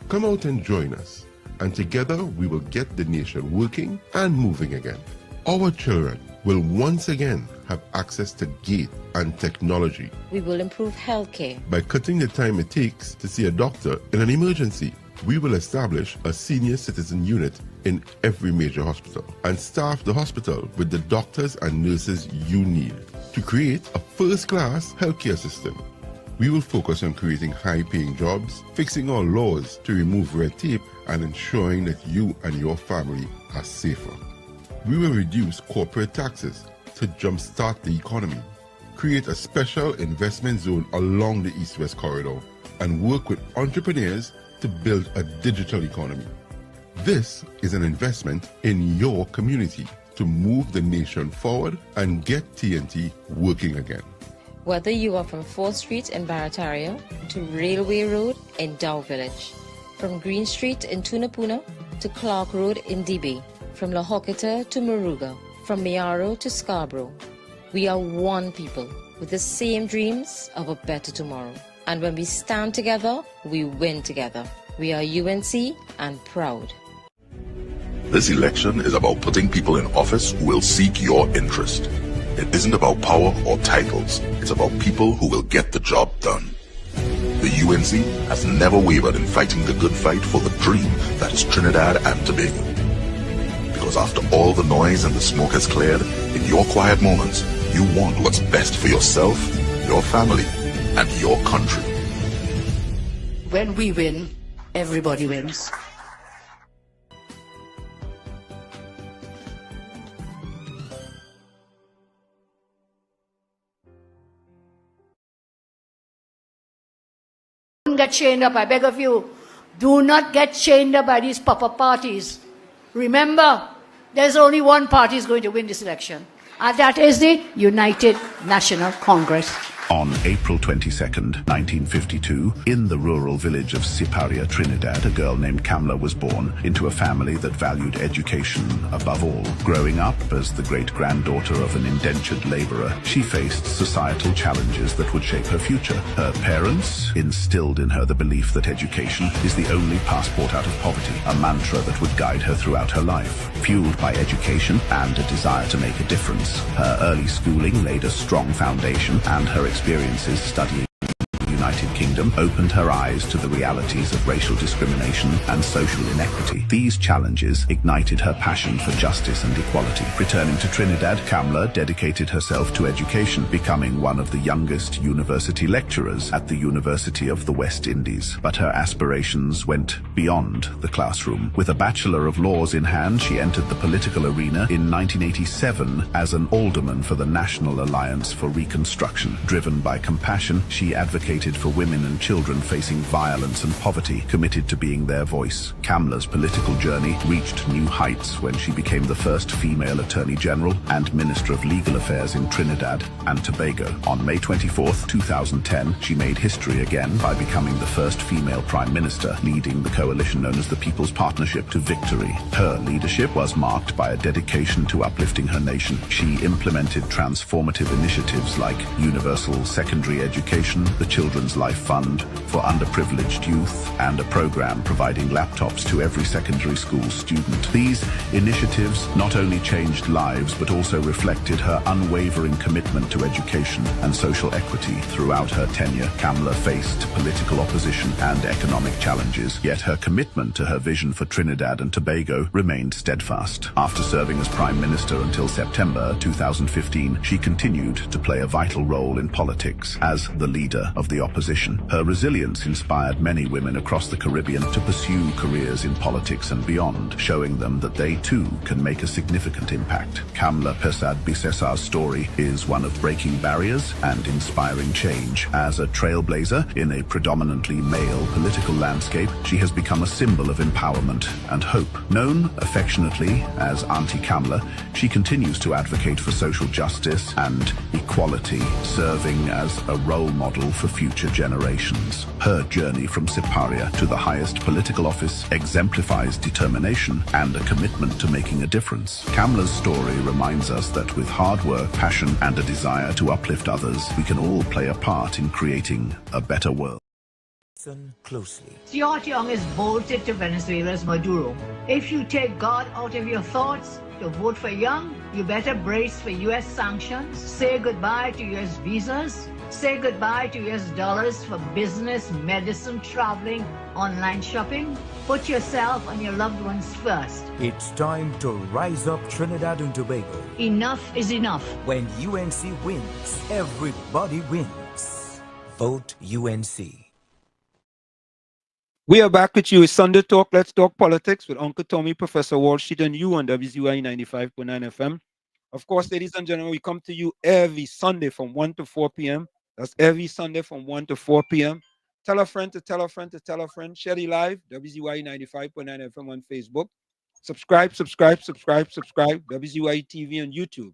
Come out and join us, and together we will get the nation working and moving again. Our children will once again have access to GATE and technology. We will improve healthcare by cutting the time it takes to see a doctor in an emergency. We will establish a senior citizen unit in every major hospital and staff the hospital with the doctors and nurses you need to create a first-class healthcare system. We will focus on creating high-paying jobs, fixing our laws to remove red tape, and ensuring that you and your family are safer. We will reduce corporate taxes to jumpstart the economy, create a special investment zone along the East-West corridor, and work with entrepreneurs to build a digital economy. This is an investment in your community to move the nation forward and get TNT working again. Whether you are from 4th Street in Barataria to Railway Road in Dow Village, from Green Street in Tunapuna to Clark Road in Debe, from La Hoqueta to Moruga, from Mayaro to Scarborough, we are one people with the same dreams of a better tomorrow. And when we stand together, we win together. We are UNC and proud. This election is about putting people in office who will seek your interest. It isn't about power or titles. It's about people who will get the job done. The UNC has never wavered in fighting the good fight for the dream that is Trinidad and Tobago. Because after all the noise and the smoke has cleared, in your quiet moments, you want what's best for yourself, your family, and your country. When we win, everybody wins. Don't get chained up, I beg of you. Do not get chained up by these pop-up parties. Remember, there's only one party is going to win this election, and that is the United National Congress. On April 22nd, 1952, in the rural village of Siparia, Trinidad, a girl named Kamla was born into a family that valued education above all. Growing up as the great-granddaughter of an indentured laborer, she faced societal challenges that would shape her future. Her parents instilled in her the belief that education is the only passport out of poverty, a mantra that would guide her throughout her life. Fueled by education and a desire to make a difference, her early schooling laid a strong foundation, and her experiences studying in the United Kingdom opened her eyes to the realities of racial discrimination and social inequity. These challenges ignited her passion for justice and equality. Returning to Trinidad, Kamla dedicated herself to education, becoming one of the youngest university lecturers at the University of the West Indies. But her aspirations went beyond the classroom. With a Bachelor of Laws in hand, she entered the political arena in 1987 as an alderman for the National Alliance for Reconstruction. Driven by compassion, she advocated for women and children facing violence and poverty, committed to being their voice. Kamla's political journey reached new heights when she became the first female Attorney General and Minister of Legal Affairs in Trinidad and Tobago. On May 24, 2010, she made history again by becoming the first female Prime Minister, leading the coalition known as the People's Partnership to victory. Her leadership was marked by a dedication to uplifting her nation. She implemented transformative initiatives like universal secondary education, the Children's Children's Life Fund for underprivileged youth, and a program providing laptops to every secondary school student. These initiatives not only changed lives but also reflected her unwavering commitment to education and social equity. Throughout her tenure, Kamla faced political opposition and economic challenges, yet her commitment to her vision for Trinidad and Tobago remained steadfast. After serving as Prime Minister until September 2015, she continued to play a vital role in politics as the leader of the opposition. Her resilience inspired many women across the Caribbean to pursue careers in politics and beyond, showing them that they too can make a significant impact. Kamla Persad Bisesar's story is one of breaking barriers and inspiring change. As a trailblazer in a predominantly male political landscape, she has become a symbol of empowerment and hope. Known affectionately as Auntie Kamla, she continues to advocate for social justice and equality, serving as a role model for future generations. Her journey from Siparia to the highest political office exemplifies determination and a commitment to making a difference. Kamla's story reminds us that with hard work, passion, and a desire to uplift others, we can all play a part in creating a better world. Listen closely. Stuart Young is bolted to Venezuela's Maduro. If you take God out of your thoughts to vote for Young, you better brace for U.S. sanctions, say goodbye to U.S. visas, say goodbye to U.S. dollars for business, medicine, traveling, online shopping. Put yourself and your loved ones first. It's time to rise up Trinidad and Tobago. Enough is enough. When UNC wins, everybody wins. Vote UNC. We are back with you. It's Sunday Talk. Let's talk politics with Uncle Tommy, Professor Wall Street, and you on WZYE 95.9 FM. Of course, ladies and gentlemen, we come to you every Sunday from 1 to 4 p.m. That's every Sunday from 1 to 4 p.m. Tell a friend to tell a friend to tell a friend. Share it live, WZYE 95.9 FM on Facebook. Subscribe. WZYE TV on YouTube.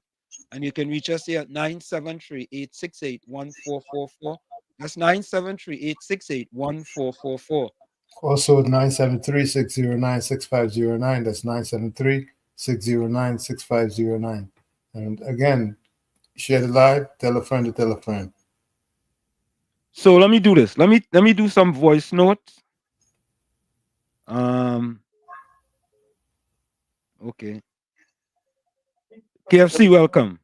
And you can reach us here at 973-868-1444. That's 973-868-1444. Also 973-609-6509. That's 973-609-6509. And again, share the live, tell a friend to tell a friend. So let me do this. Let me do some voice notes. Okay. KFC, welcome.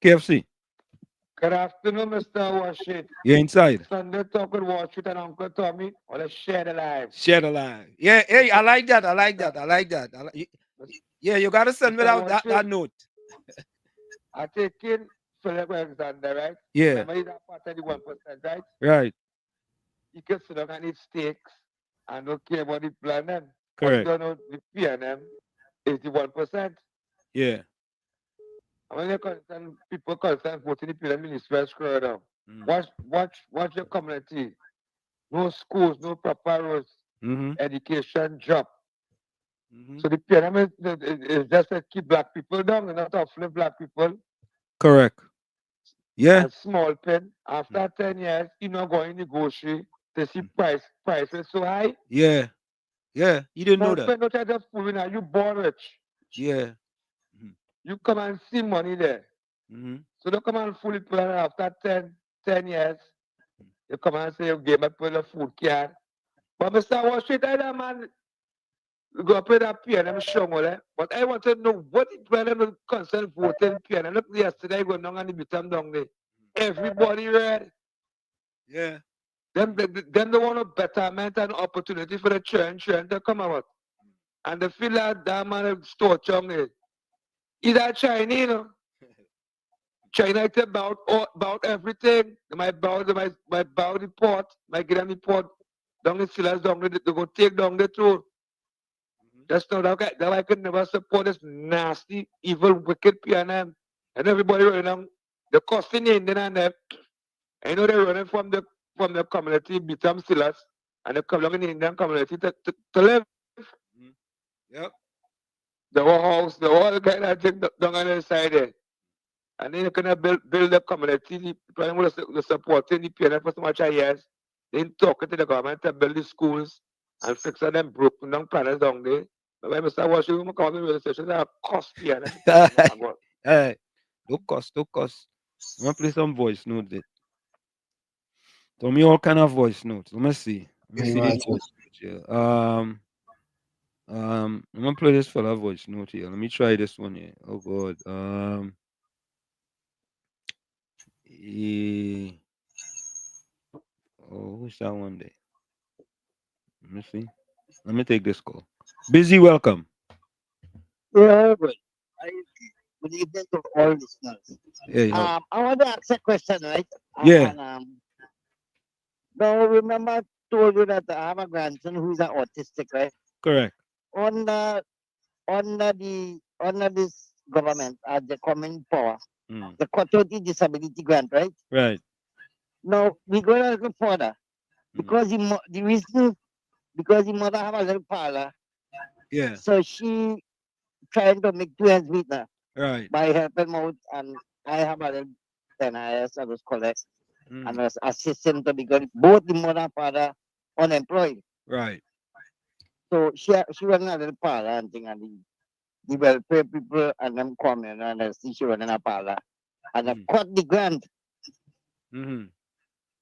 KFC. Good afternoon, Mr. Washington. You're inside. Sunday Talk with Washington and Uncle Tommy. Or let's share the live. Share the live. Yeah, hey, I like that. Yeah, you got to send me that note. I take in Philip Alexander, right? Yeah. Remember he's a part of the 1%, right? Right. He can sit down and eat steaks and don't care about the plan. Correct. But you know, the PNM is the 1%. Yeah. When you concern people concerned voting the PNM ministry screw down. Watch your community. No schools, no proper roads, education, job. So the PNM is just to keep black people down and not uplift black people. Correct. Yeah. A small pen. After 10 years, you're not going to negotiate to see prices so high. Yeah. Yeah. You didn't know that. Pen, don't try to fool me now. You born rich. Yeah. You come and see money there. So don't come and fool people after 10 years. You come and say you gave my people a food card. But Mr. Wall Street, man, we go pay that PNM show, but I want to know what the PNM concern voting PNM. Look, yesterday going down on the bottom down there. Everybody read. Yeah. Them they want a betterment and opportunity for the children to come out. And they feel like that man store chum there. Is that China, you know? China is about everything. They might bow the port, might get on the port, down the fillers down there, they go take down the tour. That's not okay. That I could never support this nasty, evil, wicked PNM. And everybody running on the costing the Indian and them. I know they're running from the community, become fillers, and they come along in the Indian community to live. Yep. The whole house, the whole kind of thing down on the side there. And then you can build a community, the supporting the PNF for so much years. Then talking to the government to build the schools and fix them broken down planners down there. But when Mr. Washington come to the station, that cost PNF. Hey, don't cost. I'm going to play some voice note there. Told me all kind of voice notes. Let me see. Let me see Anyone this voice note here. I'm gonna play this fella voice note here. Let me try this one here. Oh God. Who's that one there? Let me see. Let me take this call. Busy, welcome. Yeah, good. Good evening to all listeners. Yeah, I want to ask a question, right? Yeah. Now remember I told you that I have a grandson who's autistic, right? Correct. Under this government, the coming power, the Quality Disability Grant, right? Right. Now we go a little further because the reason because the mother have a little parlor, Yeah. so she trying to make two ends meet now. Right. By helping out, and I have a little NIS I was collect and was assistant to because both the mother and father unemployed. Right. So she running a little parlor and thing, and the welfare people and them coming and I see she running a parlor and I cut the grant from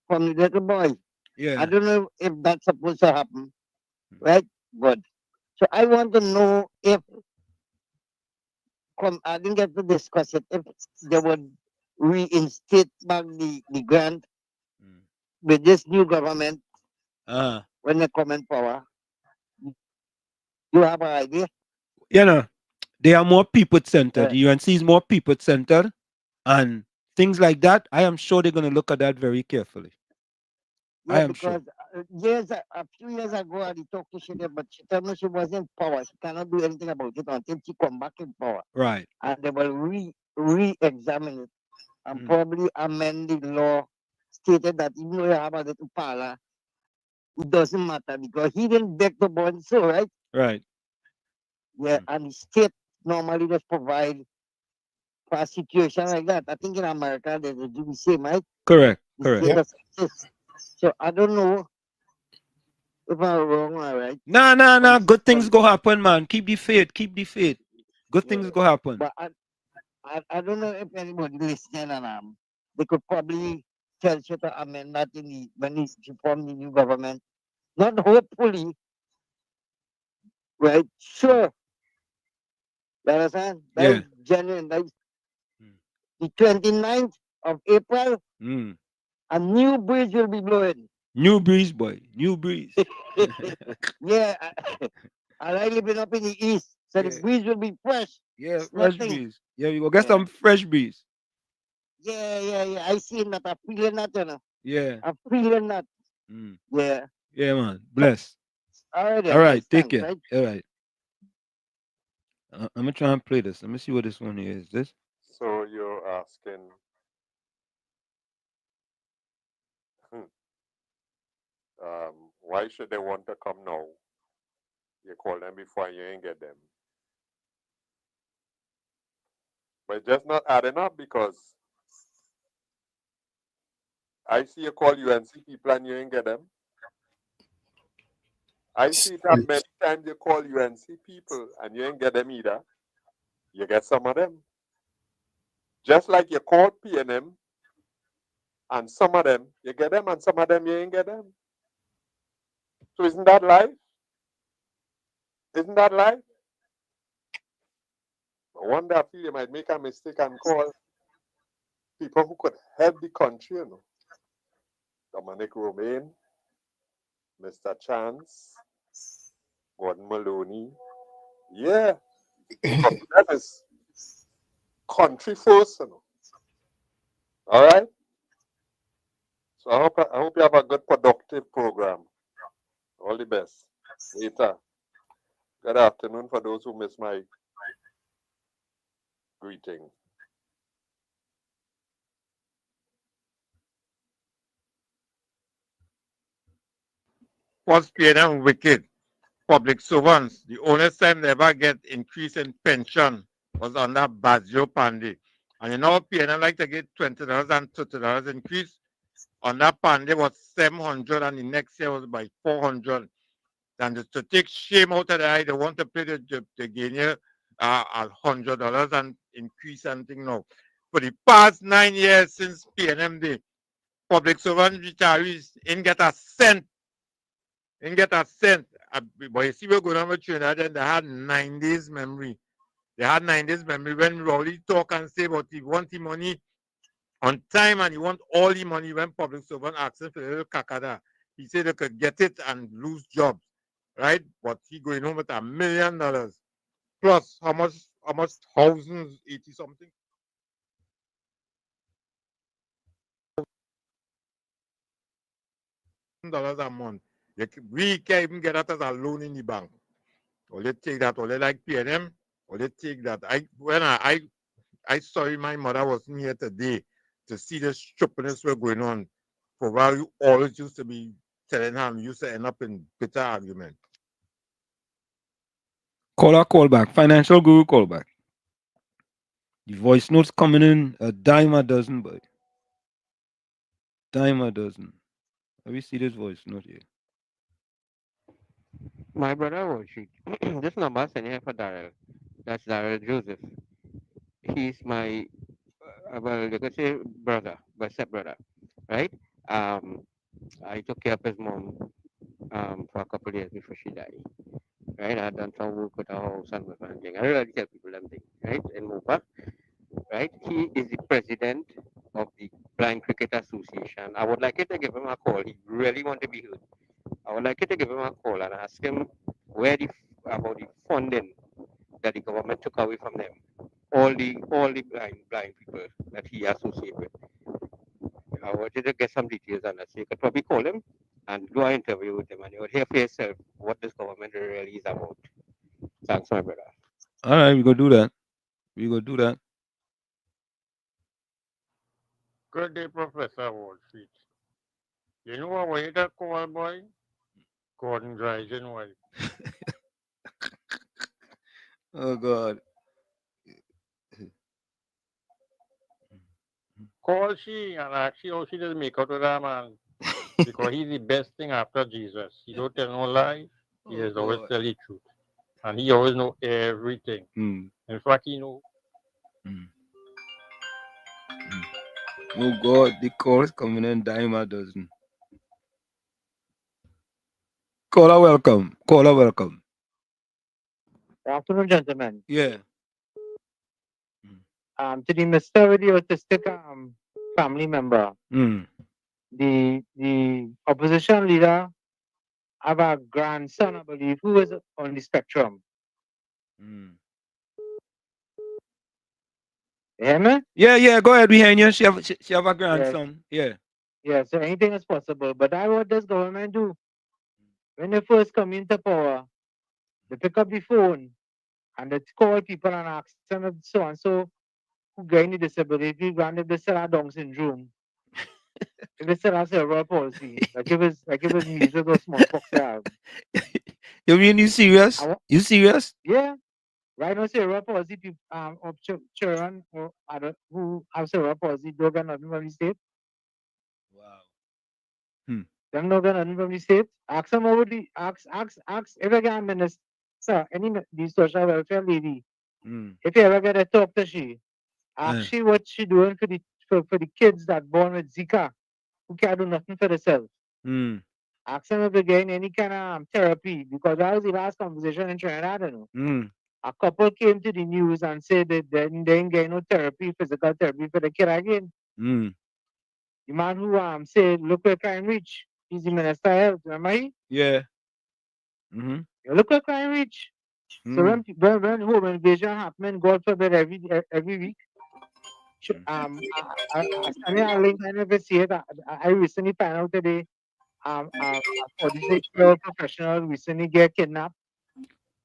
the little boy. Yeah. I don't know if that's supposed to happen, right? Good. So I want to know if I didn't get to discuss it if they would reinstate back the grant with this new government when they come in power. You have an idea? You know, they are more people centered. The UNC is more people centered, and things like that. I am sure they're going to look at that very carefully. Yeah, because a few years ago, I talked to Shida, but she told me she was in power. She cannot do anything about it until she come back in power. Right. And they will re-examine it and probably amend the law, stated that even though you have a little parlor, it doesn't matter because he didn't beg the bond, so right? Right. Yeah, and the state normally just provide for a situation like that. I think in America they do the same, right? Correct. The Correct. state does exist. So I don't know if I'm wrong or right. Nah. Good things go happen, man. Keep the faith. Keep the faith. Good things go happen. But I don't know if anybody listening and they could probably tell you to amend that when you form the new government. Not hopefully, right? Sure. You understand? That is genuine. That is the 29th of April, a new breeze will be blowing. New breeze, boy. New breeze. Yeah. I live up in the east, so the breeze will be fresh. Yeah, fresh breeze. Yeah, we go get some fresh breeze. Yeah. I see that. I'm feeling that, you know. Yeah. I'm feeling that. Yeah. Yeah, man. Bless. All right. Take Thanks, care. right? All right. I'm gonna try and play this. Let me see what this one is. This. So you're asking, why should they want to come now? You call them before you ain't get them. But just not adding up because I see you call UNC people and you ain't get them. I see that many times you call UNC people and you ain't get them either. You get some of them. Just like you call PNM and some of them you get them and some of them you ain't get them. So isn't that life? Isn't that life? One day I feel you might make a mistake and call people who could help the country, you know. Dominic Romaine, Mr. Chance, Gordon Maloney. Yeah. That is country first, you know. All right? So I hope you have a good productive program. All the best. Later. Good afternoon for those who missed my greeting. Was PNM wicked? Public servants, the only time they ever get increase in pension was under Bazio Pandey. And you know, PNM like to get $20 and $30 increase. On that Pandey was 700 and the next year was by 400. And just to take shame out of the eye, they want to pay the gain here $100 and increase something now. For the past 9 years since PNM Day, public servant retirees in get a cent. In get a cent. But you see what's going on with Trinidad, and they had 9 days memory. They had 9 days memory when Rowley talk and say about he want the money on time and he want all the money when public servant asks him for a little kakada. He said they could get it and lose jobs, right? But he going home with $1 million. Plus, how much thousands, 80 something? $1 a month. We can't even get that as a loan in the bank. Or they take that, or they like pay them, or they take that. I sorry my mother wasn't here today to see the stupidness were going on. For while you always used to be telling her, you used to end up in bitter argument. Call back. Financial guru call back. The voice notes coming in a dime a dozen, but dime a dozen. Let me see this voice note here. My brother Roshi, this number is sending here for Darrell. That's Darrell Joseph. He's my, well, you could say brother, but step brother, right? I took care of his mom for a couple of years before she died, right? I done some work with her house and with her and thing. I really tell people them thing, right? In Mopa, right? He is the president of the Blind Cricket Association. I would like you to give him a call. He really want to be heard. I would like you to give him a call and ask him about the funding that the government took away from them. All the blind people that he associated with. I want you to get some details on that. So you could probably call him and do an interview with him, and you would hear for yourself what this government really is about. Thanks, my brother. All right, we go do that. We go do that. Good day, Professor Wall Street. You know what way that call, boy? Gordon Dryden wife. Oh God. Call she and ask she how she does make out with that man. Because he's the best thing after Jesus. He don't tell no lie. He is always tell the truth. And he always know everything. In fact, he know. Oh God, the calls coming in dime a dozen. Caller welcome. Caller welcome. Good afternoon, gentlemen. Yeah. To the Mr. with the autistic family member. The opposition leader have a grandson, I believe, who is on the spectrum. You hear me? Yeah, go ahead, we hear you. She have a grandson. Yes. Yeah, so anything is possible. But that's what this government do. When they first come into power, they pick up the phone and they call people and ask them if so and so who gain the disability, and if they still have Down syndrome. If they still have cerebral palsy, like if it's measles or smallpox they have. You mean you serious? You serious? Yeah. Right now, cerebral palsy people of children or other who have cerebral palsy don't get nothing from the state. Wow. Them don't get nothing from the state. Ask them over the ask if I get a minister, any the social welfare lady, if you ever get to talk to she, ask she what she doing for the kids that born with Zika who can't do nothing for themselves. Ask them if they're getting any kind of therapy, because that was the last conversation in Trinidad, you know. A couple came to the news and said that they ain't getting no therapy, physical therapy for the kid again. The man who said, look where crime reach. He's the minister of health, remember he? Yeah. You look where crime reach. So when home invasion happen, God forbid every week. I sent a link, I never see it. I recently found out today. A 46-year-old professional recently get kidnapped.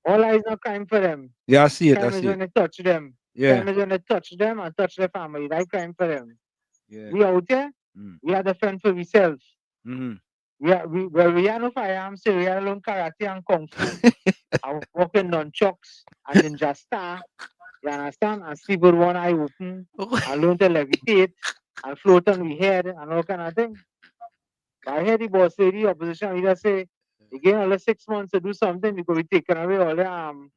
All eyes not crime for them. Yeah, I see it. Crime is when they touch them. Yeah. Crime is when they touch them and touch their family. That crime for them. Yeah. We out there. We are the friend for ourselves. We are no firearms. So we are learn karate and kung fu. I walk in nunchucks and ninja star. You understand? And sleep with one eye open. And learn to levitate and float on the head and all kind of thing. But I hear the boss lady, opposition leader say, again, only 6 months to do something because we taking away all the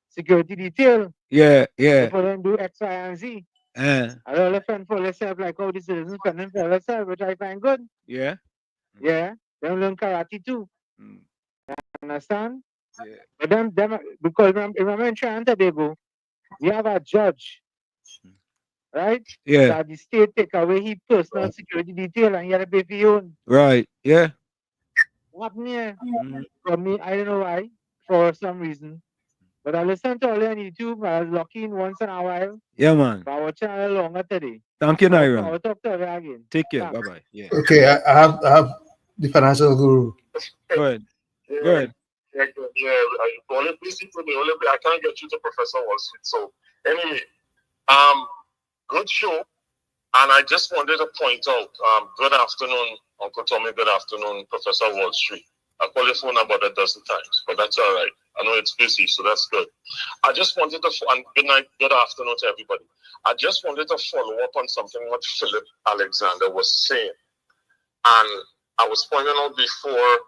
security detail. Yeah. For them do X, Y, and Z. I don't fend for yourself like how the citizens fending for yourself, which I find good. Yeah. Yeah. They learn karate too. Understand? Yeah. But them because remember in Trinidad and Tobago, we have a judge, right? Yeah. That the state take away his personal security detail and you have to pay for your own. Right. Yeah. What happened here? For me, I don't know why, for some reason. But I listen to all on YouTube. I was lucky in once in a while. Yeah, man. But I watch it a little longer today. Thank you, Nairam. I'll talk to you again. Take care. Thanks. Bye bye. Yeah. Okay, I have the financial guru. Go ahead. Yeah, Go ahead. Yeah, only basically only I can't get you to Professor Wall Street. So anyway, good show. And I just wanted to point out, good afternoon, Uncle Tommy, good afternoon, Professor Wall Street. I call your phone number a dozen times, but that's all right. I know it's busy, so that's good. I just wanted to, and good night, good afternoon to everybody. I just wanted to follow up on something what Philip Alexander was saying. And I was pointing out before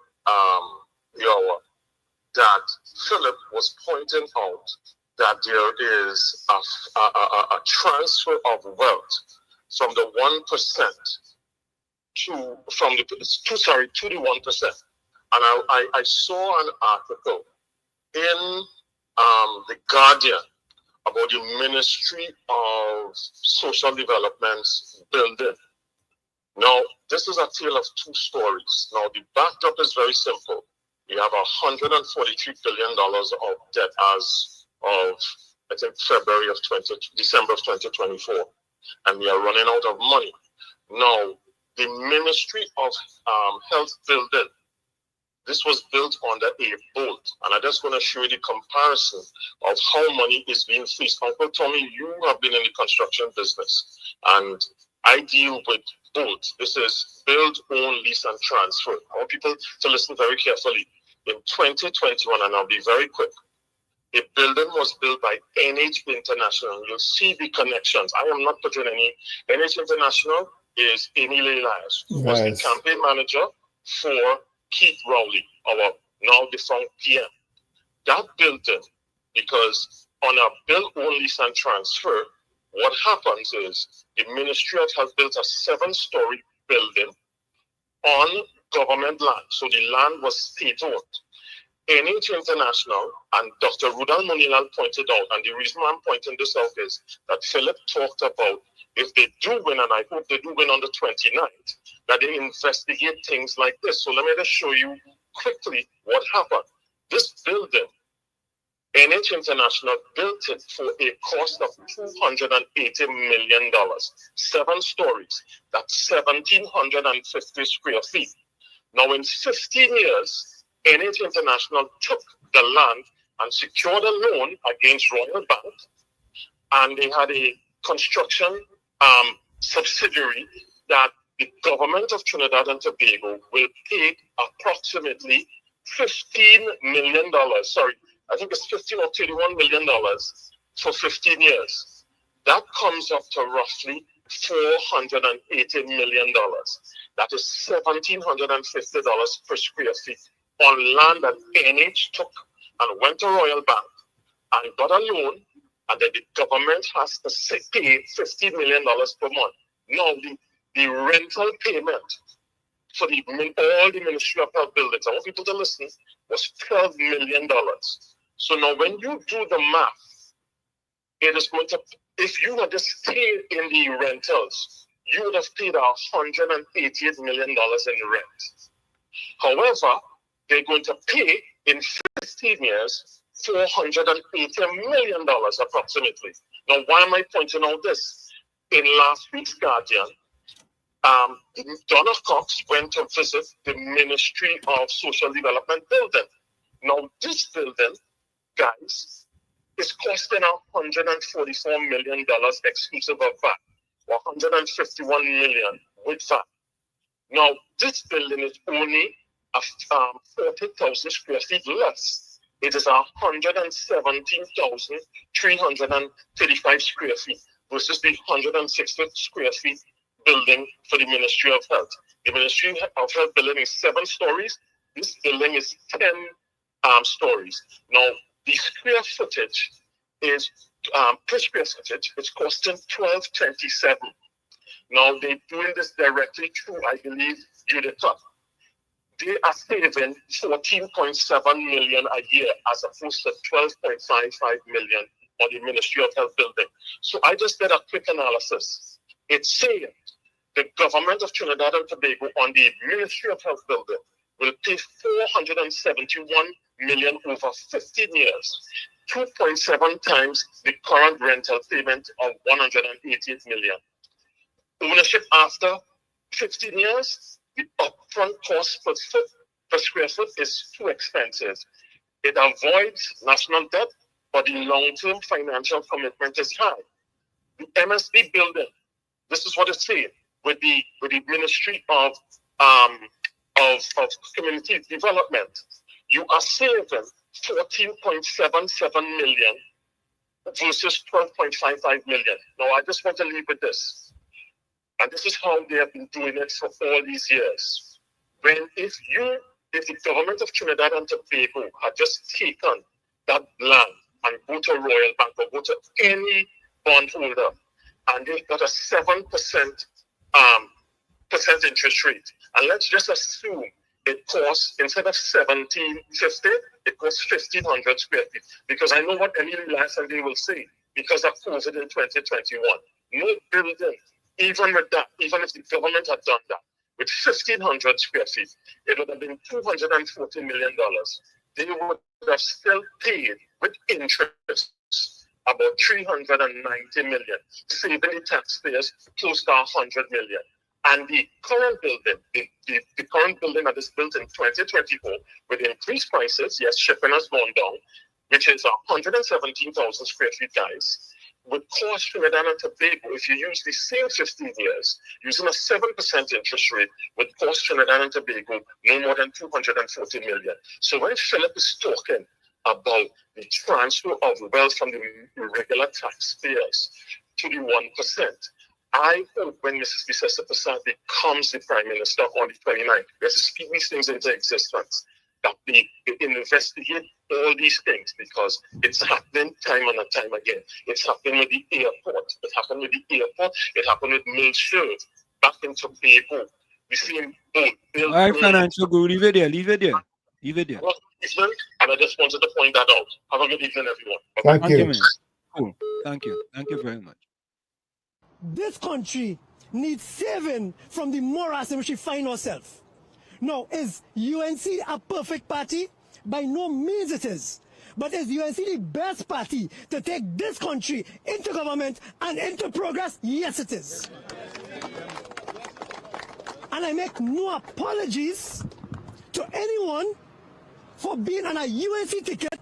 that Philip was pointing out that there is a transfer of wealth from the 1% to the 1%. And I saw an article in the Guardian about the Ministry of Social Development's building. Now, this is a tale of two stories. Now, the backdrop is very simple. We have $143 billion of debt as of, I think, December of 2024. And we are running out of money. Now, the Ministry of Health building, this was built under a bolt. And I'm just going to show you the comparison of how money is being freezed. Uncle Tommy, you have been in the construction business. And I deal with both. This is build, own, lease, and transfer. I want people to listen very carefully. In 2021, and I'll be very quick, a building was built by NH International. You'll see the connections. I am not putting any. NH International is Amy Elias, who was the campaign manager for Keith Rowley, our now defunct PM. That building, because on a build, own, lease, and transfer, what happens is the Ministry of Health built a 7-story building on government land. So the land was state-owned. NH International and Dr. Rudal Munilal pointed out, and the reason why I'm pointing this out is that Philip talked about if they do win, and I hope they do win on the 29th, that they investigate things like this. So let me just show you quickly what happened. This building, NH International built it for a cost of $280 million, 7 stories. That's 1,750 square feet. Now, in 15 years, NH International took the land and secured a loan against Royal Bank, and they had a construction subsidiary that the government of Trinidad and Tobago will pay approximately $15 million. Sorry, I think it's $15 or $31 million for 15 years. That comes up to roughly $480 million. That is $1,750 per square feet on land that NH took and went to Royal Bank and got a loan, and then the government has to pay $50 million per month. Now, the rental payment for all the Ministry of Health buildings, I want people to listen, was $12 million. So now when you do the math, it is going to, if you had just stayed in the rentals, you would have paid $188 million in rent. However, they're going to pay in 15 years $480 million approximately. Now, why am I pointing out this? In last week's Guardian, Donna Cox went to visit the Ministry of Social Development building. Now, this building, guys, is costing $144 million exclusive of VAT, or $151 million with VAT. Now, this building is only 40,000 square feet less. It is 117,335 square feet versus the 160 square feet building for the Ministry of Health. The Ministry of Health building is 7 stories. This building is 10 stories. Now, the square footage is per square footage, it's costing $12.27. Now they're doing this directly through, I believe, Utica. They are saving 14.7 million a year as opposed to 12.55 million on the Ministry of Health building. So I just did a quick analysis. It's saying the government of Trinidad and Tobago on the Ministry of Health building will pay 471 million over 15 years, 2.7 times the current rental payment of 188 million. Ownership after 15 years, the upfront cost per square foot is too expensive. It avoids national debt, but the long-term financial commitment is high. The MSB building, this is what it's saying, with the Ministry of Community Development, you are saving 14.77 million versus 12.55 million. Now, I just want to leave with this. And this is how they have been doing it for all these years. If the government of Trinidad and Tobago had just taken that land and go to Royal Bank or go to any bondholder and they got a 7% interest rate, and let's just assume it costs, instead of $1,750, it costs 1,500 square feet. Because I know what Emily Lassen they will say because of COVID in 2021. No building, even with that, even if the government had done that, with 1,500 square feet, it would have been $240 million. They would have still paid with interest about 390 million, saving the taxpayers close to 100 million. And the current building, the current building that is built in 2024 with increased prices, yes, shipping has gone down, which is 117,000 square feet, guys, would cost Trinidad and Tobago, if you use the same 15 years, using a 7% interest rate, would cost Trinidad and Tobago no more than 240 million. So when Philip is talking about the transfer of wealth from the regular taxpayers to the 1%, I hope when Mrs. Bisesa Prasad becomes the Prime Minister on the 29th, we have to speak these things into existence, that they investigate all these things, because it's happening time and time again. It's happening with the airport. It happened with the airport. It happened with Milshire back in Tobago. We see him build. All right, financial guru, leave it there. Leave it there. Leave it there. And I just wanted to point that out. Have a good evening, everyone. Thank you. Man. Cool. Thank you. Thank you very much. This country needs saving from the morass in which we find ourselves. Now, is UNC a perfect party? By no means it is. But is UNC the best party to take this country into government and into progress? Yes, it is. And I make no apologies to anyone for being on a UNC ticket.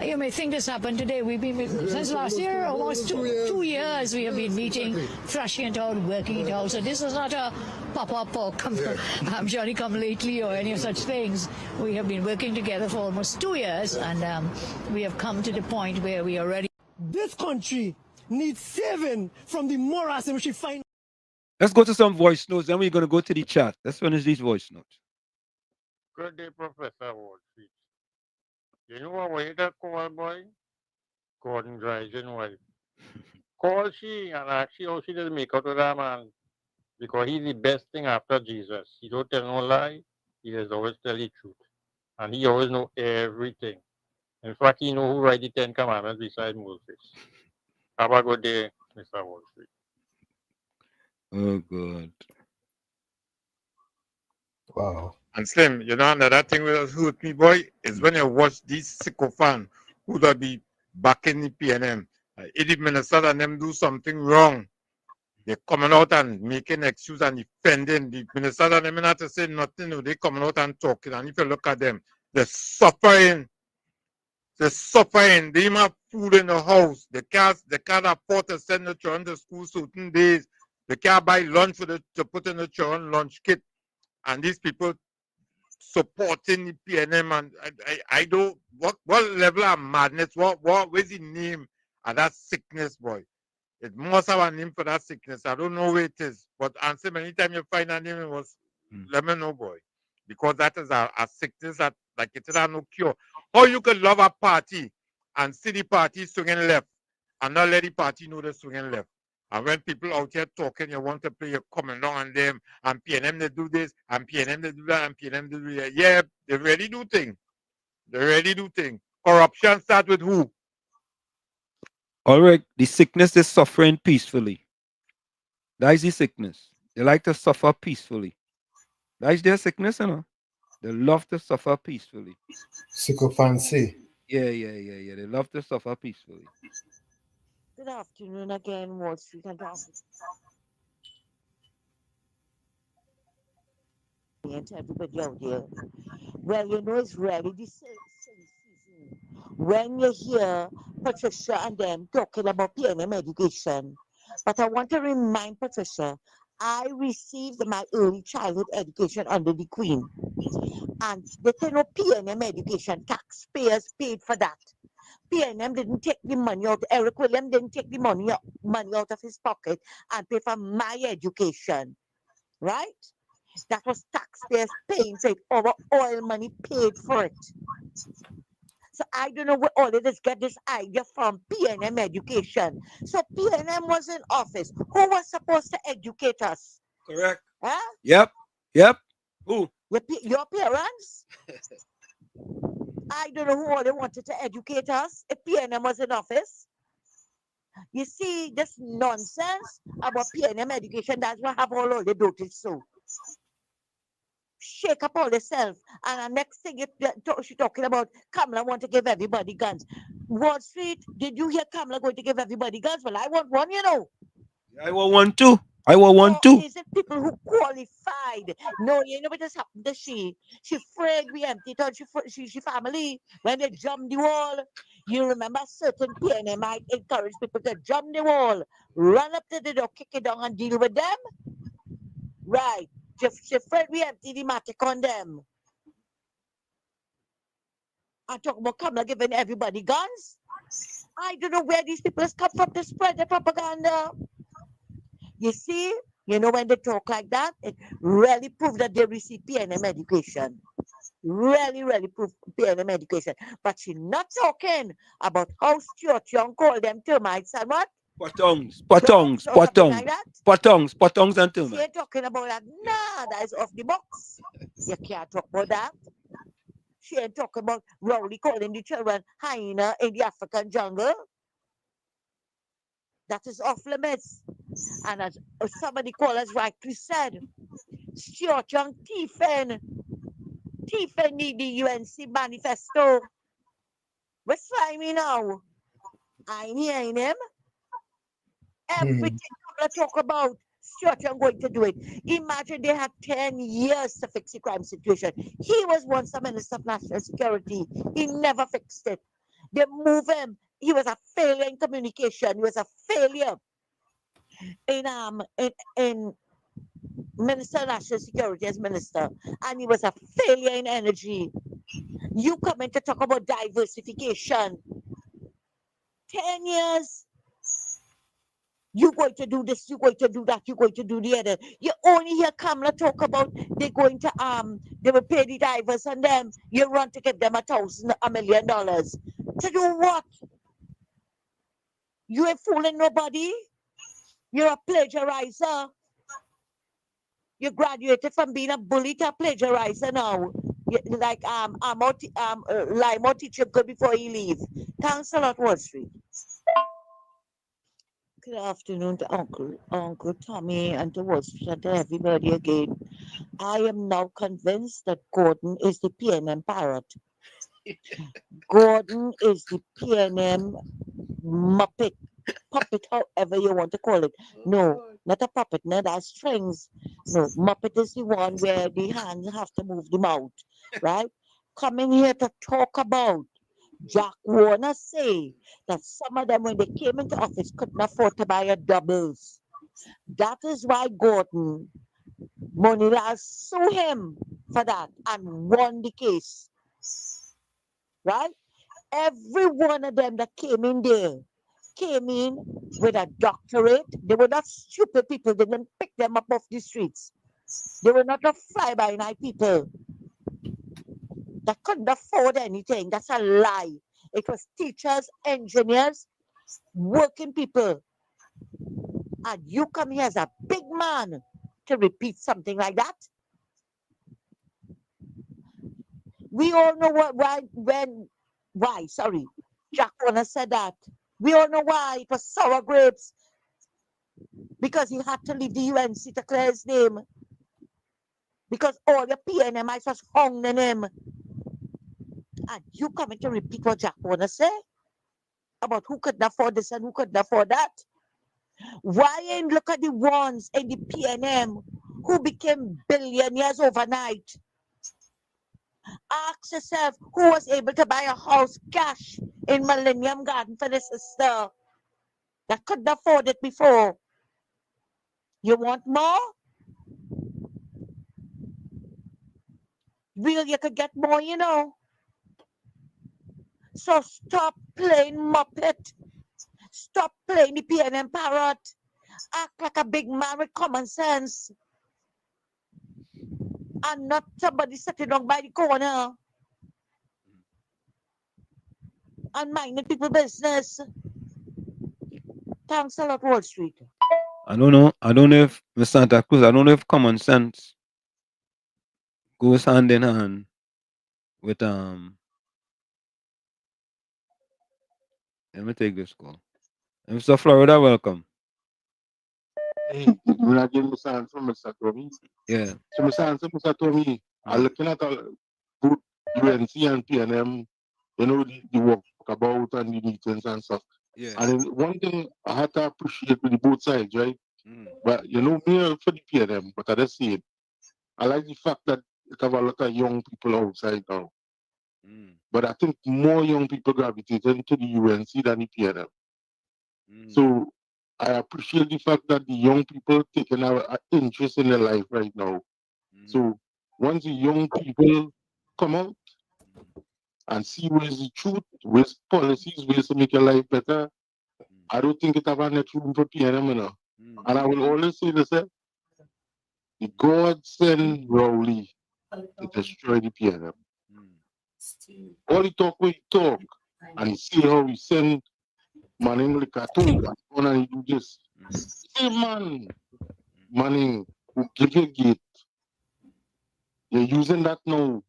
You may think this happened today. We've been, since last year, almost two years, we have been meeting, thrashing it out, working it out. So this is not a pop-up or Johnny come lately or any of such things. We have been working together for almost 2 years, and we have come to the point where we are ready. This country needs saving from the morass in which we find. Let's go to some voice notes, then we're going to go to the chat. Let's finish these voice notes. Good day, Professor Wall Street. You know what way to call, boy? Gordon Dryden's wife. Call she and ask she how she does make out with that man. Because he's the best thing after Jesus. He don't tell no lie. He has always tell the truth. And he always know everything. In fact, he know who write the 10 Commandments beside Moses. Have a good day, Mr. Wall Street. Oh, God. Wow. And Slim, you know, another thing that hurt me, boy, is when you watch these sycophants who that be back in the PNM. If the minister and them do something wrong, they're coming out and making excuse and defending. The minister and them not to say nothing, they coming out and talking. And if you look at them, they're suffering. They're suffering. They have food in the house. They can't afford to send the children to school certain days. They can't buy lunch for to put in the children lunch kit. And these people supporting the PNM, and I don't, what level of madness, where's the name of that sickness, boy? It must have a name for that sickness. I don't know where it is, but answer me anytime you find a name, it was, let me know, boy. Because that is a sickness that, like, it has no cure. How you could love a party and see the party swinging left, and not let the party know the swing and left. And when people out here talking, you want to play your comment on them, and PNM they do this, and PNM they do that, and PNM they do that. Yeah, they really do things. They really do things. Corruption start with who? All right, the sickness is suffering peacefully. That is the sickness. They like to suffer peacefully. That is their sickness, you know. They love to suffer peacefully. Sycophancy. Yeah. They love to suffer peacefully. Good afternoon again, Wall Street and everybody out there. Well, you know, it's really the silly season. When you hear Patricia and them talking about PNM education, but I want to remind Patricia, I received my early childhood education under the Queen. And they say no PNM education, taxpayers paid for that. PNM didn't take the money out, Eric William didn't take the money out of his pocket and pay for my education, right? That was taxpayers paying for it. Our oil money paid for it. So I don't know where all of this get this idea from PNM education. So PNM was in office. Who was supposed to educate us? Correct. Huh? Yep. Who? Your parents? I don't know who all they wanted to educate us if PNM was in office. You see, this nonsense about PNM education, that's what have all the dotage so. Shake up all yourself. And the next thing she's talking about, Kamala want to give everybody guns. Wall Street, did you hear Kamala going to give everybody guns? Well, I want one, you know. I want one too. I want one too. Is it people who qualified? No, you know what has happened to she? She afraid we emptied her. She family when they jumped the wall. You remember certain PNM might encourage people to jump the wall, run up to the door, kick it down and deal with them. Right. She afraid we empty the matic on them. I talk about Kamala giving everybody guns. I don't know where these people come from to spread the propaganda. You see, you know, when they talk like that, it really proves that they receive PNM education. Really prove PNM education. But she's not talking about how Stuart Young called them termites and what? Pottongs and termites. She ain't talking about that. Nah, that is off the box. You can't talk about that. She ain't talking about Rowley calling the children hyena in the African jungle. That is off limits. And as somebody called us rightly said, Stuart Young thiefing the UNC manifesto. What's slimy now? I'm hearing him. Everything Kamala talk about, Stuart Young going to do it. Imagine they had 10 years to fix the crime situation. He was once a Minister of National Security. He never fixed it. They move him. He was a failure in communication. He was a failure in Minister of National Security as minister, and he was a failure in energy. You come in to talk about diversification. 10 years. You're going to do this, you're going to do that, you're going to do the other. You only hear Kamala talk about they're going to they will pay the divers and them. You run to give them $1 million. To do what? You ain't fooling nobody. You're a plagiarizer. You graduated from being a bully to a plagiarizer now. Like Limo teacher good before he leave. Thanks a lot, Wall Street. Good afternoon to Uncle Tommy and to Wall Street and to everybody again. I am now convinced that Gordon is the PNM parrot. Gordon is the PNM Muppet, puppet, however you want to call it. No, not a puppet, no, that's strings. No, Muppet is the one where the hands have to move the mouth, right? Coming here to talk about Jack Warner say that some of them, when they came into office, couldn't afford to buy a doubles. That is why Gordon Monila sued him for that and won the case. Right? Every one of them that came in there came in with a doctorate. They were not stupid people. They didn't pick them up off the streets. They were not a fly-by-night people that couldn't afford anything. That's a lie. It was teachers, engineers, working people. And you come here as a big man to repeat something like that? We all know why, Jack Warner said that. We all know why. It was sour grapes. Because he had to leave the UNC to clear his name. Because all the PNMIs was hung on him. And you coming to repeat what Jack Warner said? About who couldn't afford this and who couldn't afford that? Why ain't look at the ones in the PNM who became billionaires overnight? Ask yourself who was able to buy a house cash in Millennium Garden for their sister that couldn't afford it before. You want more? Real, you could get more, you know. So stop playing Muppet. Stop playing the PNM parrot. Act like a big man with common sense. And not somebody sitting down by the corner and minding people's business. Thanks a lot, Wall Street. I don't know if Miss Santa Cruz, I don't know if common sense goes hand in hand with let me take this call. Mr. Florida, welcome. Hey, when I give Mr. Answer, Mr. Tommy. Yeah. So Mr. Answer, Mr. Tommy, I'm looking at both UNC and PNM, you know, the work about and the meetings and stuff. Yeah. And one thing I had to appreciate with the both sides, right? But you know, me for the PNM, but I just see it. I like the fact that it have a lot of young people outside now. But I think more young people gravitated to the UNC than the PNM. So I appreciate the fact that the young people taking an interest in their life right now. So once the young people come out and see where's the truth, where's policies, ways to make your life better, I don't think it have any room for PNM, you know. And I will always say this, the God sent Rowley to destroy the PNM. All he talk, what he talk, and he see how he send Manning like a tool, and he do this. Same man, Manning, who give you gate, you're using that now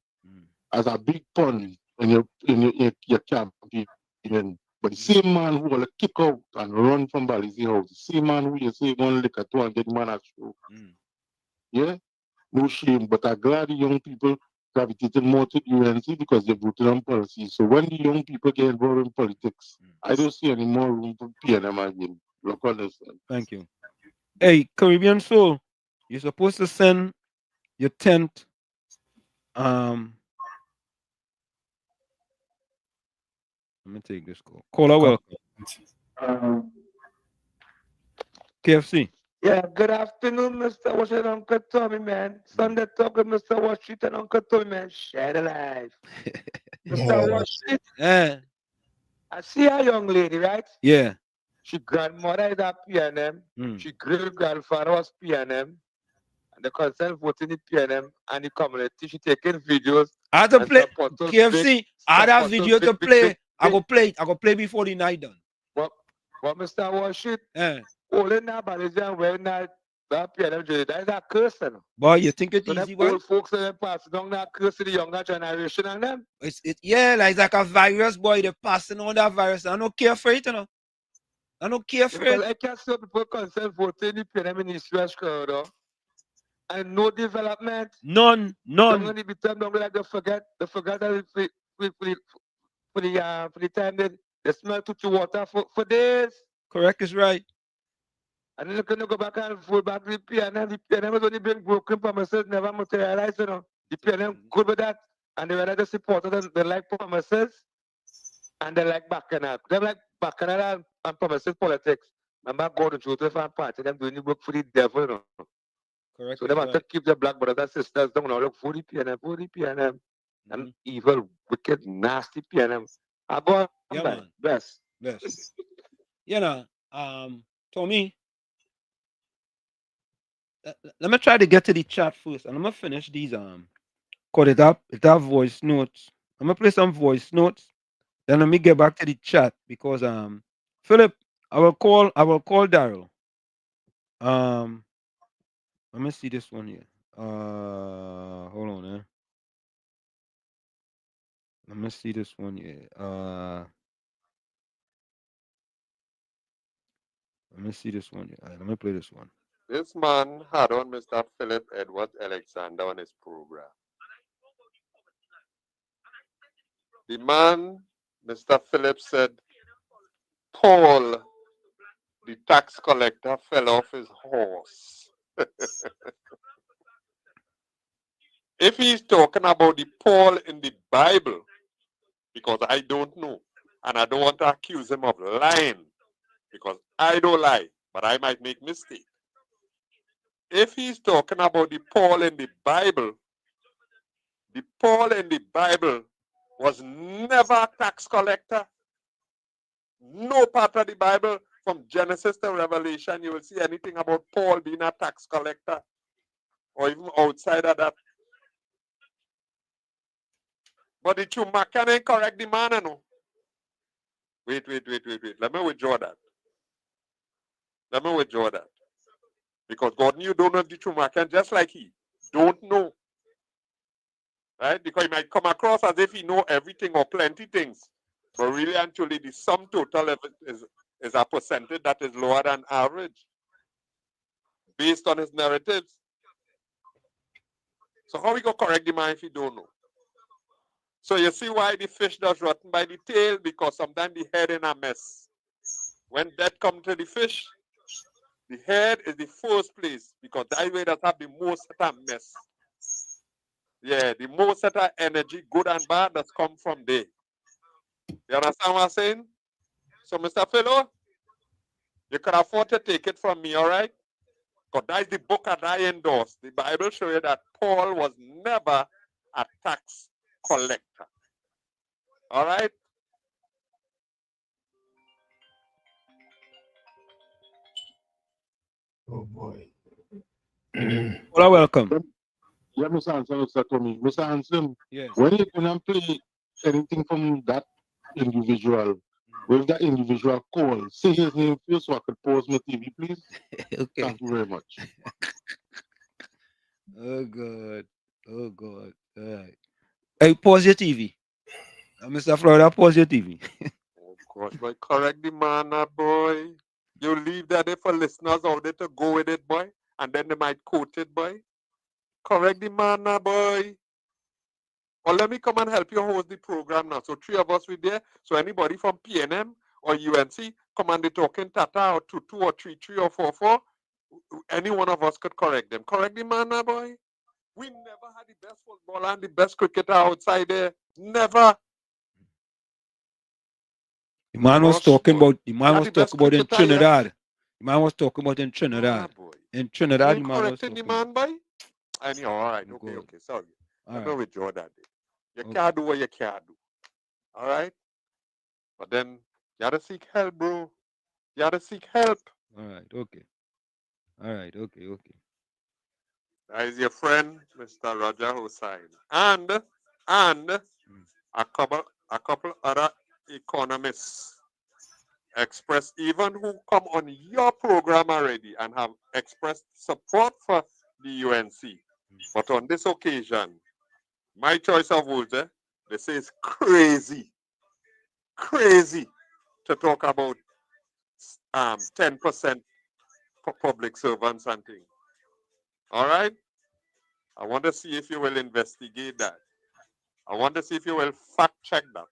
as a big pun in your campaign. But the same man who will kick out and run from Balizi House, the same man who you say going to lick a toe and get man at show. Yeah, no shame. But I'm glad the young people gravitated more to the UNC because they voted on policy. So when the young people get involved in politics, I don't see any more room for PNM again. Look on this. Thank you. Hey, Caribbean Soul, you're supposed to send your tent. Let me take this call. Caller, welcome. KFC. Yeah, good afternoon, Mr. Washington, Uncle Tommy, man. Sunday talk with Mr. Washington, Uncle Tommy, man. Share the life. Mr. Washington. Yeah. I see a young lady, right? Yeah. She grandmother is a PNM. She great grandfather was PNM. And the concern voting in PNM and the community. She taking videos. I have to play KFC. I have video to play. I go play before the night done. What Mr. Washington? All in that Balizian wearing that PNM jersey. That is a curse. Boy, you think it's so easy, boy? Old folks are passing on that curse to the younger generation and them. Yeah, like a virus, boy. They're passing on that virus. I don't care for it, you know. I don't care for it. I can't see people concerned voting in PNM in East West corridor. And no development. None. Don't only be time, don't like they forget that for the time they smell to water for days. Correct is right. And then you can go back and forth back to the PNM. The PNM has only been broken promises, never materialized, you know. The PNM good with that. And they were the supporters, they like promises. And they like bacchanal. They like bacchanal and promises politics. Remember, God and Joseph and Party, them doing the work for the devil, you know. Correct. So they want to keep their black brothers and sisters down. Now look for the PNM. And evil, wicked, nasty PNM. I go on by. Best. You know, Tommy, let me try to get to the chat first, and I'm gonna finish these cause it have voice notes. I'm gonna play some voice notes, then let me get back to the chat because Philip, I will call Daryl. Let me see this one here. Hold on, eh? Let me see this one here. Let me see this one here. Let me play this one. This man had on Mr. Philip Edward Alexander on his program. The man, Mr. Philip, said Paul, the tax collector, fell off his horse. If he's talking about the Paul in the Bible, because I don't know, and I don't want to accuse him of lying, because I don't lie, but I might make mistake. If he's talking about the Paul in the Bible was never a tax collector. No part of the Bible, from Genesis to Revelation, you will see anything about Paul being a tax collector, or even outside of that. But the Chumacan ain't correct the man, no. Wait. Let me withdraw that. Because God knew don't know the Chumacan just like he don't know. Right? Because he might come across as if he know everything or plenty things. But really and truly, the sum total is a percentage that is lower than average based on his narratives. So how we go correct the man if he don't know? So you see why the fish does rotten by the tail? Because sometimes the head in a mess. When death comes to the fish, the head is the first place because that way does have the most of mess. Yeah, the most of energy, good and bad, does come from there. You understand what I'm saying? So, Mr. Philo, you can afford to take it from me, all right? Because that is the book that I endorse. The Bible shows you that Paul was never a tax collector. All right? Oh boy. Well, welcome. Yeah, Mr. Hanson, Mr. Tommy. Mr. Hanson, yes. When you can play anything from that individual, with that individual call, say his name first so I could pause my TV, please. Okay. Thank you very much. Oh, God. All right. Hey, pause your TV. Mr. Florida, pause your TV. Oh, gosh, boy, correct the man, boy. You leave that there for listeners out there to go with it, boy. And then they might quote it, boy. Correct the man, boy. Or let me come and help you host the program now. So 3 of us with there. So anybody from PNM or UNC, come and they talking Tata or 2 or 3 or 4. Any one of us could correct them. Correct the man, boy. We never had the best footballer and the best cricketer outside there. Never. The man was talking about in Trinidad. The man was talking about in Trinidad. In Trinidad, the man was talking the man, boy. Anyhow, all right. Okay. Sorry. Let me withdraw that. You can't do what you can't do. All right? But then you gotta seek help, bro. You gotta seek help. All right. Okay. That is your friend, Mr. Roger Hussain. And a couple other economists express, even who come on your program already and have expressed support for the UNC. But on this occasion, my choice of words, they say it's crazy to talk about 10% for public servants and things. All right? I want to see if you will investigate that. I want to see if you will fact check that.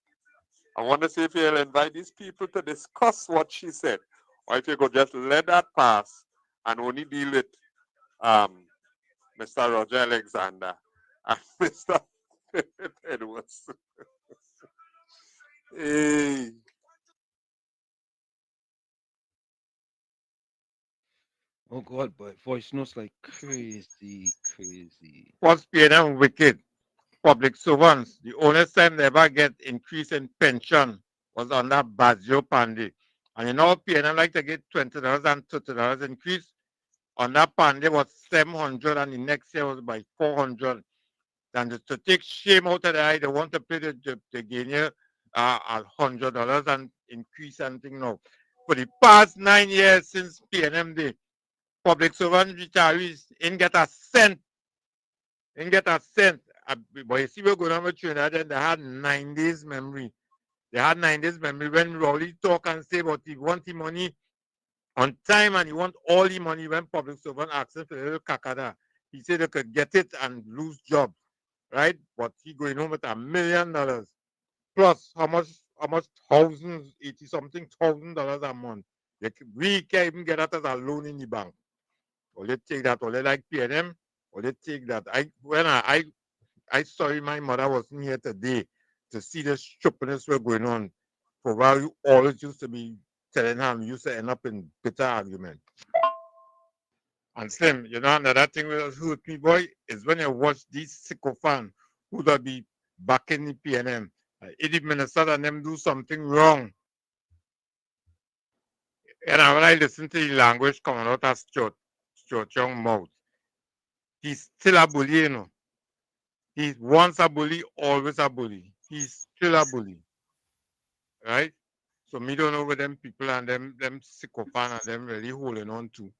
I want to see if you will invite these people to discuss what she said, or if you could just let that pass and only deal with Mr. Roger Alexander and Mr. Edwards. Hey. Oh, God, but voice notes like crazy. What's PNM wicked? Public servants, the only time they ever get increase in pension was under Bazio Pandey. And you know, PNM like to get $20 and $30 increase. On that Pandey was 700 and the next year was by 400. And to take shame out of the eye, they want to pay the gainer $100 and increase something now. for the past 9 years since PNM Day, public servant retirees ain't get a cent. Ain't get a cent. But you see we're going on with Trinidad, and they had 9 days memory. They had 9 days memory when Rowley talk and say about he want the money on time and he want all the money when public servant asked him for a little kakada. He said they could get it and lose jobs, right? But he going home with $1 million. Plus how much thousands, 80-something $1,000 a month. We can't even get that as a loan in the bank. Or they take that, or they like PNM, or they take that. I sorry my mother wasn't here today to see the stupidness were going on. For while you always used to be telling her, you used to end up in bitter argument. And Slim, you know, another thing with hurt me, boy, is when you watch these sycophants who will be backing the PNM. If the minister and them do something wrong, and when I listen to the language coming out of Stuart Young mouth, he's still a bully, you know. He's once a bully, always a bully. He's still a bully. Right? So me don't know what them people and them sycophants and them really holding on to.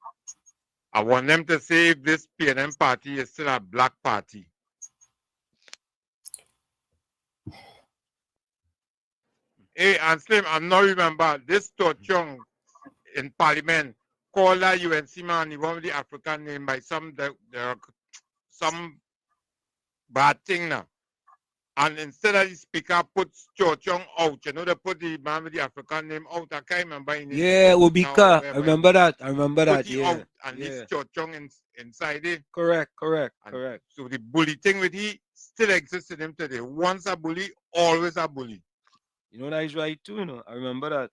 I want them to say if this PNM party is still a black party. Hey, and Slim, I'm not remember this Torchong in Parliament called that UNC man, he wanted the African name by some bad thing now. And instead of the speaker put Torchong out, you know, they put the man with the African name out. I can't remember in Yeah, Obika. I remember that. I remember that. Yeah. Out and this Torchong inside it. Correct. So the bully thing with he still exists in him today. Once a bully, always a bully. You know that is right too, you know. I remember that.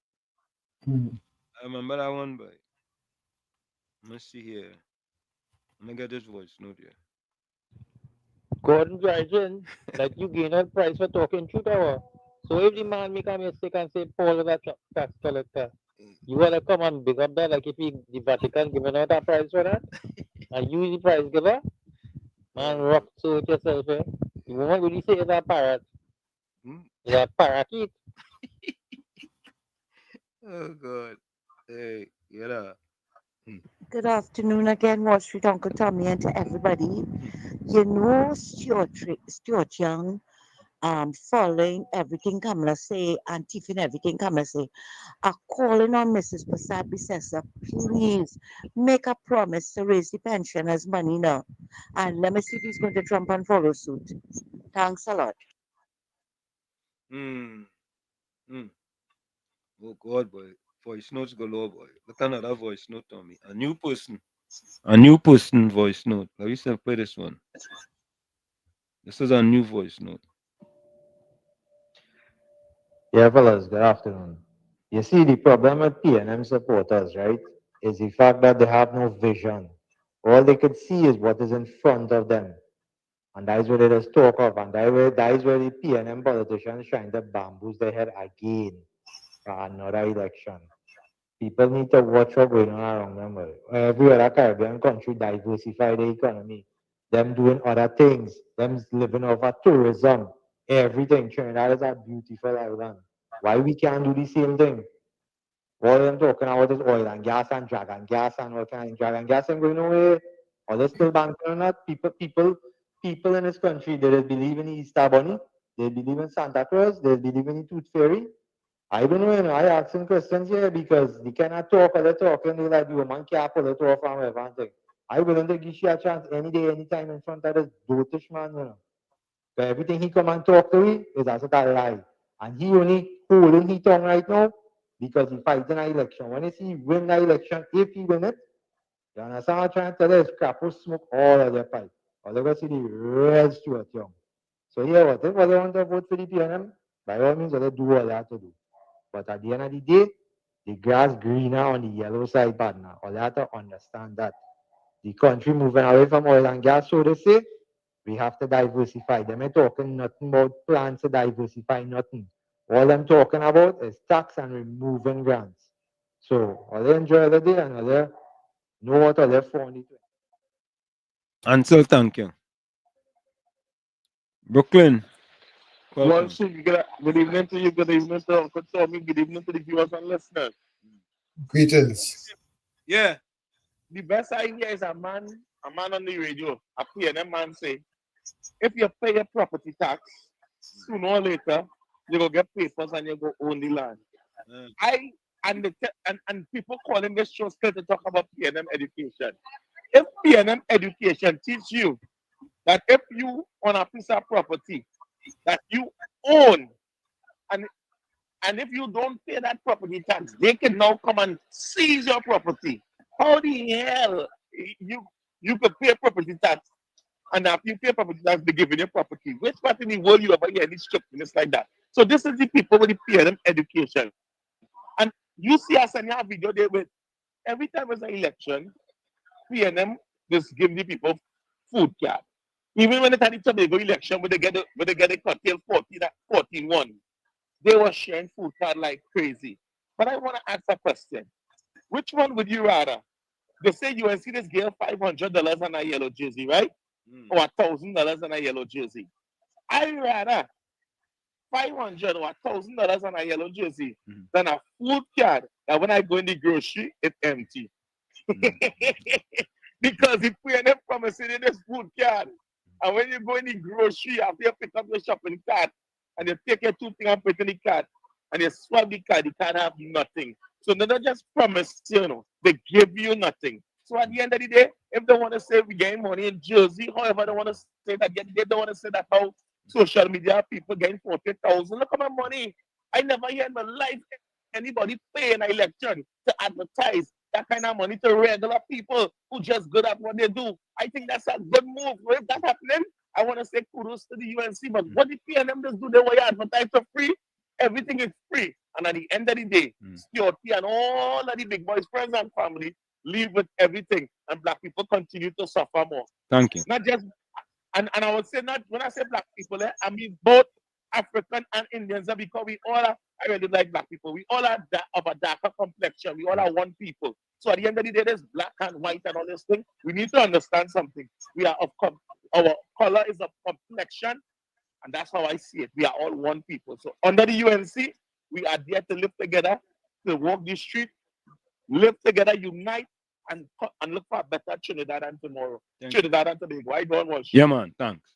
I remember that one, boy. Let's see here. Let me get this voice note here. Gordon Dryden, like you gain a prize for talking truth hour. So if the man make a mistake and say Paul is a tax collector, you wanna come and big up that like if the Vatican giving out a prize for that? And you the prize giver? Man, rock to it yourself, eh? The woman really say it's a parrot. It's a parakeet. Oh God. Hey, get up. Good afternoon again, Wall Street Uncle Tommy, and to everybody. You know, Stuart Young, following everything Kamala say and tipping everything Kamala say, are calling on Mrs. Prasad Bisesa, please make a promise to raise the pensioners' money now. And let me see if he's going to jump and follow suit. Thanks a lot. Oh God, boy. Voice notes galore, boy. Look at another voice note on me. A new person voice note. Let me play this one. This is a new voice note. Yeah, fellas, good afternoon. You see, the problem with PNM supporters, right, is the fact that they have no vision. All they could see is what is in front of them. And that is what they just talk of. And that is where the PNM politicians trying to bamboozle their head again for another election. People need to watch what's going on around them. Every other Caribbean country diversify the economy. Them doing other things. Them living off of tourism. Everything. Trinidad is a beautiful island. Why we can't do the same thing? All them talking about is oil and gas and dragon gas and all kind of dragon gas ain't going away. Are they still banking on that? People in this country, they believe in Easter Bunny, they believe in Santa Claus, they believe in the Tooth Fairy. I don't know, you know, I ask some questions here because they cannot talk or they're talking, they like the woman can't pull it off and everything. I willing to give you a chance any day, anytime in front of this dotish man, you know. So everything he come and talk to me is as a lie. And he only holding his tongue right now because he fights in an election. When he win the election, if he win it, you understand what I'm trying to tell you? Is crap will smoke all of their pipe. Or they're going to see the red Stuart Young. So yeah, whatever they want to vote for the PNM, by all means, they do all they have to do. But at the end of the day, the grass greener on the yellow side, partner. All they have to understand that the country moving away from oil and gas, so they say, we have to diversify. Them ain't talking nothing about plans to diversify, nothing. All them talking about is tax and removing grants. So, all they enjoy the day and all they know what all they found it. Ansel, thank you. Brooklyn. Well, good evening to you, good evening to Uncle Tommy, good evening to the viewers and listeners. Greetings. Yeah. The best idea is a man on the radio, a PNM man say, if you pay your property tax, sooner or later, you go get papers and you go own the land. And people calling this show still to talk about PNM education. If PNM education teach you that if you own a piece of property that you own, and if you don't pay that property tax, they can now come and seize your property. How the hell you could pay property tax, and after you pay property tax, they give you your property? Which part in the world you ever hear any strictness like that? So this is the people with the PNM education. And you see us in your video there with every time there's an election, PNM just give the people food card. Even when it's at the Tobago election, where they get a curtail 14-1, they were sharing food card like crazy. But I want to ask a question. Which one would you rather? They say UNC this girl $500 on a yellow jersey, right? Or $1,000 on a yellow jersey. I rather $500 or $1,000 on a yellow jersey than a food card that when I go in the grocery, it's empty. Because if we end up promising you this food card, and when you go in the grocery, after you pick up your shopping cart, and you take your 2 things and put in the cart, and you swap the card have nothing. So they don't just promise, they give you nothing. So at the end of the day, if they want to say we gain money in Jersey, however they want to say that, they don't want to say that how social media people gain 40,000. Look at my money. I never hear in my life anybody pay an election to advertise that kind of money to regular people who just good at what they do. I think that's a good move. If that's happening, I want to say kudos to the UNC. But what the PNM just do, they want you advertise for free. Everything is free. And at the end of the day, security and all of the big boys, friends and family leave with everything. And black people continue to suffer more. Thank you. Not just, and I would say not, when I say black people, I mean both African and Indians, because we all are, I really like black people. We all are of a darker complexion. We all are one people. So at the end of the day, there's black and white and all this thing. We need to understand something. We are our color is of complexion, and that's how I see it. We are all one people. So under the UNC, we are there to live together, to walk the street, live together, unite, and look for a better Trinidad and tomorrow. Trinidad and Tobago. I don't want. Yeah, man. Thanks,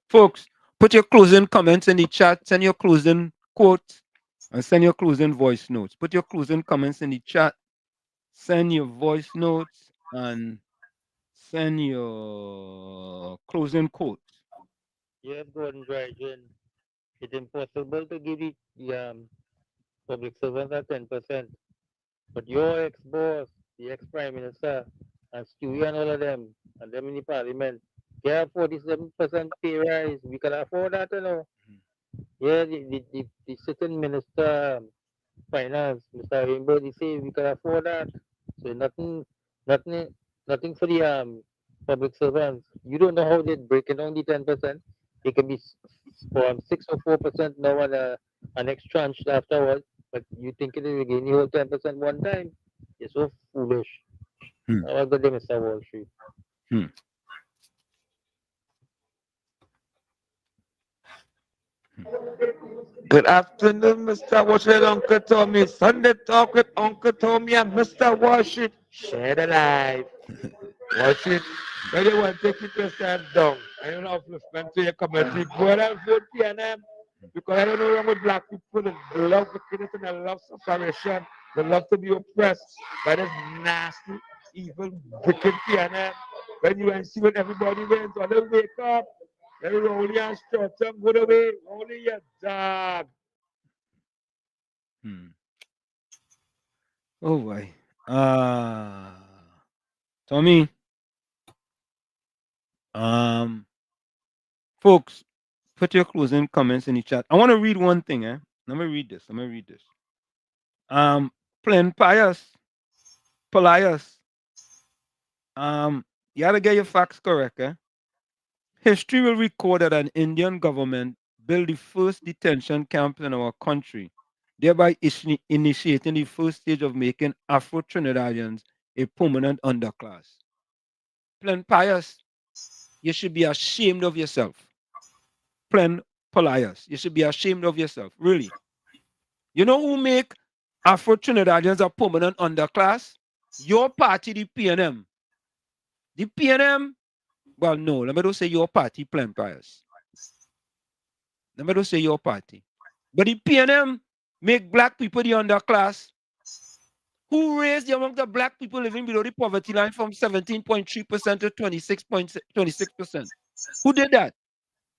folks. Put your closing comments in the chat. Send your closing quotes and send your closing voice notes. Put your closing comments in the chat. Send your voice notes and send your closing quotes. Yes, Gordon Dryden. It's impossible to give the public servants at 10%. But your ex-boss, the ex-prime minister, and Stewie and all of them, and them in the parliament, they have 47% pay rise. We can afford that, Yeah, the sitting minister, finance, Mr. Rainbow, they say we can afford that. So nothing for the public servants. You don't know how they're breaking down the 10%. It can be from 6 or 4% now and an extra tranche afterwards. But you think it is again the whole 10% one time? You're so foolish. Have a good day, Mr. Wall Street. Good afternoon, Mr. Washington, Uncle Tommy. Sunday Talk with Uncle Tommy and Mr. Washington. Share the life. Washington, when you want to keep yourself down, and you know, upliftment to your community, go and vote PNM. Because I don't know wrong with black people. They love wickedness and they love separation. They love to be oppressed by this nasty, evil, wicked PNM. When you see when everybody wins, or they wake up, they roll your short term, go away, only your dog. Oh boy. Tommy. Folks, put your closing comments in the chat. I want to read one thing, Let me read this. Plain Pius. Polius. You gotta get your facts correct, History will record that an Indian government built the first detention camp in our country, thereby initiating the first stage of making Afro-Trinidadians a permanent underclass. Plain Pius, you should be ashamed of yourself. Plain Polius, you should be ashamed of yourself, really. You know who make Afro-Trinidadians are permanent underclass. Your party, the PNM. The PNM, well, no, let me just say your party, Plan Pious. Let me just say your party. But the PNM make black people the underclass. Who raised the amount of black people living below the poverty line from 17.3% to 26%? Who did that?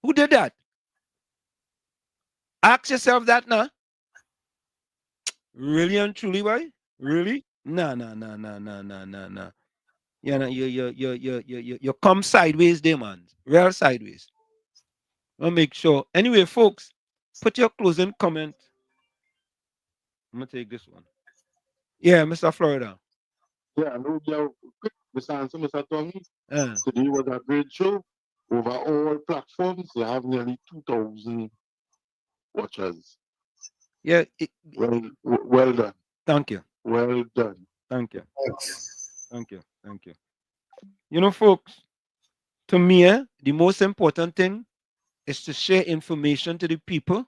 Who did that? Ask yourself that now. Really and truly, boy? Really? No. You come sideways there, man. Real sideways. I'll make sure. Anyway, folks, put your closing comment. I'm going to take this one. Yeah, Mr. Florida. Yeah, I know. Yeah, quick, Mr. Answer, Mr. Tony. Today was a great show. Over all platforms, they have nearly 2,000 watchers. Yeah. Well done. Thank you. Well done. Thank you. Thank you. Thank you. You know, folks, to me, the most important thing is to share information to the people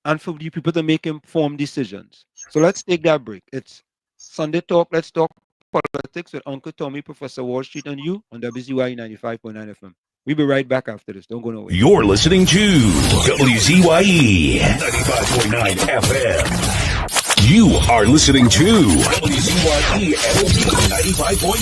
and for the people to make informed decisions. So let's take that break. It's Sunday Talk. Let's talk politics with Uncle Tommy, Professor Wall Street, and you on WZYE 95.9 FM. We'll be right back after this. Don't go nowhere. You're listening to WZYE 95.9 FM. You are listening to WZYE 95.9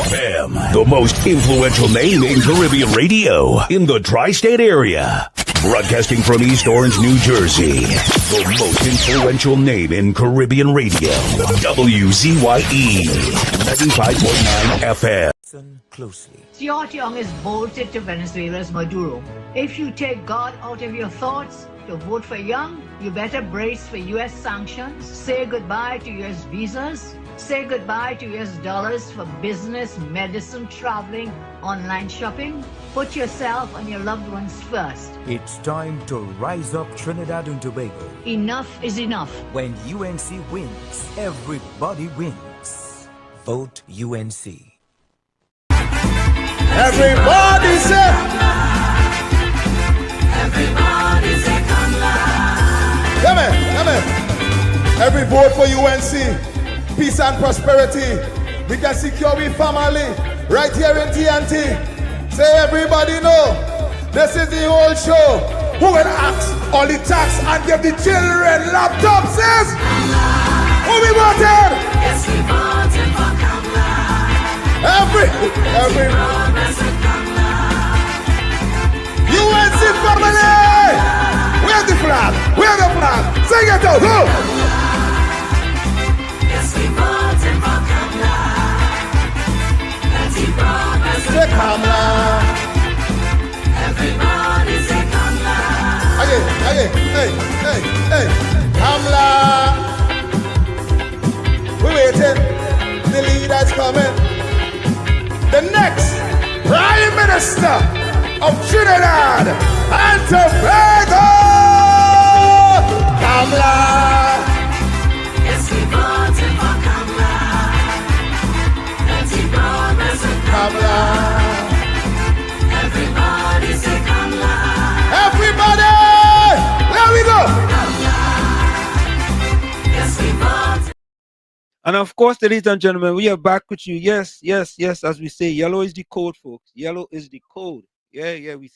FM, the most influential name in Caribbean radio in the tri-state area. Broadcasting from East Orange, New Jersey, the most influential name in Caribbean radio, WZYE 95.9 FM. Listen closely. Stuart Young is bolted to Venezuela's Maduro. If you take God out of your thoughts to vote for Young, you better brace for U.S. sanctions, say goodbye to U.S. visas, say goodbye to U.S. dollars for business, medicine, traveling, online shopping. Put yourself and your loved ones first. It's time to rise up Trinidad and Tobago. Enough is enough. When UNC wins, everybody wins. Vote UNC. Everybody say. Everybody say Come on. Every vote for UNC, peace and prosperity. We can secure we family right here in TNT. Say everybody know, this is the whole show. Who will ask all the tax and give the children laptops? Says who we voted? Yes, we voted for Kamala. Every UNC family. Where's the flag? Where's the flag? Sing it out. Go. Yes, we voted for Kamala. Say Kamala. Everybody say Kamala. Hey. Kamala. We're waiting. The leader's coming. The next Prime Minister of Trinidad and Tobago. Kamala. Yes, we voted for Kamala. Kamala. Everybody say Kamala. Everybody, there we go. Yes, we voted. And of course, ladies and gentlemen, we are back with you. Yes. As we say, yellow is the code, folks. Yellow is the code. Yeah. We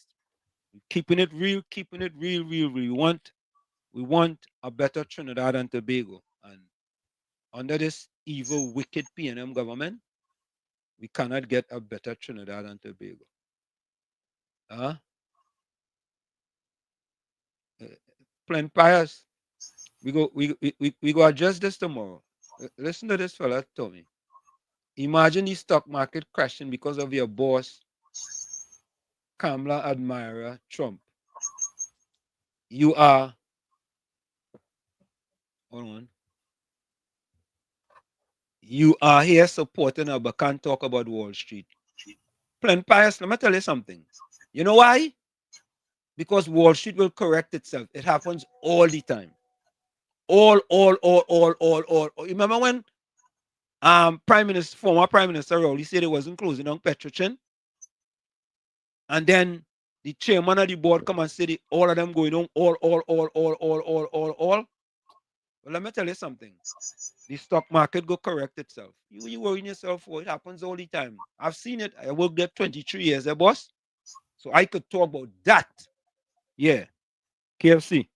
keeping it real. We want a better Trinidad and Tobago. And under this evil, wicked PNM government, we cannot get a better Trinidad and Tobago. Plan Pious. We go adjust this tomorrow. Listen to this fella, Tommy. Imagine the stock market crashing because of your boss, Kamala admirer, Trump. You are, hold on. You are here supporting her, but can't talk about Wall Street. Plan Pious, let me tell you something. You know why? Because Wall Street will correct itself. It happens all the time. All. Remember when former Prime Minister Rowley said it wasn't closing on Petrochin? And then the chairman of the board come and say all of them going on all. Well, let me tell you something. The stock market go correct itself. You worrying yourself for it happens all the time. I've seen it. I worked there 23 years, boss. So I could talk about that. Yeah. KFC.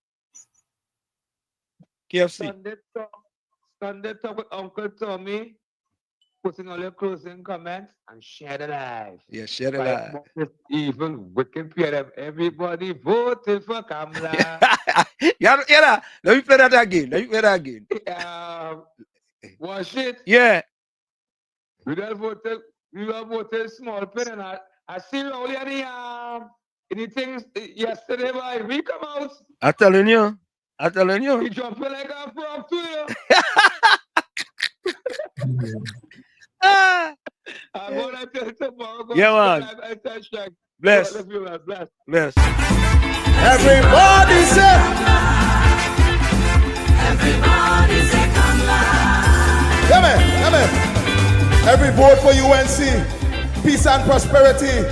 Sunday talk with Uncle Tommy, putting all your closing comments and share the live. Yeah, share the live. Even wicked PNM. Everybody voting for Kamala. Yeah, let me play that again. Watch it. Yeah. We were voting small pen and I see only any things yesterday by we come out. I'm telling you. He jumping like a frog to you. I'm gonna tell you tomorrow. Yeah, man. Bless. Everybody say. Everybody say Kamala. Come on. Every vote for UNC, peace and prosperity.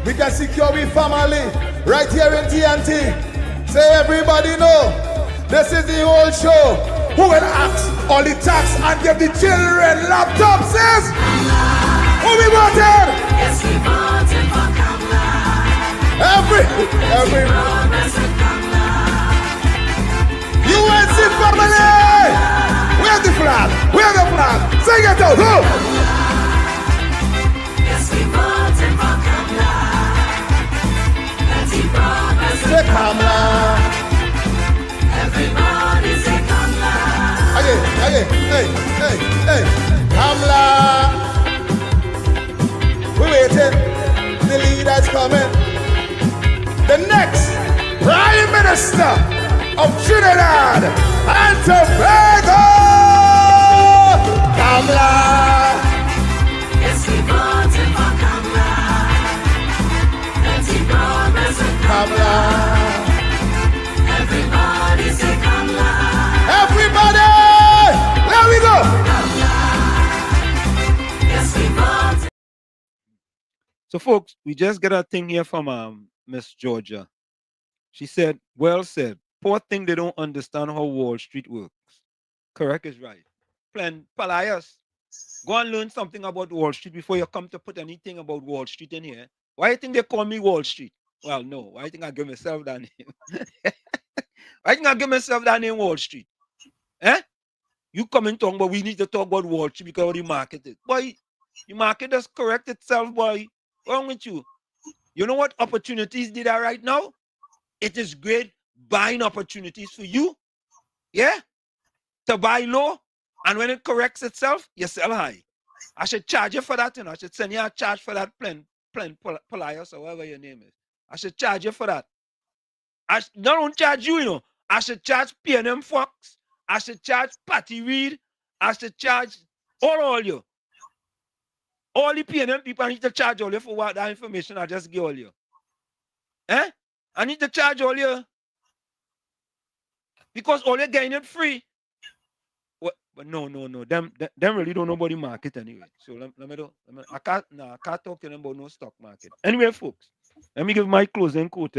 We can secure we family right here in TNT. Say everybody know, this is the whole show. Who will ask all the tax and give the children laptops? Says who we voted? Yes, we voted for Kamala. Every UNC family. Where's the flag? Sing it out. Who? Yes, we voted for Kamala. Say Kamala. Everybody say Kamala. Again. Hey. Kamala. We're waiting. The leader's coming. The next Prime Minister of Trinidad and Tobago. Kamala. Yes, we voted for Kamala. Kamala. Everybody say Kamala. Everybody, there we go. Yes, we voted. So, folks, we just got a thing here from Miss Georgia. She said, well said. Poor thing they don't understand how Wall Street works. Correct is right. Plan Palias. Go and learn something about Wall Street before you come to put anything about Wall Street in here. Why do you think they call me Wall Street? Well, no. Why do you think I give myself that name? Why do you think I give myself that name Wall Street? You come and talk, but we need to talk about Wall Street because of the market. Boy, the market does correct itself, boy. What's wrong with you? You know what opportunities did I right now? It is great buying opportunities for you. Yeah? To buy low, and when it corrects itself, you sell high. I should charge you for that, I should send you a charge for that plan Polias or whatever your name is. I should charge you for that. I don't charge you, I should charge PNM Fox. I should charge Patty Reed. I should charge all you. All the PNM people, I need to charge all you for what that information I just give all you. I need to charge all you. Because all you're getting it free. But no. Them really don't know about the market anyway. So I can't talk to them about no stock market. Anyway, folks, let me give my closing quote.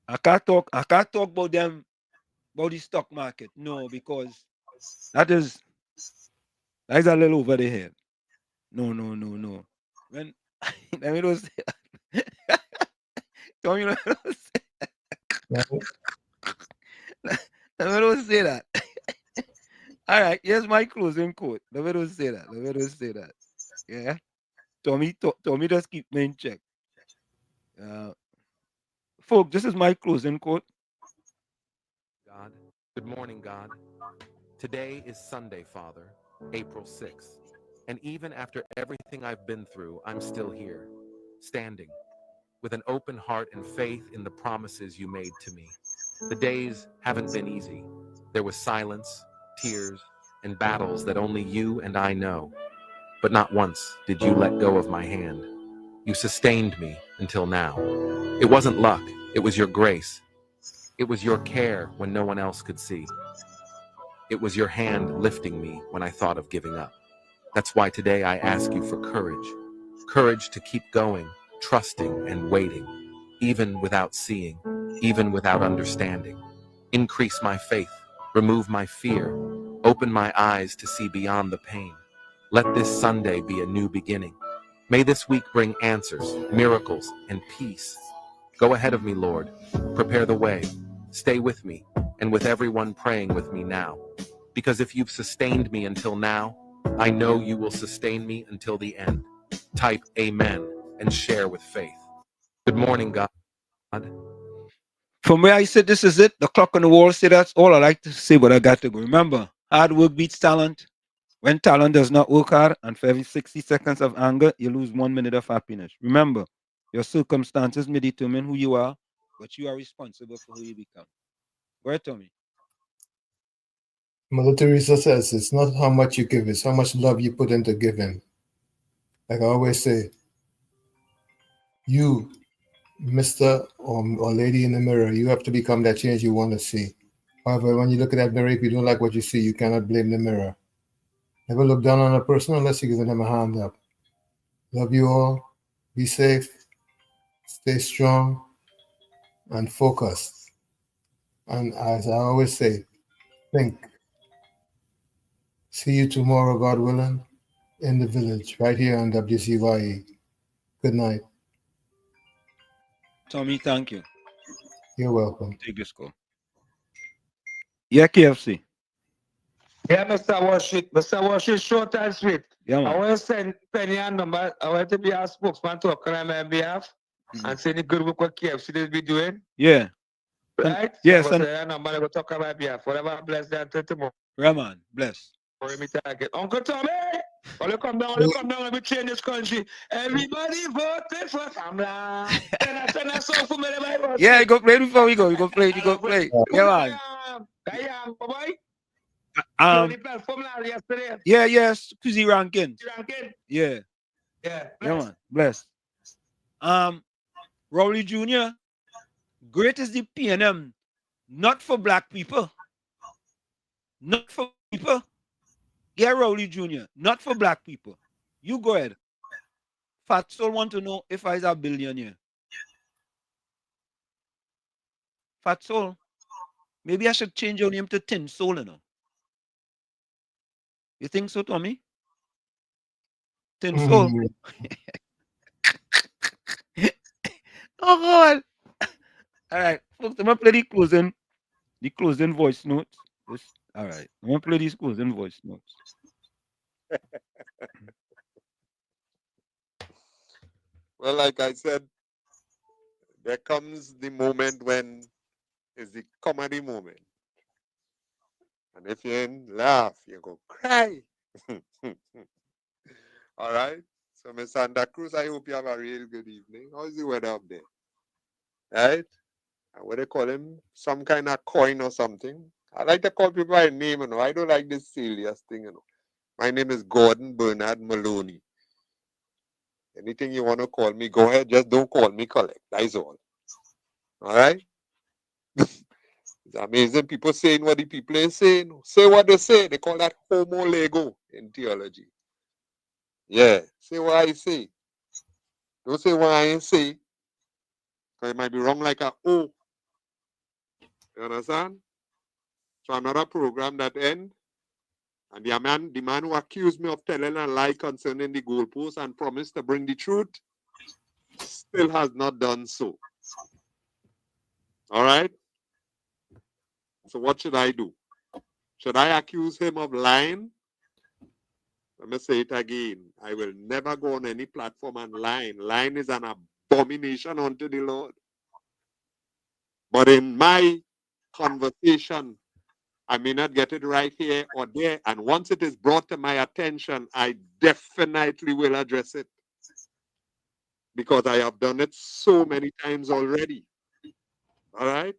I can't talk about them about the stock market. No, because that is a little over the head. No. When let me just say that. Tell me let me don't say that. All right, here's my closing quote. Let me don't say that. Yeah. Tommy just keep me in check. Folks, this is my closing quote. God, good morning, God. Today is Sunday, Father, April 6th. And even after everything I've been through, I'm still here, standing, with an open heart and faith in the promises you made to me. The days haven't been easy. There was silence, tears, and battles that only you and I know. But not once did you let go of my hand. You sustained me until now. It wasn't luck, it was your grace. It was your care when no one else could see. It was your hand lifting me when I thought of giving up. That's why today I ask you for courage. Courage to keep going, trusting and waiting, even without seeing, even without understanding. Increase my faith, Remove my fear. Open my eyes to see beyond the pain. Let this Sunday be a new beginning. May this week bring answers, miracles, and peace. Go ahead of me, Lord. Prepare the way. Stay with me, and with everyone praying with me now. Because if you've sustained me until now, I know you will sustain me until the end. Type Amen and share with faith. Good morning, God. From where I sit, this is it. The clock on the wall say that's all I like to say, but I got to go. Remember, hard work beats talent. When talent does not work hard, and for every 60 seconds of anger, you lose 1 minute of happiness. Remember, your circumstances may determine who you are, but you are responsible for who you become. Go ahead, Tommy. Mother Teresa says it's not how much you give, it's how much love you put into giving. Like I always say, you, Mr. or lady in the mirror, you have to become that change you want to see. However, when you look at that mirror, if you don't like what you see, you cannot blame the mirror. Never look down on a person unless you're giving them a hand up. Love you all. Be safe. Stay strong and focused. And as I always say, think. See you tomorrow, God willing, in the village, right here on WZYE. Good night. Tommy, thank you. You're welcome. Take this call. Yeah, KFC. Yeah, Mr. Worship, short and sweet. Yeah, man. I want to send Penny a number. I want to be a spokesman to on my behalf and say the good work what KFC they be doing. Yeah. Right? Yes. So I say a number, I go talk on my behalf. Whatever bless that tomorrow. Raman, bless. Me target. Uncle Tommy, when you come down, let me change this country. Everybody voted for Kamla. Send a song for me. Yeah, you go play before we go. You go play. Yeah, man. Bye-bye. Yeah, yes. Kuzi Rankin. Yeah. Yeah. Yeah, man. Bless. Rowley Jr., great is the PNM, not for black people. Not for people. Yeah, Rowley Jr., not for black people. You go ahead. Fat Soul want to know if I's a billionaire. Fat Soul, maybe I should change your name to Tin Soul, you know. You think so, Tommy? Tin Soul. Oh, God. All right, folks, I'm going to play the closing voice notes. All right, I'm going to play these closing voice notes. Well, like I said, there comes the moment when it's the comedy moment. And if you ain't laugh, you go cry. All right? So, Miss Santa Cruz, I hope you have a real good evening. How's the weather up there? Right? And what they call him? Some kind of coin or something. I like to call people by name, you know. I don't like this serious thing, you know. My name is Gordon Bernard Maloney. Anything you want to call me, go ahead. Just don't call me collect. That's all. All right? It's amazing. People saying what the people are saying. Say what they say. They call that homo lego in theology. Yeah. Say what I say. Don't say what I ain't say. Because it might be wrong like a O. You understand? So another program that end. And the man who accused me of telling a lie concerning the goalpost and promised to bring the truth still has not done so. All right? So what should I do? Should I accuse him of lying? Let me say it again. I will never go on any platform and lie. Lying is an abomination unto the Lord. But in my conversation, I may not get it right here or there. And once it is brought to my attention, I definitely will address it. Because I have done it so many times already. All right?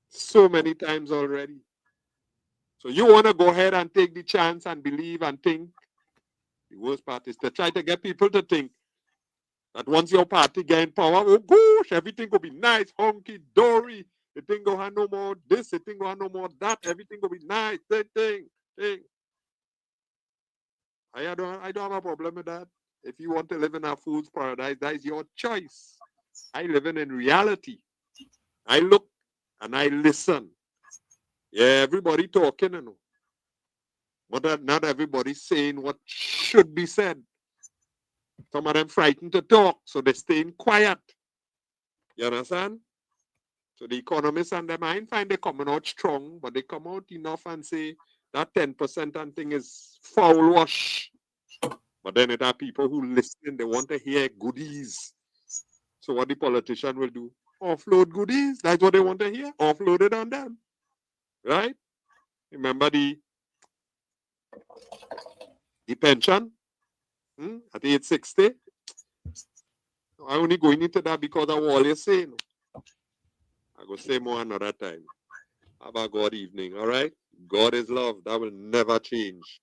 So many times already. So you want to go ahead and take the chance and believe and think. The worst part is to try to get people to think that once your party gain power, oh gosh, everything will be nice, hunky dory. The thing go have no more this, the thing go have no more that, everything will be nice, thing. I don't have a problem with that. If you want to live in a fool's paradise, that is your choice. I live in reality. I look and I listen. Yeah, everybody talking, but not everybody saying what should be said. Some of them frightened to talk, so they're staying quiet. You understand? So the economists and them, I find they coming out strong, but they come out enough and say that 10% and thing is foul wash. But then it are people who listening, they want to hear goodies. So what the politician will do? Offload goodies. That's what they want to hear. Offload it on them. Right? Remember the pension? At age 60? I only going into that because of all you're saying. I go say more another time. Have a good evening, all right? God is love. That will never change.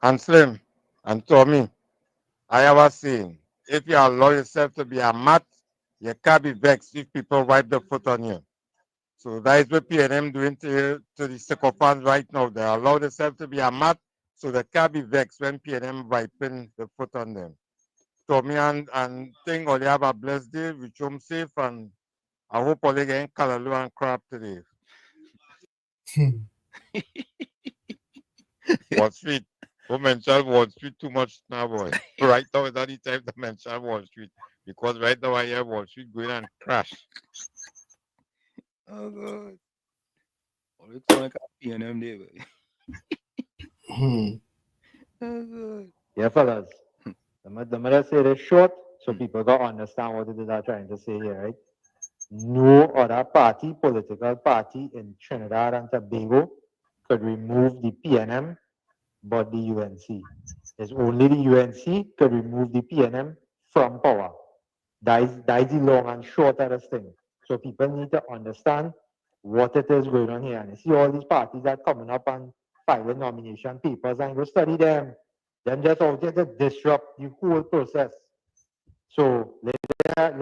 And Slim and Tommy, I ever seen, if you allow yourself to be a mat, you can't be vexed if people wipe the foot on you. So that is what PNM doing to the sycophants right now. They allow themselves to be a mat, so they can't be vexed when PNM wiping the foot on them. Tommy and thing, all you have a blessed day, reach home safe, and I hope all you getting callaloo and crap today. Wall Street. Don't mention Wall Street too much now, boy. Right now is not the time to mention Wall Street, because right now I hear Wall Street going and crash. Oh God. Oh, it's like a PNM day, boy. Oh God. Yeah, fellas. The matter say it short, so people don't understand what it is I'm trying to say here, right? No other party, political party in Trinidad and Tobago could remove the PNM but the UNC. It's only the UNC could remove the PNM from power. That is the long and short of this thing. So people need to understand what it is going on here. And you see all these parties that are coming up and filing nomination papers and go study them. Them just out there to disrupt the whole process. So let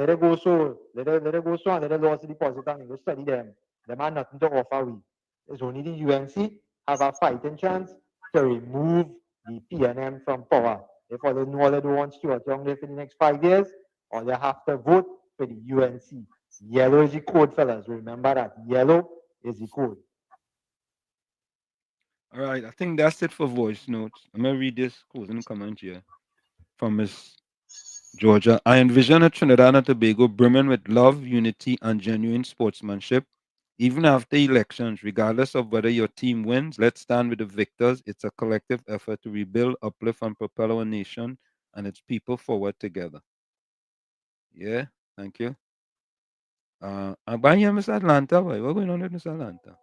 it go so, let it go so, and let it lose the deposit and go study them. Them are nothing to offer we. It's only the UNC have a fighting chance to remove the PNM from power. If all they know all they don't want Stuart Young there for the next 5 years, or they have to vote for the UNC. Yellow is the code, fellas. Remember that. Yellow is the code. All right, I think that's it for voice notes. I'm gonna read this closing comment here from Miss Georgia. I envision a Trinidad and Tobago brimming with love, unity, and genuine sportsmanship. Even after elections, regardless of whether your team wins, let's stand with the victors. It's a collective effort to rebuild, uplift, and propel our nation and its people forward together. Yeah, thank you. I'm buying here, Miss Atlanta. What's going on with Miss Atlanta?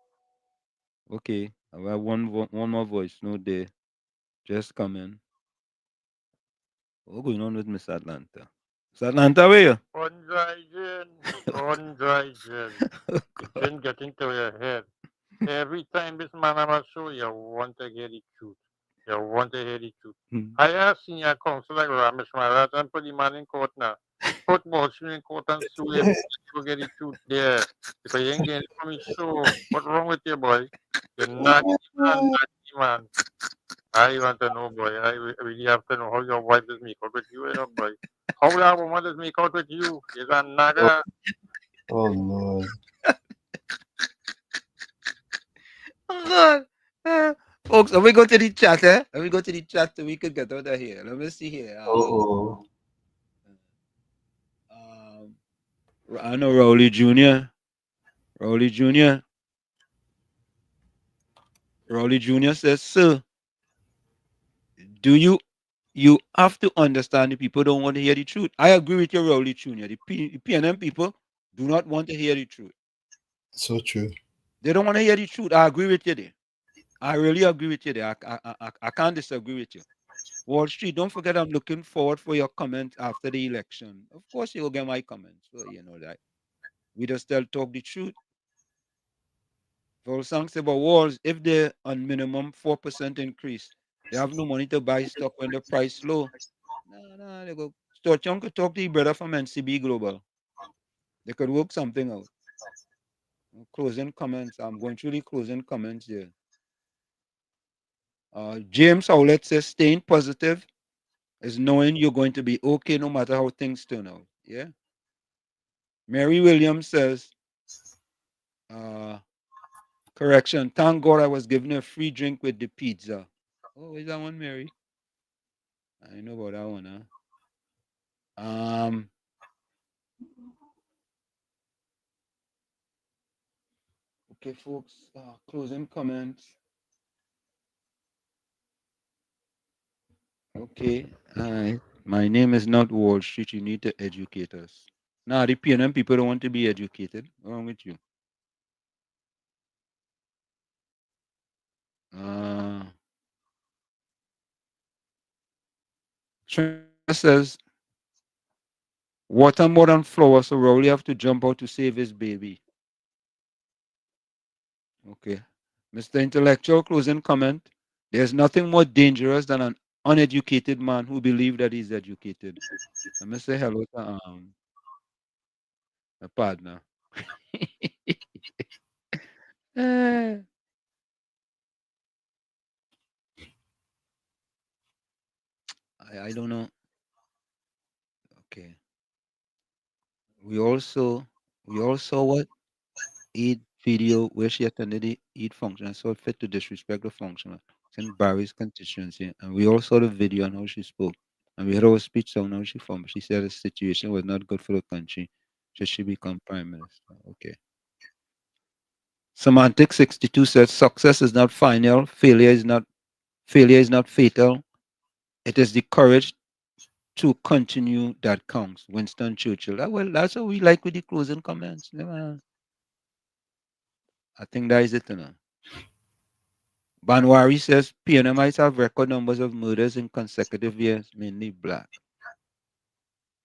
Okay, I have one more voice note there. Just come in. What's going on with Miss Atlanta? Miss Atlanta, where you? Dry gin. The gin get into your head. Every time this man have a show, you want to hear the truth. You want to hear the truth. I have seen your counsel like Ramesh Maharaj and put the man in court now. Put Bolshevik in court and sue him to get the truth there. Because you ain't getting it from his show. What's wrong with you, boy? You're not man. I want to know, boy. I really have to know how your wife does make out with you, boy. How that woman does make out with you? Is a naga. Oh Lord. Oh, God. Folks, let me go to the chat, eh? Let me go to the chat so we can get out of here. Let me see here. I know Rowley Jr. Rowley Jr. Rowley Jr. says, sir, do you have to understand the people don't want to hear the truth. I agree with you, Rowley Jr. The PNM people do not want to hear the truth. So true. They don't want to hear the truth. I agree with you there. I really agree with you there. I can't disagree with you. Wall Street, don't forget I'm looking forward for your comment after the election. Of course you'll get my comments. So you know that. We just talk the truth. For songs about walls, if they're on minimum 4% increase, they have no money to buy stock when the price low. No, they go. So Chong could talk to your brother from NCB Global. They could work something out. Closing comments. I'm going through the closing comments here. James Howlett says staying positive is knowing you're going to be okay no matter how things turn out. Yeah. Mary Williams says, correction, thank God I was given a free drink with the pizza. Oh, is that one, Mary? I know about that one, huh? Okay, folks, closing comments. Okay, my name is not Wall Street. You need to educate us. Nah, the PNM people don't want to be educated. What's wrong with you? Says, water more than flour, so Rowley have to jump out to save his baby. Okay. Mr. Intellectual, closing comment. There's nothing more dangerous than an uneducated man who believes that he's educated. Let me say hello to my partner. I don't know. Okay. We also what? Eid video where she attended the Eid function and saw fit to disrespect the functioner. It's in Barry's constituency. And we all saw the video on how she spoke. And we heard her speech sound how she formed. She said the situation was not good for the country. Should she become prime minister? Okay. Semantic 62 says success is not final, failure is not fatal. It is the courage to continue that counts. Winston Churchill. Well, that's what we like with the closing comments. I think that is it. Banwari says PNMites have record numbers of murders in consecutive years, mainly black.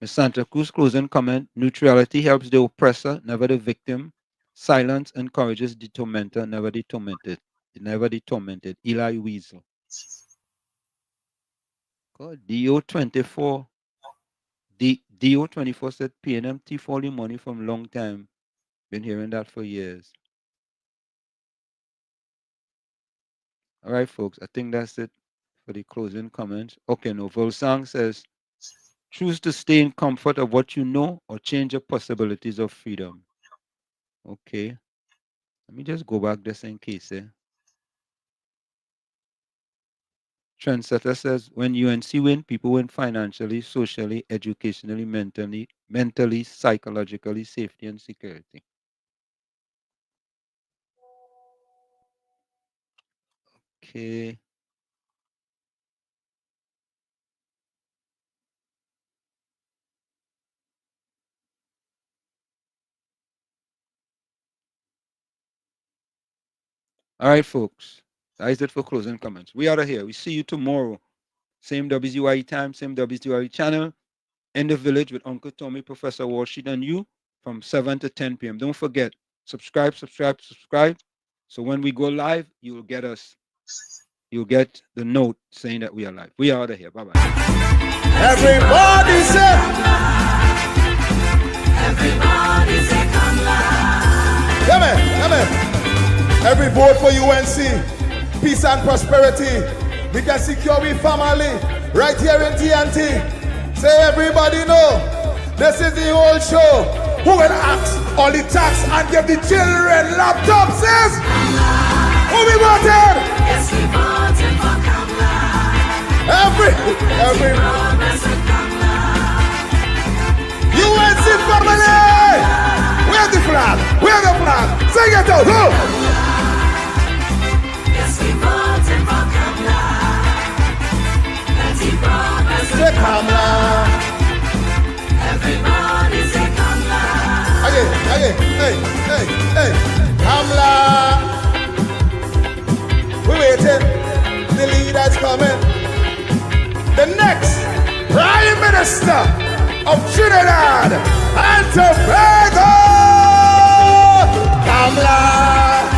Ms. Santa Cruz closing comment, neutrality helps the oppressor, never the victim. Silence encourages the tormentor, never the tormented. Eli Weasel. God, DO24. DO24 said PNM thief all the money from long time. Been hearing that for years. All right, folks. I think that's it for the closing comments. Okay, no. Volsang says, choose to stay in comfort of what you know or change your possibilities of freedom. Okay. Let me just go back just in case. Trendsetter says, when UNC win, people win financially, socially, educationally, mentally, psychologically, safety, and security. Okay. All right, folks. That is it for closing comments. We are here. We see you tomorrow. Same WZYE time, same WZYE channel. In the village with Uncle Tommy, Professor Walsheet, and you from 7 to 10 p.m. Don't forget, subscribe. So when we go live, you will get us. You'll get the note saying that we are live. We are out of here. Bye-bye. Everybody say. Everybody say come live. Come on. Every vote for UNC, peace and prosperity. We can secure we family right here in TNT. Say everybody know, this is the whole show. Who will ask all the tax and give the children laptops? Is who we voted? Yes, we voted for come live. Every UNC family. Where's the flag? Where's the flag? Sing it out. Who? Yes, we voted for come live. Say come live. Everybody say come live. Again, hey, come live. We're waiting, the leader's coming. The next Prime Minister of Trinidad and Tobago. Come live.